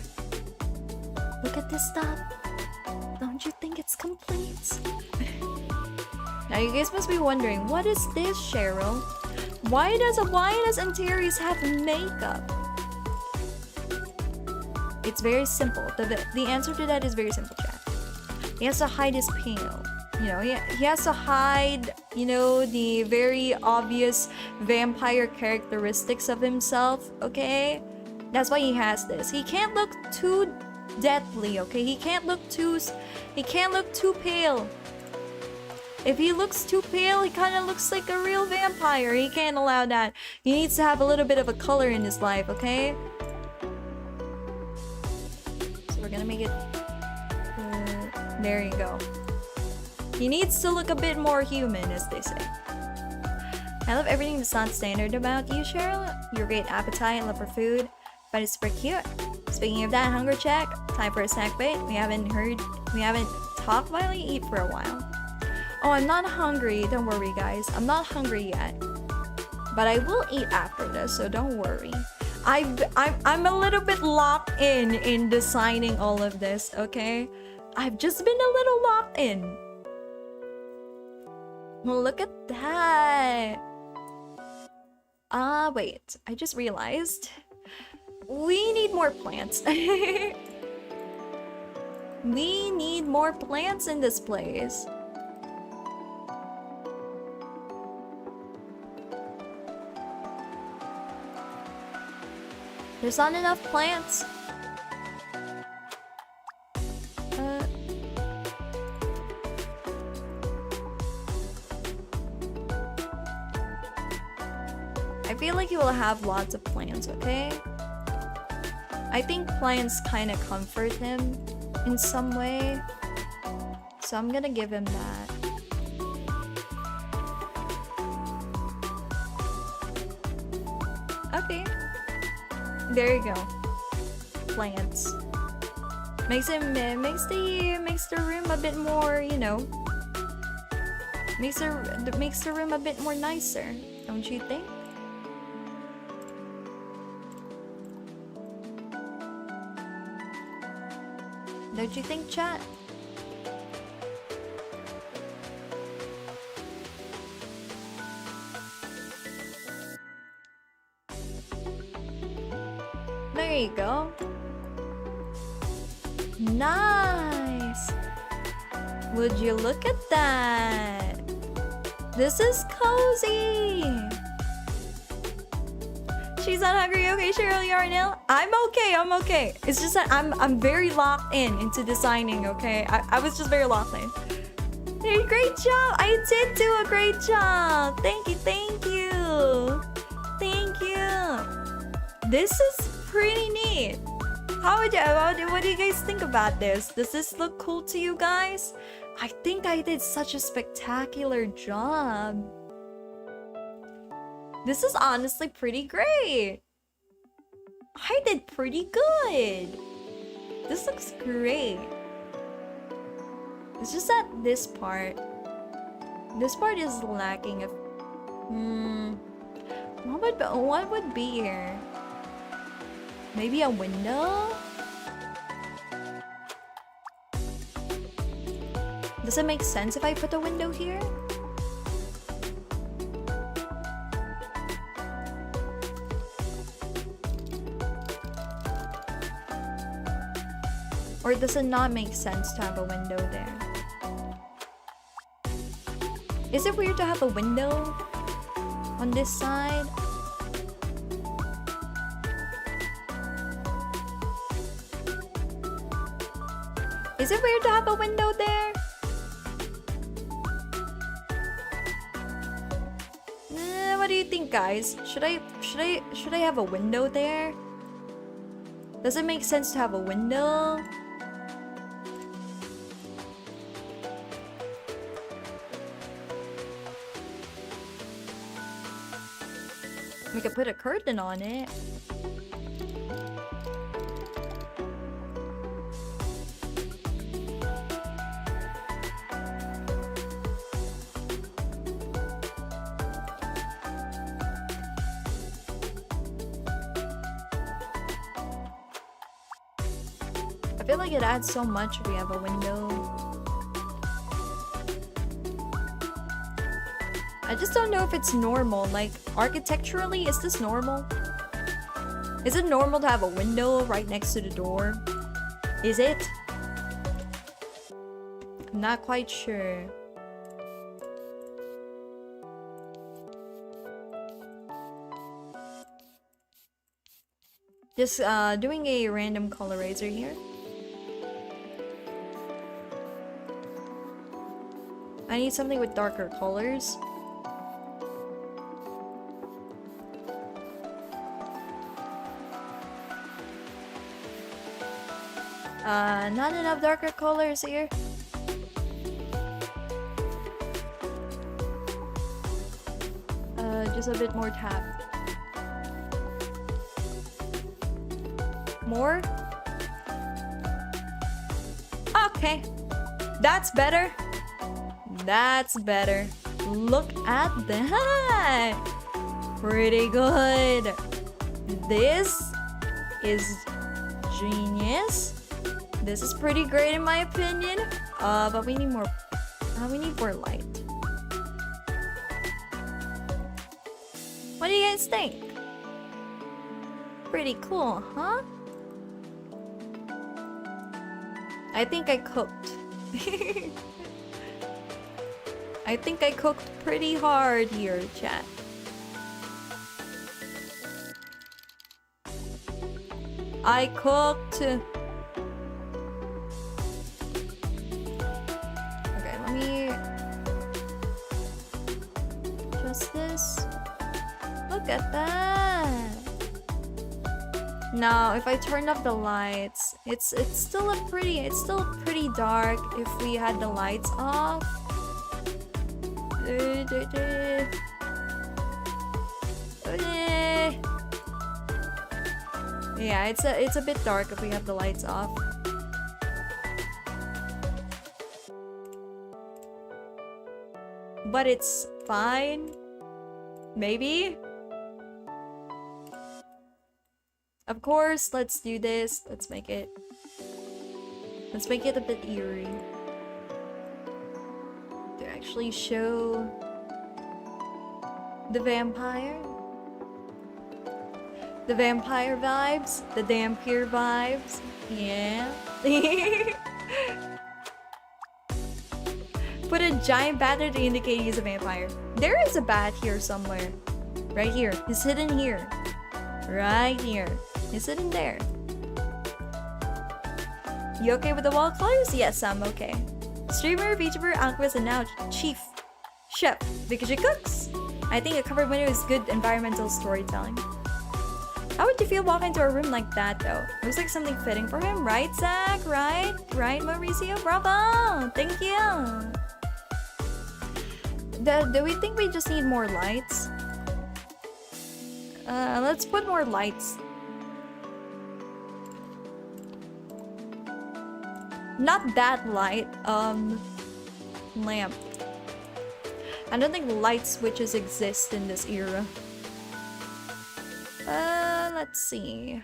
Look at this stuff. Don't you think it's complete? Now you guys must be wondering, what is this, Cheryl? Why does Antares have makeup? It's very simple. The answer to that is very simple, chat. He has to hide his pale. You know, he has to hide, you know, the very obvious vampire characteristics of himself, okay? That's why he has this. He can't look too deathly, okay? He can't look too pale. If he looks too pale, he kind of looks like a real vampire. He can't allow that. He needs to have a little bit of a color in his life, okay? So we're gonna make it... there you go. He needs to look a bit more human, as they say. I love everything that's not standard about you, Cheryl. Your great appetite, love for food, but it's super cute. Speaking of that, hunger check. Time for a snack bite. We haven't talked while we eat for a while. Oh, I'm not hungry. Don't worry, guys. I'm not hungry yet. But I will eat after this, so don't worry. I'm a little bit locked in designing all of this, okay? I've just been a little locked in. Look at that. Wait. I just realized. We need more plants. We need more plants in this place. There's not enough plants. I feel like he will have lots of plants, okay? I think plants kind of comfort him in some way. So I'm gonna give him that. Okay. There you go. Plants. Makes the room a bit more, you know. Makes the room a bit more nicer, don't you think? Don't you think, chat? There you go. Nice. Would you look at that? This is cozy. She's not hungry. Okay, Cheryl, you are now. I'm okay. I'm okay. It's just that I'm very locked into designing. Okay, I was just very locked in. Hey, great job. I did do a great job. Thank you. Thank you. Thank you. This is pretty neat. What do you guys think about this? Does this look cool to you guys? I think I did such a spectacular job. This is honestly pretty great. I did pretty good. This looks great. It's just that this part is lacking. What would be here? Maybe a window? Does it make sense if I put a window here? Or does it not make sense to have a window there? Is it weird to have a window on this side? Is it weird to have a window there? What do you think, guys? Should I have a window there? Does it make sense to have a window? We could put a curtain on it. I feel like it adds so much if we have a window. I just don't know if it's normal. Like, architecturally, is this normal? Is it normal to have a window right next to the door? Is it? I'm not quite sure. Just doing a random colorizer here. I need something with darker colors. Not enough darker colors here. Just a bit more tap. More? Okay. That's better. That's better. Look at that. Pretty good. This is genius. This is pretty great in my opinion. But we need more. We need more light. What do you guys think? Pretty cool, huh? I think I cooked. I think I cooked pretty hard here, chat. I cooked. Okay, let me adjust this. Look at that. Now, if I turn up the lights, it's still pretty dark if we had the lights off. Yeah, it's a bit dark if we have the lights off. But it's fine. Maybe. Of course, let's do this. Let's make it a bit eerie. To actually show the vampire. The vampire vibes, the Dhampir vibes. Yeah. Put a giant bat there to indicate he's a vampire. There is a bat here somewhere. Right here. He's hidden here. Right here. He's hidden there. You okay with the wall colors? Yes, I'm okay. Streamer, VTuber, activist, and now chief chef because she cooks. I think a covered window is good environmental storytelling. How would you feel walking into a room like that though? Looks like something fitting for him, right, Zach? Right? Right, Mauricio? Bravo! Thank you! Do we think we just need more lights? Let's put more lights. Not that light, lamp. I don't think light switches exist in this era. Let's see.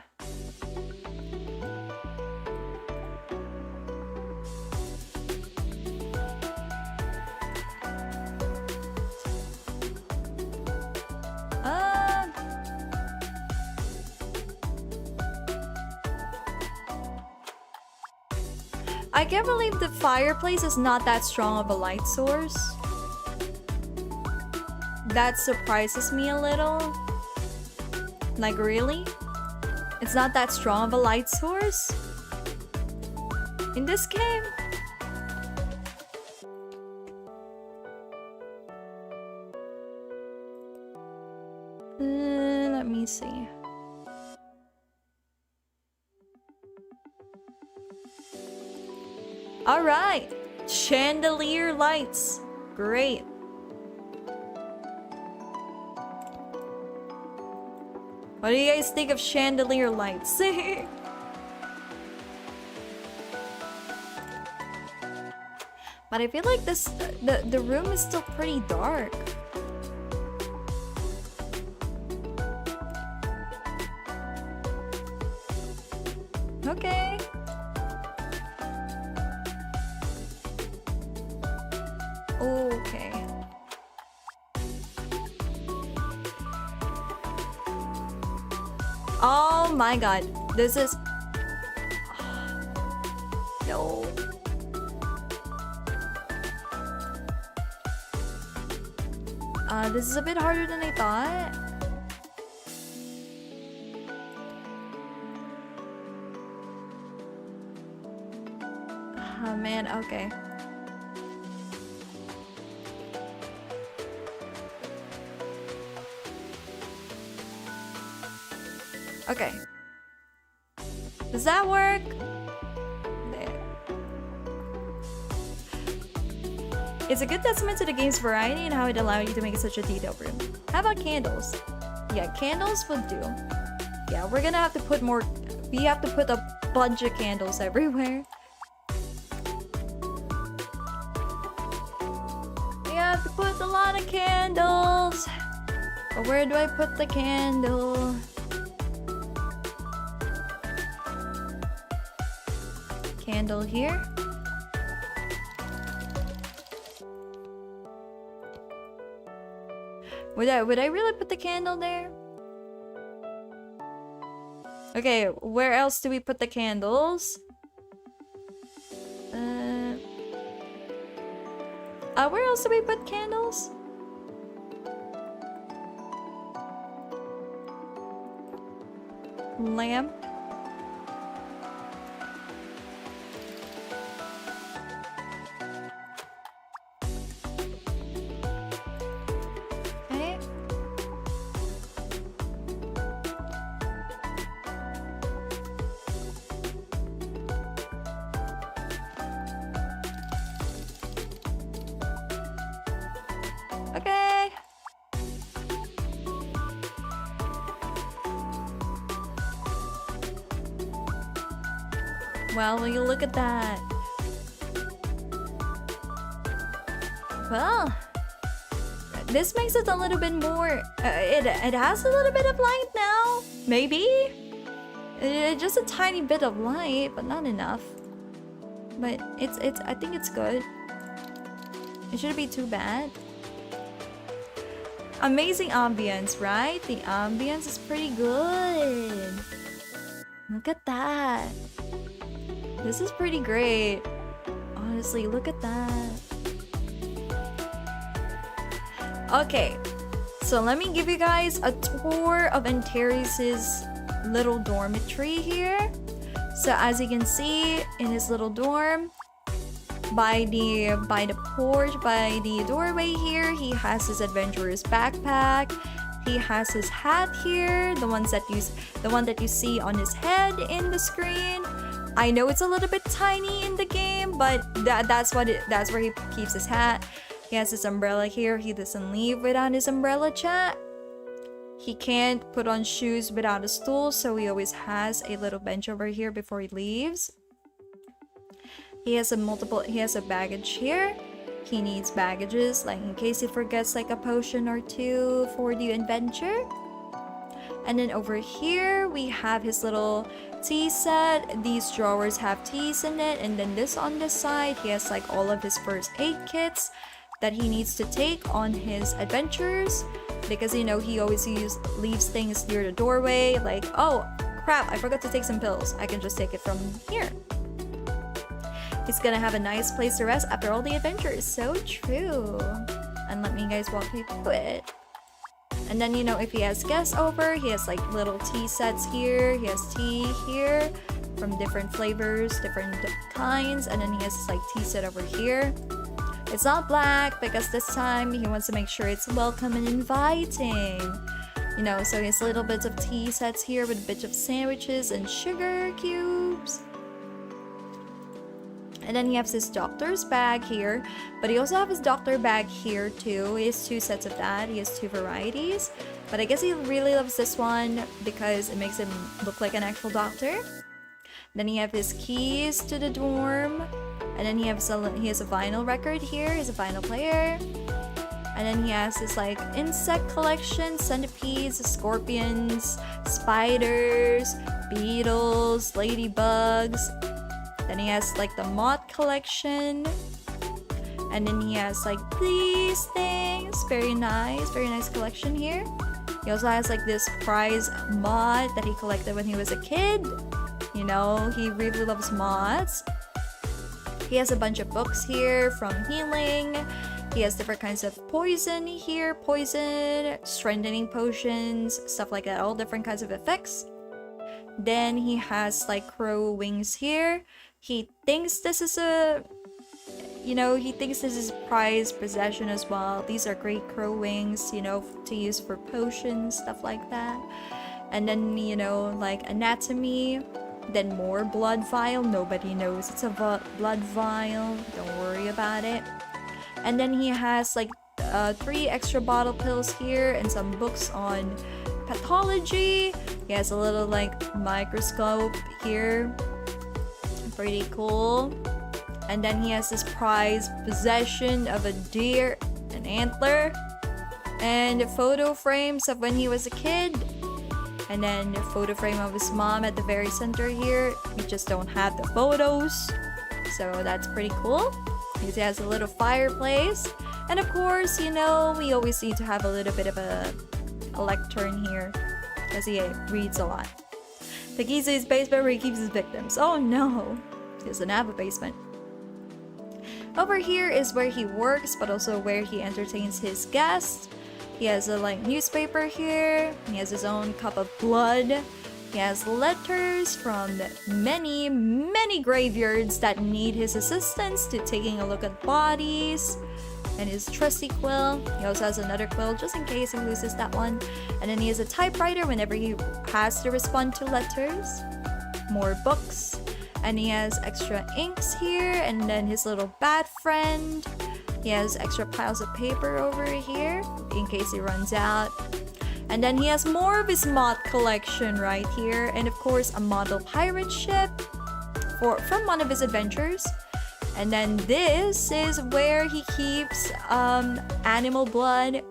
I can't believe the fireplace is not that strong of a light source. That surprises me a little. Like, really? It's not that strong of a light source? In this game? Let me see. Alright! Chandelier lights. Great. What do you guys think of chandelier lights? But I feel like the room is still pretty dark. Okay. Okay. Oh my god. This is... No. This is a bit harder than I thought. Oh man, okay. Okay. Does that work? There. It's a good testament to the game's variety and how it allowed you to make such a detailed room. How about candles? Yeah, candles would do. Yeah, we're gonna have to put more... We have to put a bunch of candles everywhere. We have to put a lot of candles. But where do I put the candle? Candle here. Would I really put the candle there? Okay, where else do we put the candles? Where else do we put candles? Lamp. Okay. Well, will you look at that? Well, this makes it a little bit more. It has a little bit of light now. Maybe. Just a tiny bit of light, but not enough. But it's. I think it's good. It shouldn't be too bad. Amazing ambience, right? The ambience is pretty good. Look at that. This is pretty great. Honestly, look at that. Okay, so let me give you guys a tour of Antares' little dormitory here. So as you can see, in his little dorm, by the porch, by the doorway here, he has his adventurer's backpack. He has his hat here, the one that you see on his head in the screen. I know it's a little bit tiny in the game, but that's where he keeps his hat. He has his umbrella here. He doesn't leave without his umbrella, chat. He can't put on shoes without a stool, so he always has a little bench over here before he leaves. He has a baggage here. He needs baggages, like in case he forgets like a potion or two for the adventure. And then over here, we have his little tea set. These drawers have teas in it. And then this on this side, he has like all of his first aid kits that he needs to take on his adventures. Because, you know, he always leaves things near the doorway. Like, oh, crap, I forgot to take some pills. I can just take it from here. He's gonna have a nice place to rest after all the adventures. So true. And let me guys walk you through it. And then, you know, if he has guests over, he has like little tea sets here. He has tea here from different flavors, different kinds. And then he has this like tea set over here. It's not black because this time he wants to make sure it's welcome and inviting. You know, so he has little bits of tea sets here with a bit of sandwiches and sugar cubes. And then he has his doctor's bag here, but he also has his doctor bag here too. He has two sets of that. He has two varieties, but I guess he really loves this one because it makes him look like an actual doctor. Then he has his keys to the dorm, and then he has a vinyl record here. He's a vinyl player, and then he has this like insect collection: centipedes, scorpions, spiders, beetles, ladybugs. Then he has like the moth collection. And then he has like these things. Very nice collection here. He also has like this prize moth that he collected when he was a kid. You know, he really loves moths. He has a bunch of books here from healing. He has different kinds of poison here. Poison, strengthening potions, stuff like that. All different kinds of effects. Then he has like crow wings here. He thinks this is prized possession as well. These are great crow wings, you know, to use for potions, stuff like that. And then, you know, like anatomy. Then more blood vial. Nobody knows it's a blood vial. Don't worry about it. And then he has like 3 extra bottle pills here and some books on pathology. He has a little like microscope here. Pretty cool. And then he has this prized possession of a deer, an antler, and photo frames of when he was a kid. And then a photo frame of his mom at the very center here. We just don't have the photos, so that's pretty cool. He has a little fireplace, and of course, you know, we always need to have a little bit of a lectern here because he reads a lot. The keys to his basement where he keeps his victims. Oh no, he doesn't have a basement. Over here is where he works, but also where he entertains his guests. He has a like newspaper here. He has his own cup of blood. He has letters from many graveyards that need his assistance to taking a look at bodies. And his trusty quill. He also has another quill just in case he loses that one. And then he has a typewriter whenever he has to respond to letters. More books. And he has extra inks here. And then his little bat friend. He has extra piles of paper over here in case he runs out. And then he has more of his moth collection right here. And of course, a model pirate ship from one of his adventures. And then this is where he keeps animal blood.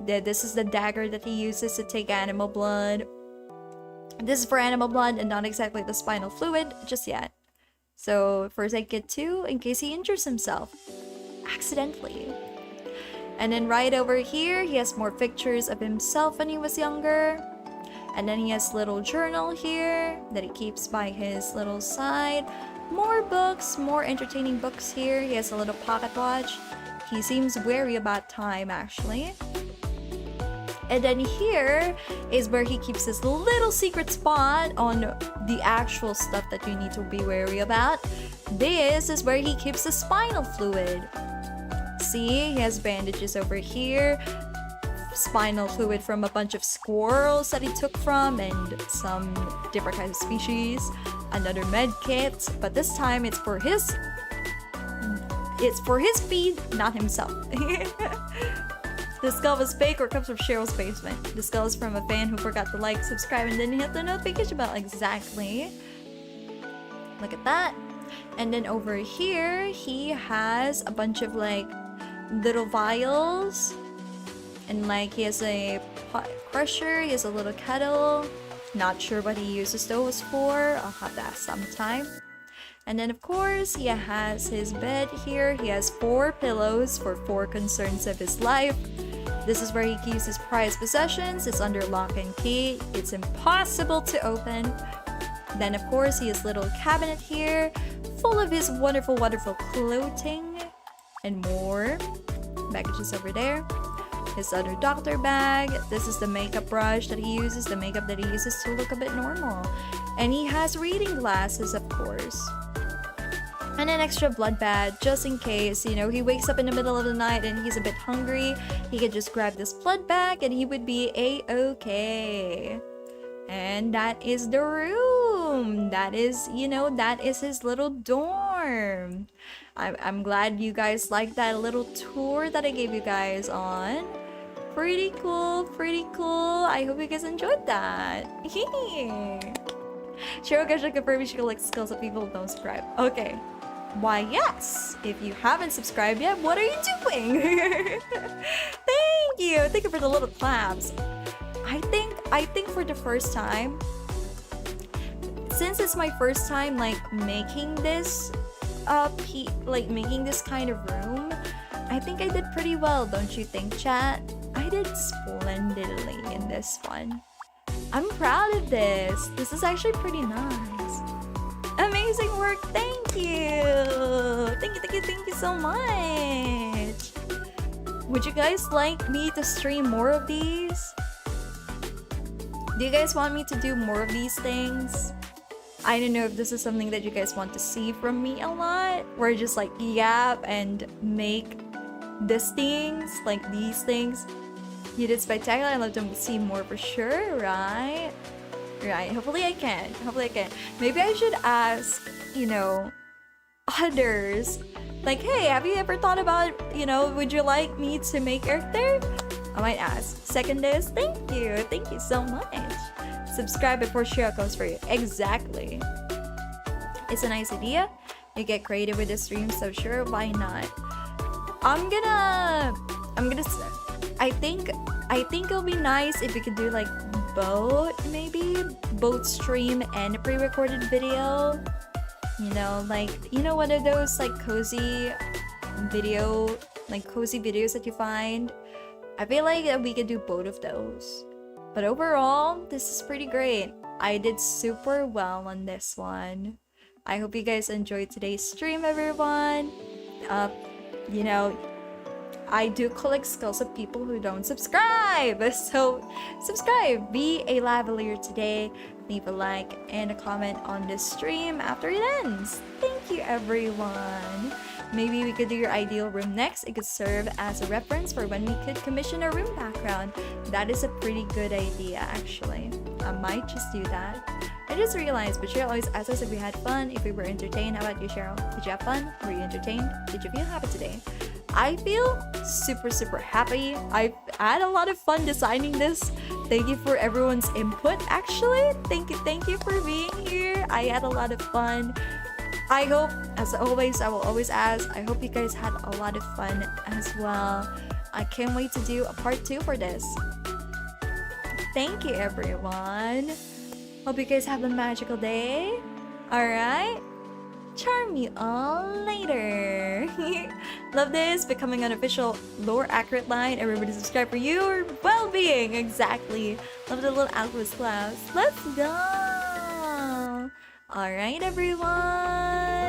This is the dagger that he uses to take animal blood. This is for animal blood and not exactly the spinal fluid just yet. So first aid kit too in case he injures himself accidentally. And then right over here, he has more pictures of himself when he was younger. And then he has little journal here that he keeps by his little side. More books, more entertaining books here. He has a little pocket watch. He seems wary about time, actually. And then here is where he keeps his little secret spot on the actual stuff that you need to be wary about. This is where he keeps the spinal fluid. See, he has bandages over here. Spinal fluid from a bunch of squirrels that he took from and some different kinds of species. Another med kit, but this time it's for his feed, not himself. The skull was fake or comes from Cheryl's basement. The skull is from a fan who forgot to like, subscribe, and didn't hit the notification bell. Exactly. Look at that. And then over here, he has a bunch of like little vials. And like he has a pot crusher, he has a little kettle. Not sure what he uses those for. I'll have to ask sometime. And then of course, he has his bed here. He has 4 pillows for 4 concerns of his life. This is where he keeps his prized possessions. It's under lock and key. It's impossible to open. Then of course, he has a little cabinet here full of his wonderful, wonderful clothing and more. Baggages over there. His other doctor bag. This is the makeup brush that he uses, the makeup that he uses to look a bit normal. And he has reading glasses, of course. And an extra blood bag, just in case, you know, he wakes up in the middle of the night and he's a bit hungry. He could just grab this blood bag and he would be a-okay. And that is the room. That is, you know, that is his little dorm. I'm glad you guys liked that little tour that I gave you guys on. Pretty cool, pretty cool. I hope you guys enjoyed that. Cheryl guys should confirm you should collect skills of people who don't subscribe. Okay. Why yes! If you haven't subscribed yet, what are you doing? Thank you! Thank you for the little claps. I think for the first time, since it's my first time like making this making this kind of room, I think I did pretty well, don't you think, chat? I did splendidly in this one. I'm proud of this. This is actually pretty nice. Amazing work, thank you! Thank you so much! Would you guys like me to stream more of these? Do you guys want me to do more of these things? I don't know if this is something that you guys want to see from me a lot, where I just like yap and make these things, like these things. You did spectacular. I'd love to see more for sure, right? Right, hopefully I can. Hopefully I can. Maybe I should ask, you know, others. Like, hey, have you ever thought about, you know, would you like me to make Earth? I might ask. Second is, thank you. Thank you so much. Subscribe before Shiro comes for you. Exactly. It's a nice idea. You get creative with the stream, so sure, why not? I think it'll be nice if we could do like both, maybe both stream and a pre-recorded video. You know, like, you know, one of those like cozy videos that you find. I feel like we could do both of those. But overall, this is pretty great. I did super well on this one. I hope you guys enjoyed today's stream, everyone. You know, I do collect skulls of people who don't subscribe. So subscribe, be a lavalier today. Leave a like and a comment on this stream after it ends. Thank you, everyone. Maybe we could do your ideal room next. It could serve as a reference for when we could commission a room background. That is a pretty good idea, actually. I might just do that. I just realized, but Cheryl always asks us if we had fun, if we were entertained. How about you, Cheryl? Did you have fun? Were you entertained? Did you feel happy today? I feel super happy. I've had a lot of fun designing this. Thank you for everyone's input, actually. Thank you for being here. I had a lot of fun. I hope, as always, I will always ask, I hope you guys had a lot of fun as well. I can't wait to do a part 2 for this. Thank you, everyone. Hope you guys have a magical day. Alright? charm you all later. Love this, becoming an official lore accurate line. Everybody subscribe for your well-being. Exactly. Love the little Alchemist class. Let's go. All right, everyone.